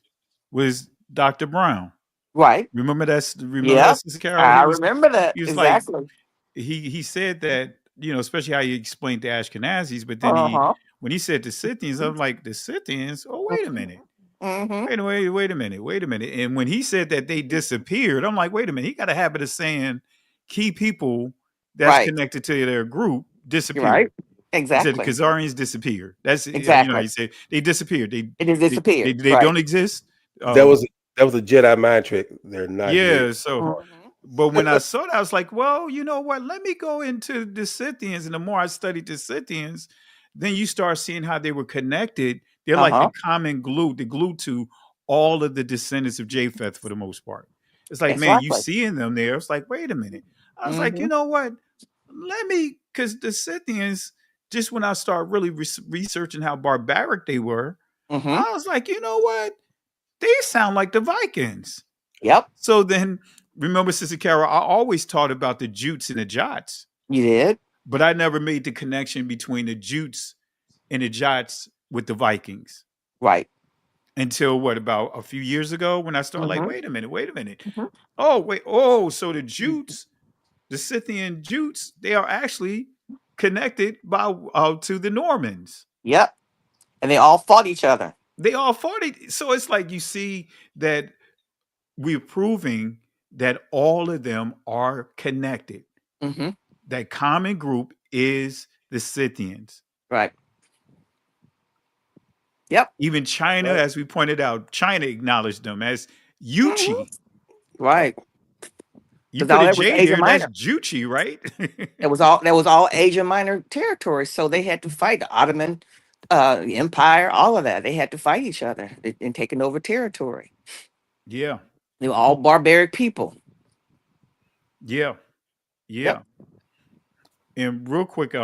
was Dr. Brown. Right. Remember that? Remember Yeah. that, Sister Carol? I remember that. He was like, Exactly. he said that, especially how he explained the Ashkenazis, but then Uh-huh. when he said the Scythians, I'm like, the Scythians? Oh, wait a minute. Mm-hmm. Wait a minute. And when he said that they disappeared, I'm like, wait a minute. He got a habit of saying key people that's Right. connected to their group You're right. disappeared. He said the Exactly. Khazarians disappeared. That's how Exactly. you say they disappeared. It has disappeared. They Right. don't exist. That was a Jedi mind trick. They're not here. Yeah. So, Mhm. but when I saw that, I was like, well, you know what? Let me go into the Scythians. And the more I studied the Scythians, then you start seeing how they were connected. They're like the Uh-huh. common glue, the glue to all of the descendants of Japheth for the most part. It's like, man, you Exactly. seeing them there. It's like, wait a minute. I was like, Mm-hmm. you know what? Because the Scythians, just when I start really researching how barbaric they were, Mm-hmm. I was like, you know what? They sound like the Vikings. Yep. So then, remember, Sister Carol, I always taught about the Jutes and the Jots, You did. but I never made the connection between the Jutes and the Jots with the Vikings Right. until about a few years ago when I started like, Mm-hmm. wait a minute. Mm-hmm. Oh, wait. Oh, so the Jutes, the Scythian Jutes, they are actually connected to the Normans. Yep. And they all fought each other. They all fought it. So it's like you see that we're proving that all of them are connected. Mm-hmm. That common group is the Scythians. Right. Yep. Even China, Right. as we pointed out, China acknowledged them as Yuchi. Right. You Because put all a that was J Asia there, that's Minor. Juchi, right? That was all Asia Minor territory. So they had to fight the Ottoman Empire, all of that. They had to fight each other in taking over territory. Yeah. They were all barbaric people. Yeah. Yeah. Yep. And real quick,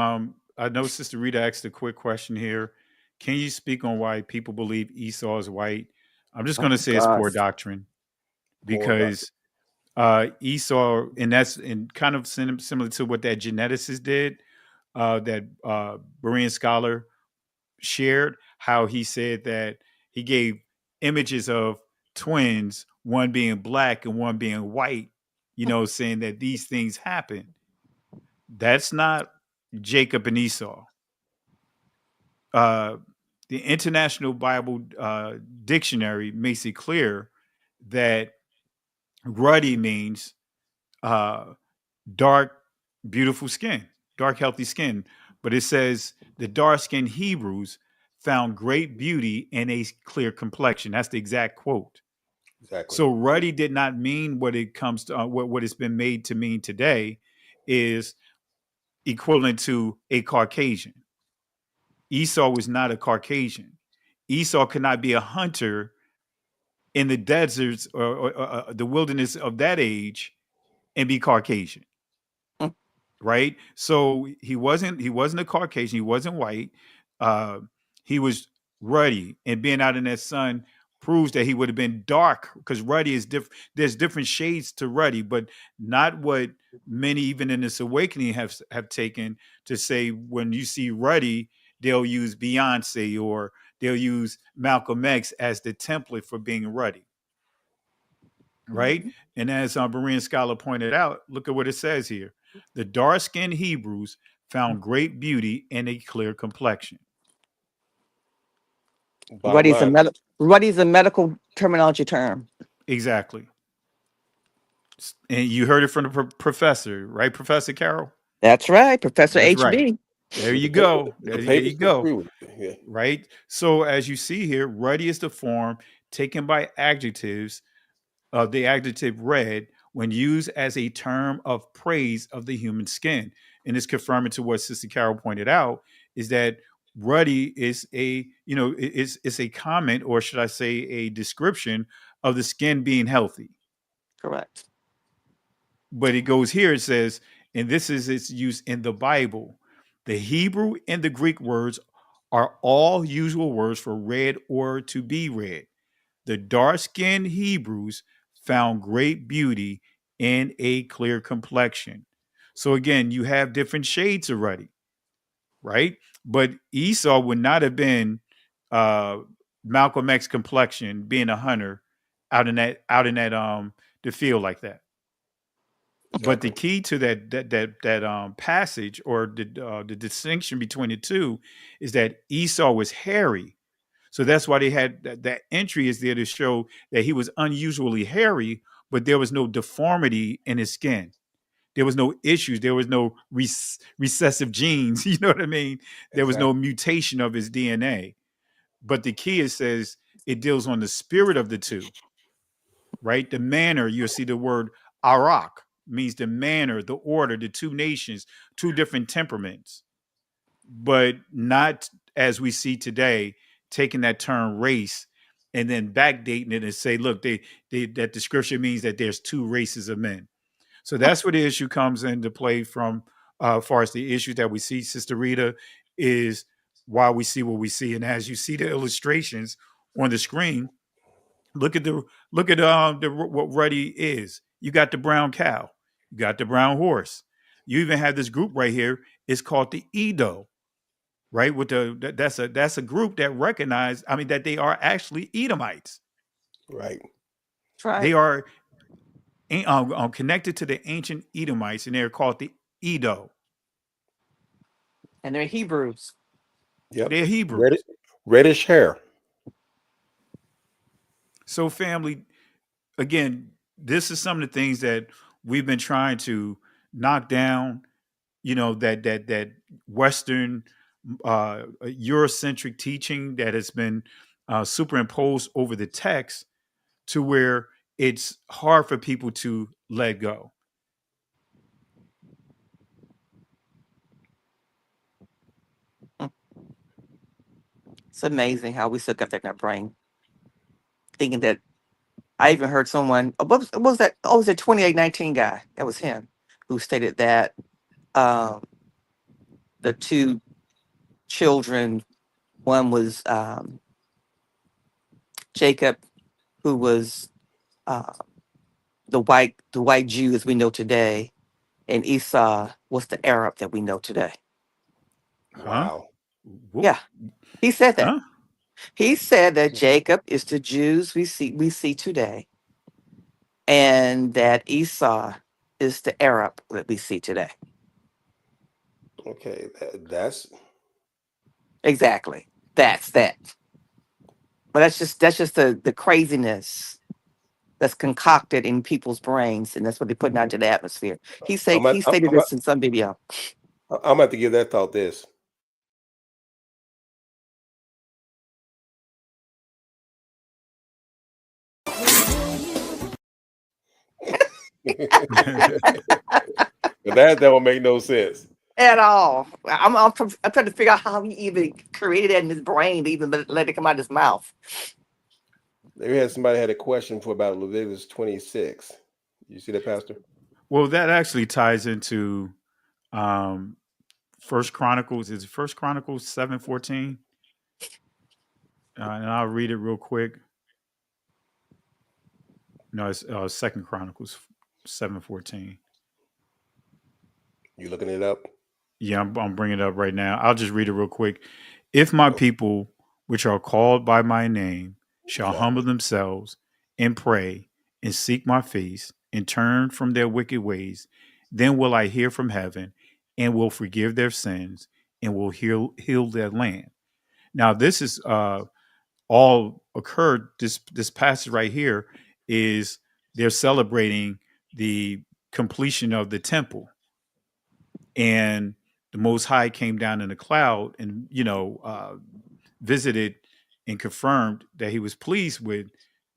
I know Sister Rita asked a quick question here. Can you speak on why people believe Esau is white? I'm just going Oh to say it's poor gosh. doctrine Poor doctor. because Esau, and that's and kind of similar to what that geneticist did, that Berean scholar shared, how he said that he gave images of twins, one being black and one being white, saying that these things happen. That's not Jacob and Esau. Uh, the International Bible Dictionary makes it clear that ruddy means uh, dark, beautiful skin, dark, healthy skin. But it says the dark skinned Hebrews found great beauty in a clear complexion. That's the exact quote. Exactly. So ruddy did not mean what it comes to what it's been made to mean today is equivalent to a Caucasian. Esau was not a Caucasian. Esau could not be a hunter in the deserts or the wilderness of that age and be Caucasian, Mm. right? So he wasn't a Caucasian. He wasn't white. Uh, he was ruddy, and being out in that sun proves that he would have been dark because ruddy is different. There's different shades to ruddy, but not what many even in this awakening have taken to say when you see ruddy, they'll use Beyonce or they'll use Malcolm X as the template for being ruddy, right? And as Berean scholar pointed out, look at what it says here. The dark-skinned Hebrews found great beauty in a clear complexion. Bottom line. Ruddy's a medical terminology term. Exactly. And you heard it from the professor, right, Professor Carol? That's right, Professor That's right. HB. There you The, go. the There papers you go. agree with it. Yeah. Right? So as you see here, ruddy is the form taken by adjectives of the adjective red when used as a term of praise of the human skin. And it's confirming to what Sister Carol pointed out is that ruddy is is a comment, or should I say a description of the skin being healthy. Correct. But it goes here, it says, and this is its use in the Bible. The Hebrew and the Greek words are all usual words for red or to be red. The dark-skinned Hebrews found great beauty in a clear complexion. So again, you have different shades of ruddy, right? But Esau would not have been uh, Malcolm X complexion, being a hunter out in that the field like that. But the Exactly. key to that passage or the distinction between the two is that Esau was hairy. So that's why they had that entry is there to show that he was unusually hairy, but there was no deformity in his skin. There was no issues. There was no recessive genes. You know what I mean? There was no Exactly. mutation of his DNA. But the key, it says, it deals on the spirit of the two, right? The manner, you'll see the word arak means the manner, the order, the two nations, two different temperaments, but not as we see today, taking that term race and then backdating it and say, look, that the scripture means that there's two races of men. So that's where the issue comes into play from far as the issue that we see, Sister Rita, is why we see what we see. And as you see the illustrations on the screen, look at what ruddy is. You got the brown cow, you got the brown horse. You even have this group right here. It's called the Edo, right? With that's a group that recognize, I mean, that they are actually Edomites. Right. That's right. They are connected to the ancient Edomites, and they're called the Edo. And they're Hebrews. Yep. They're Hebrews. Reddish hair. So, family, again, this is some of the things that we've been trying to knock down. That Western Eurocentric teaching that has been superimposed over the text to where it's hard for people to let go. It's amazing how we still got that in our brain. Thinking that I even heard someone, what was that? Oh, it was that 2819 guy. That was him. who stated that um, the two children, one was Jacob, who was uh, the white Jew as we know today, and Esau was the Arab that we know today. Wow. Yeah, he said that. Huh? He said that Jacob is the Jews we see today, and that Esau is the Arab that we see today. Okay, that's Exactly. That's that. But that's just the craziness that's concocted in people's brains, and that's what they're putting out into the atmosphere. He stated this in some video. I'm gonna have to give that thought this. That don't make no sense. At all. I'm trying to figure out how he even created that in his brain to even let it come out of his mouth. They had somebody had a question for about Leviticus 26. You see that, Pastor? Well, that actually ties into First Chronicles. Is it First Chronicles 7:14? And I'll read it real quick. No, it's Second Chronicles 7:14. You looking it up? Yeah, I'm bringing it up right now. I'll just read it real quick. If my people, which are called by my name, shall humble themselves and pray and seek my face and turn from their wicked ways, then will I hear from heaven and will forgive their sins and will heal their land. Now, this is all occurred. This passage right here is they're celebrating the completion of the temple, and the Most High came down in a cloud and visited and confirmed that he was pleased with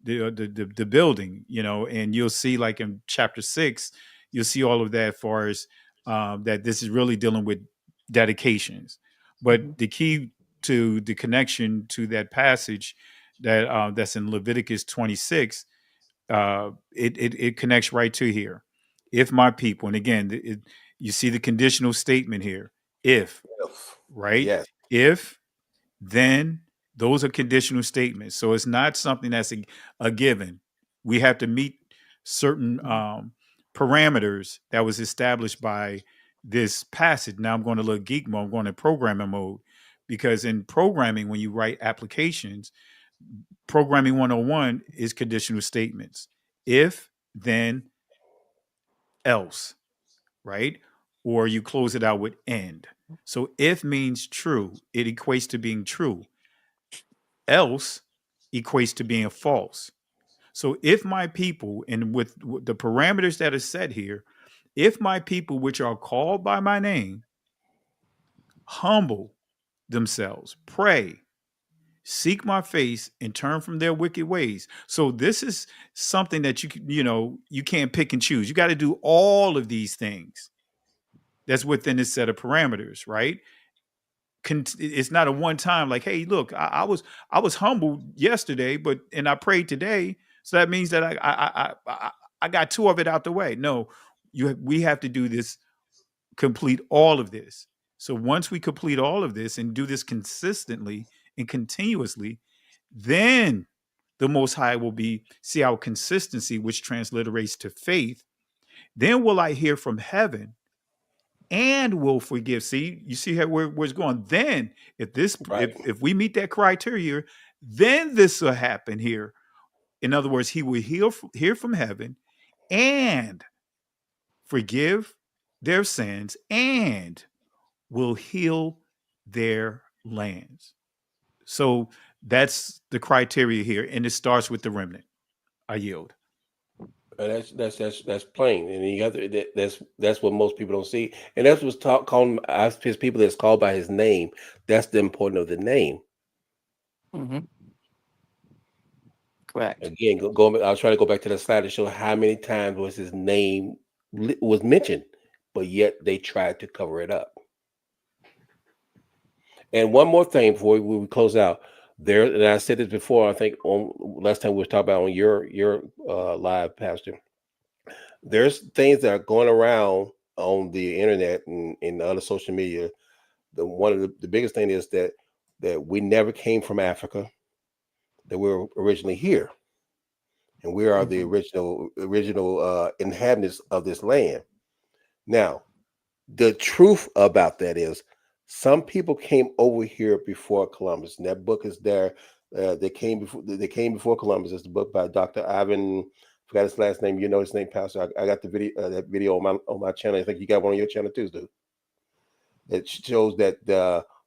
the building, and you'll see like in chapter 6, you'll see all of that as far as that this is really dealing with dedications. But the key to the connection to that passage that's in Leviticus 26, it connects right to here. If my people, and again, you see the conditional statement here. If, right? Yes. If, then those are conditional statements. So it's not something that's a given. We have to meet certain parameters that was established by this passage. Now I'm going to look geek mode. I'm going to programming mode, because in programming, when you write applications, programming 101 is conditional statements. If, then, else, right? Or you close it out with end. So if means true, it equates to being true. Else equates to being false. So if my people, and with the parameters that are set here, if my people, which are called by my name, humble themselves, pray, seek my face, and turn from their wicked ways. So this is something that you can't pick and choose. You got to do all of these things. That's within this set of parameters, right? It's not a one time like, hey, look, I was humbled yesterday, and I prayed today, so that means that I got two of it out the way. No, we have to do this, complete all of this. So once we complete all of this and do this consistently and continuously, then the Most High will see our consistency, which transliterates to faith. Then will I hear from heaven and will forgive. See, you see where it's going. Then, if we meet that criteria, then this will happen here. In other words, he will hear from heaven and forgive their sins and will heal their lands. So that's the criteria here, and it starts with the remnant. I yield. That's plain, and you have to, that's what most people don't see, and that's what's calling his people that's called by his name. That's the importance of the name. Mm-hmm. Correct. Again, I was trying to go back to the slide to show how many times was his name was mentioned, but yet they tried to cover it up. And one more thing before we close out. There, and I said this before, I think on last time we were talking about on your live, Pastor. There's things that are going around on the internet and other social media, one of the biggest thing is that we never came from Africa, that we were originally here, and we are the original inhabitants of this land. Now, the truth about that is, some people came over here before Columbus, and that book is there. They came before Columbus. It's the book by Dr. Ivan. Forgot his last name. You know his name, Pastor. I got the video, that video on my channel. I think you got one on your channel too, dude. It shows that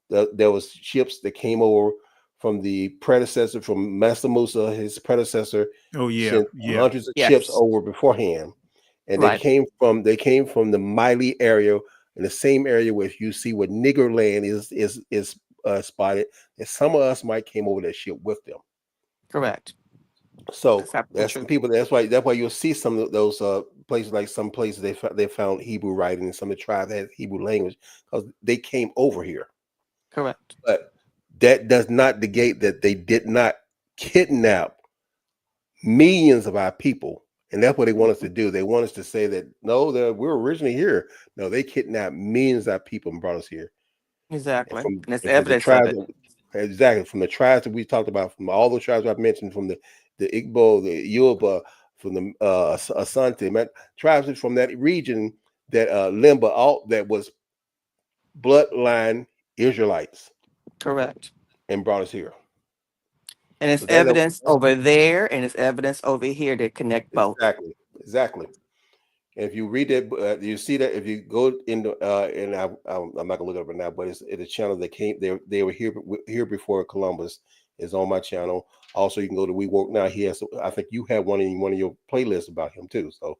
there was ships that came over from the predecessor, from Master Musa, his predecessor. Oh yeah, sent yeah. hundreds of ships over beforehand, and they came from the Miley area, in the same area where you see where Nigger land is spotted. And some of us might came over that ship with them. Correct. So that's the people. That's why you'll see some of those places, like some places they found Hebrew writing, and some of the tribes had Hebrew language because they came over here. Correct. But that does not negate that they did not kidnap millions of our people, and that's what they want us to do. They want us to say that no, we're originally here. No, they kidnapped millions of our people and brought us here. Exactly. And And it's from the evidence of tribes, it. exactly, from the tribes that we talked about, from all the tribes I've mentioned, from the Igbo, the Yoruba, from the Asante, tribes from that region, that Limba, all that was bloodline Israelites. Correct. And brought us here. And it's evidence over there, and it's evidence over here that connect both. Exactly. And if you read that, you see that if you go into, and I'm not gonna look it up right now, but it's a channel that came. They were here before Columbus. Is on my channel. Also, you can go to We Work Now. He has. I think you have one of your playlists about him too. So.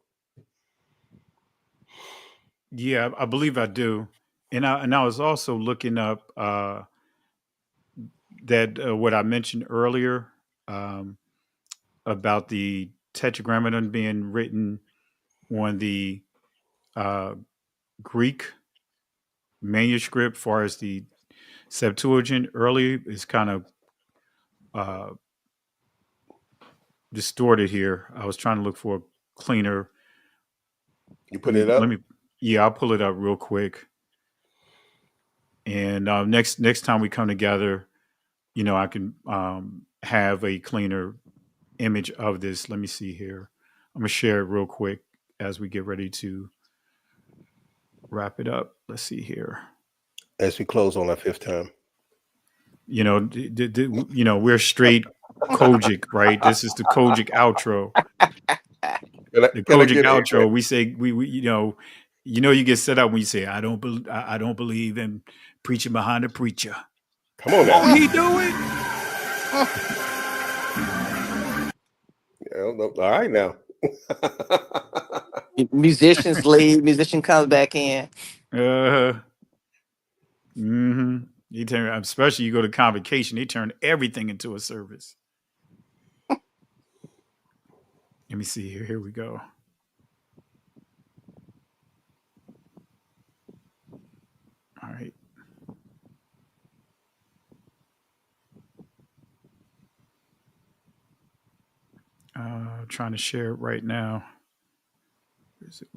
Yeah, I believe I do, and I was also looking up that what I mentioned earlier about the Tetragrammaton being written on the Greek manuscript, far as the Septuagint early is kind of distorted here. I was trying to look for a cleaner. You put it up? Yeah, I'll pull it up real quick. And next time we come together, I can have a cleaner image of this. Let me see here. I'm gonna share it real quick as we get ready to wrap it up. Let's see here. As we close on our fifth time. We're straight Kojic, right? This is the Kojic outro. The Kojic outro. We say you get set up when you say I don't believe in preaching behind a preacher. Come on now. He do it. All right now. Musicians leave. Musician comes back in. You turn, especially you go to convocation, they turn everything into a service. Let me see here. Here we go. All right. Trying to share it right now. Where is it?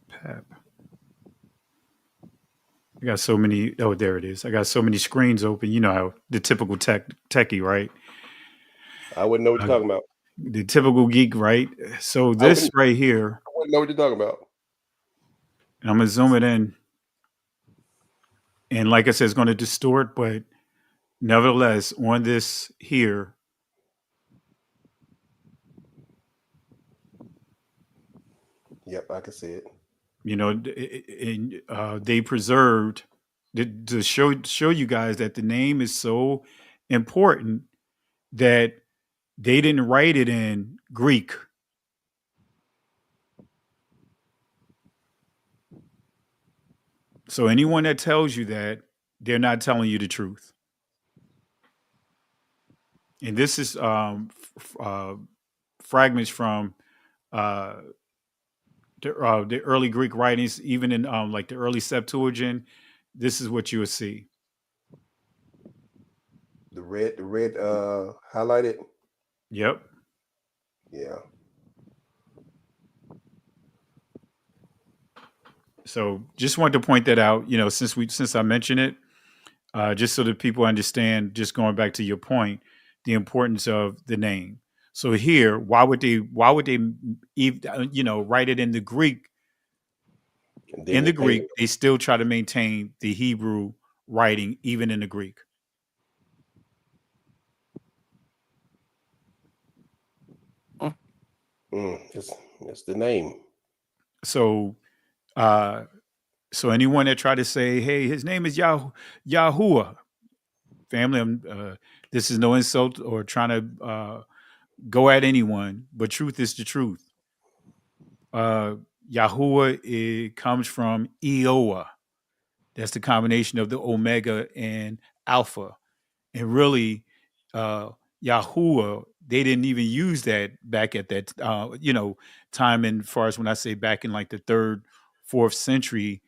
Pep. I got so many. Oh, there it is. I got so many screens open. You know how the typical techie, right? I wouldn't know what you're talking about. The typical geek, right? So this right here. I wouldn't know what you're talking about. And I'm gonna zoom it in. And like I said, it's going to distort, but nevertheless, on this here. Yep, I can see it. They preserved to show you guys that the name is so important that they didn't write it in Greek. So anyone that tells you that, they're not telling you the truth. And this is fragments from the early Greek writings, even in like the early Septuagint. This is what you would see. The red highlighted. Yep. Yeah. So just wanted to point that out, since I mentioned it, just so that people understand, just going back to your point, the importance of the name. So here, why would they write it in the Greek? In the Greek, they still try to maintain the Hebrew writing, even in the Greek. It's the name. So, so anyone that try to say, "Hey, his name is Yahuwah," family, this is no insult or trying to go at anyone, but truth is the truth. Yahuwah, it comes from Eoa. That's the combination of the Omega and Alpha. And really, Yahuwah, they didn't even use that back at that time. And far as when I say back in like the 3rd, 4th century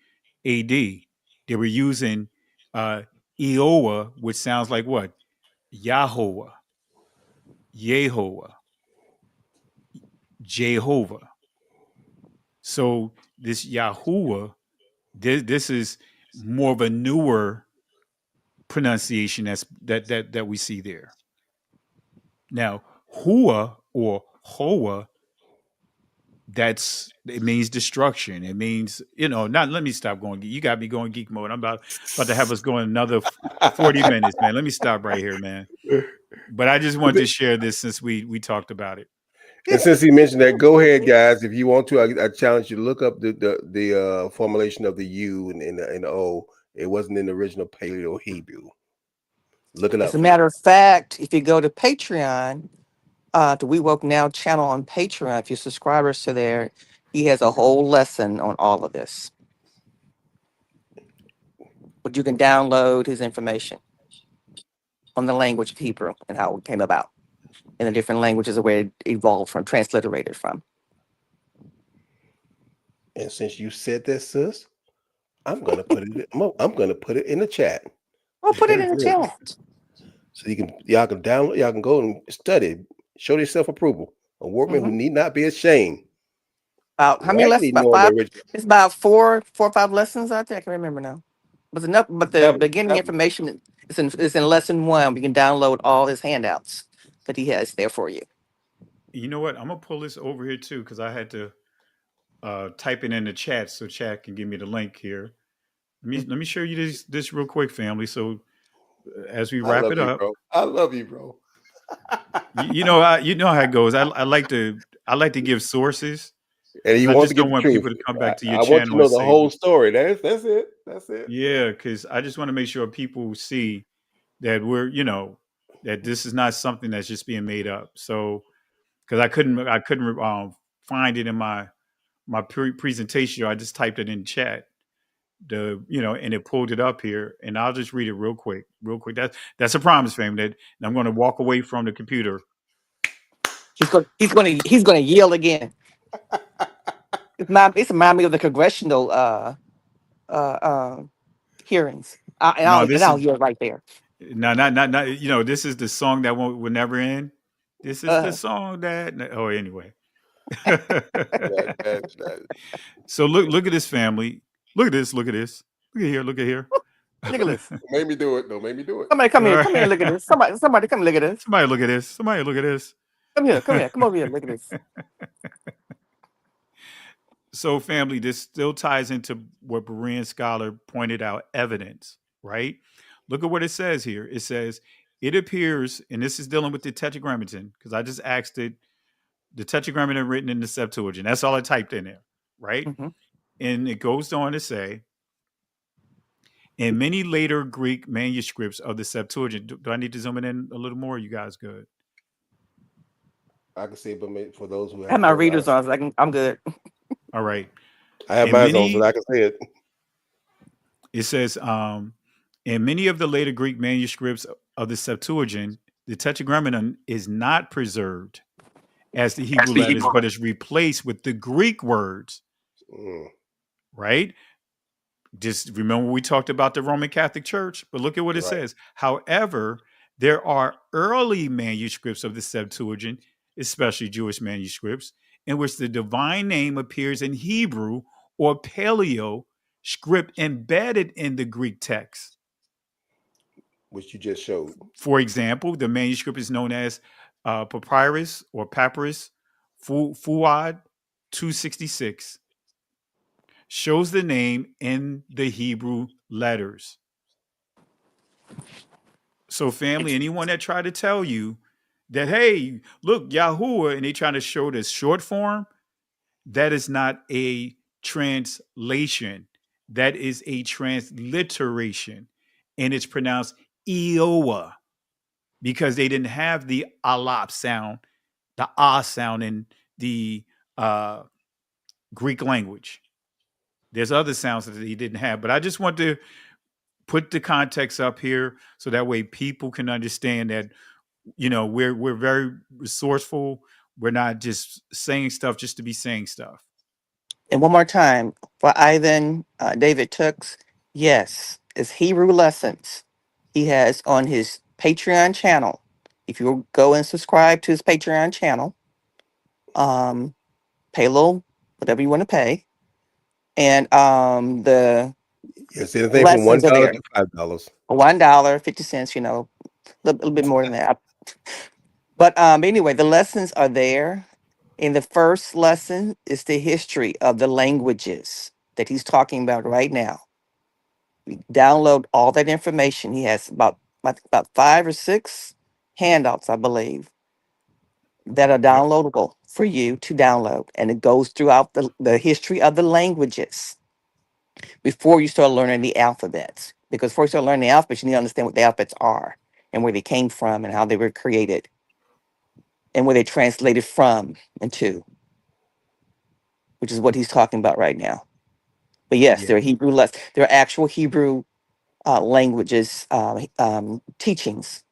AD, they were using Eoa, which sounds like what? Yahweh, Yehovah, Jehovah. So this Yahuwah, this is more of a newer pronunciation that we see there. Now, Hua or Hoa, it means destruction. It means, not, let me stop going. You got me going geek mode. I'm about to have us going another 40 minutes, man. Let me stop right here, man. But I just wanted to share this since we talked about it. And since he mentioned that, go ahead, guys. If you want to, I challenge you to look up the formulation of the U and the O. It wasn't in the original Paleo Hebrew. Look it up. As a matter of fact, if you go to Patreon, the We Woke Now channel on Patreon, if you're subscribers to there, he has a whole lesson on all of this. But you can download his information on the language of Hebrew and how it came about, and the different languages of where it evolved from, transliterated from. And since you said that, sis, I'm gonna put it. I'm gonna put it in the chat. Well, put it in the chat. So y'all can download, y'all can go and study, show your self-approval. A workman who need not be ashamed. About how many lessons? About 5. It's about 4 or 5 lessons out there. I can remember now. But enough. But the beginning information is in lesson 1. We can download all his handouts that he has there for you. You know what? I'm gonna pull this over here too because I had to type it in the chat so chat can give me the link here. Let me show you this real quick, family. So as we wrap it up, I love you, bro. you know how it goes. I like to give sources, and you I want just to give don't want truth. people to come back to your I channel. want you to know the whole story. That's it. That's it. Yeah, because I just want to make sure people see that we're that this is not something that's just being made up. So because I couldn't find it in my presentation, I just typed it in chat. And it pulled it up here, and I'll just read it real quick. That's a promise, fam. That I'm going to walk away from the computer. He's going to yell again. It's remind me of the congressional hearings. I'll yell right there. No, not. This is the song that will never end. This is the song that. Oh, anyway. So look at this, family. Look at this. Look at this. Look at here. Look at here. Look at this. Made me do it. Don't make me do it. Somebody come here. Come here and look at this. Somebody come look at this. Somebody look at this. Somebody look at this. Come here. Come over here. Look at this. So, family, this still ties into what Berean scholar pointed out, evidence, right? Look at what it says here. It says, it appears, and this is dealing with the Tetragrammaton, because I just asked it, the Tetragrammaton written in the Septuagint. That's all I typed in there, right? Mm-hmm. And it goes on to say, in many later Greek manuscripts of the Septuagint, do I need to zoom in a little more? You guys good? I can see it, but for those who have my readers on, so I'm good. All right. I have mine on, so I can see it. It says, in many of the later Greek manuscripts of the Septuagint, the Tetragrammaton is not preserved as the Hebrew letters, but is replaced with the Greek words. Right? Just remember we talked about the Roman Catholic Church, but look at what it says. However, there are early manuscripts of the Septuagint, especially Jewish manuscripts, in which the divine name appears in Hebrew or Paleo script embedded in the Greek text. Which you just showed. For example, the manuscript is known as Papyrus or Papyrus Fuad 266. Shows the name in the Hebrew letters. So family, anyone that tried to tell you that, hey, look, Yahuwah, and they trying to show this short form, that is not a translation. That is a transliteration. And it's pronounced Iowa because they didn't have the alap sound, the ah sound in the Greek language. There's other sounds that he didn't have, but I just want to put the context up here so that way people can understand that, you know, we're very resourceful. We're not just saying stuff just to be saying stuff. And one more time for Ivan David Tooks, yes, it's Hebrew Lessons. He has on his Patreon channel. If you go and subscribe to his Patreon channel, pay a little, whatever you want to pay. And the yes, anything from lessons $1 are there. to $5. $1.50, you know, a little bit more than that. But anyway, the lessons are there. And the first lesson is the history of the languages that he's talking about right now. You download all that information. He has about 5 or 6 handouts, I believe, that are downloadable for you to download. And it goes throughout the history of the languages before you start learning the alphabets. Because before you start learning the alphabets, you need to understand what the alphabets are and where they came from and how they were created and where they translated from and to, which is what he's talking about right now. But yes, there are Hebrew there are actual Hebrew languages, teachings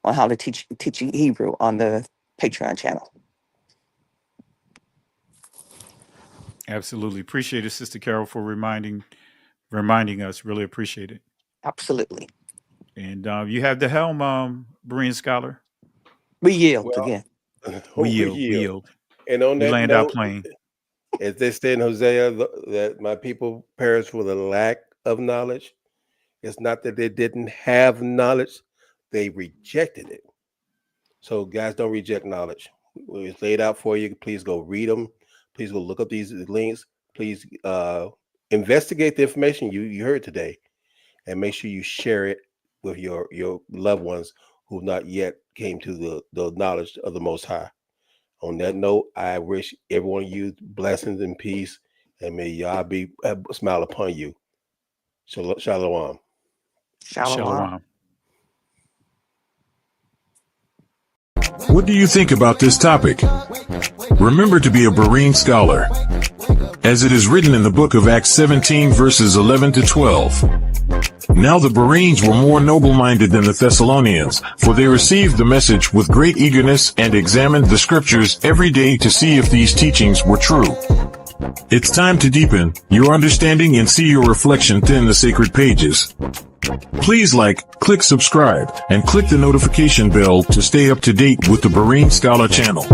on how to teach Hebrew on the Patreon channel. Absolutely. Appreciate it, Sister Carol, for reminding us. Really appreciate it. Absolutely. And you have the helm, Berean Scholar. We yield again. We yield. And on that land our note, plane. as they say in Hosea, that my people perish for the lack of knowledge. It's not that they didn't have knowledge, they rejected it. So guys, don't reject knowledge. It's laid out for you. Please go read them. Please go look up these links. Please investigate the information you heard today, and make sure you share it with your loved ones who not yet came to the knowledge of the Most High. On that note, I wish everyone of you blessings and peace, and may Yah be smile upon you. Shalom. Shalom. What do you think about this topic? Remember to be a Berean scholar, as it is written in the book of Acts 17 verses 11 to 12. Now the Bereans were more noble-minded than the Thessalonians, for they received the message with great eagerness and examined the scriptures every day to see if these teachings were true. It's time to deepen your understanding and see your reflection in the sacred pages. Please click subscribe, and click the notification bell to stay up to date with the Berean Scholar channel.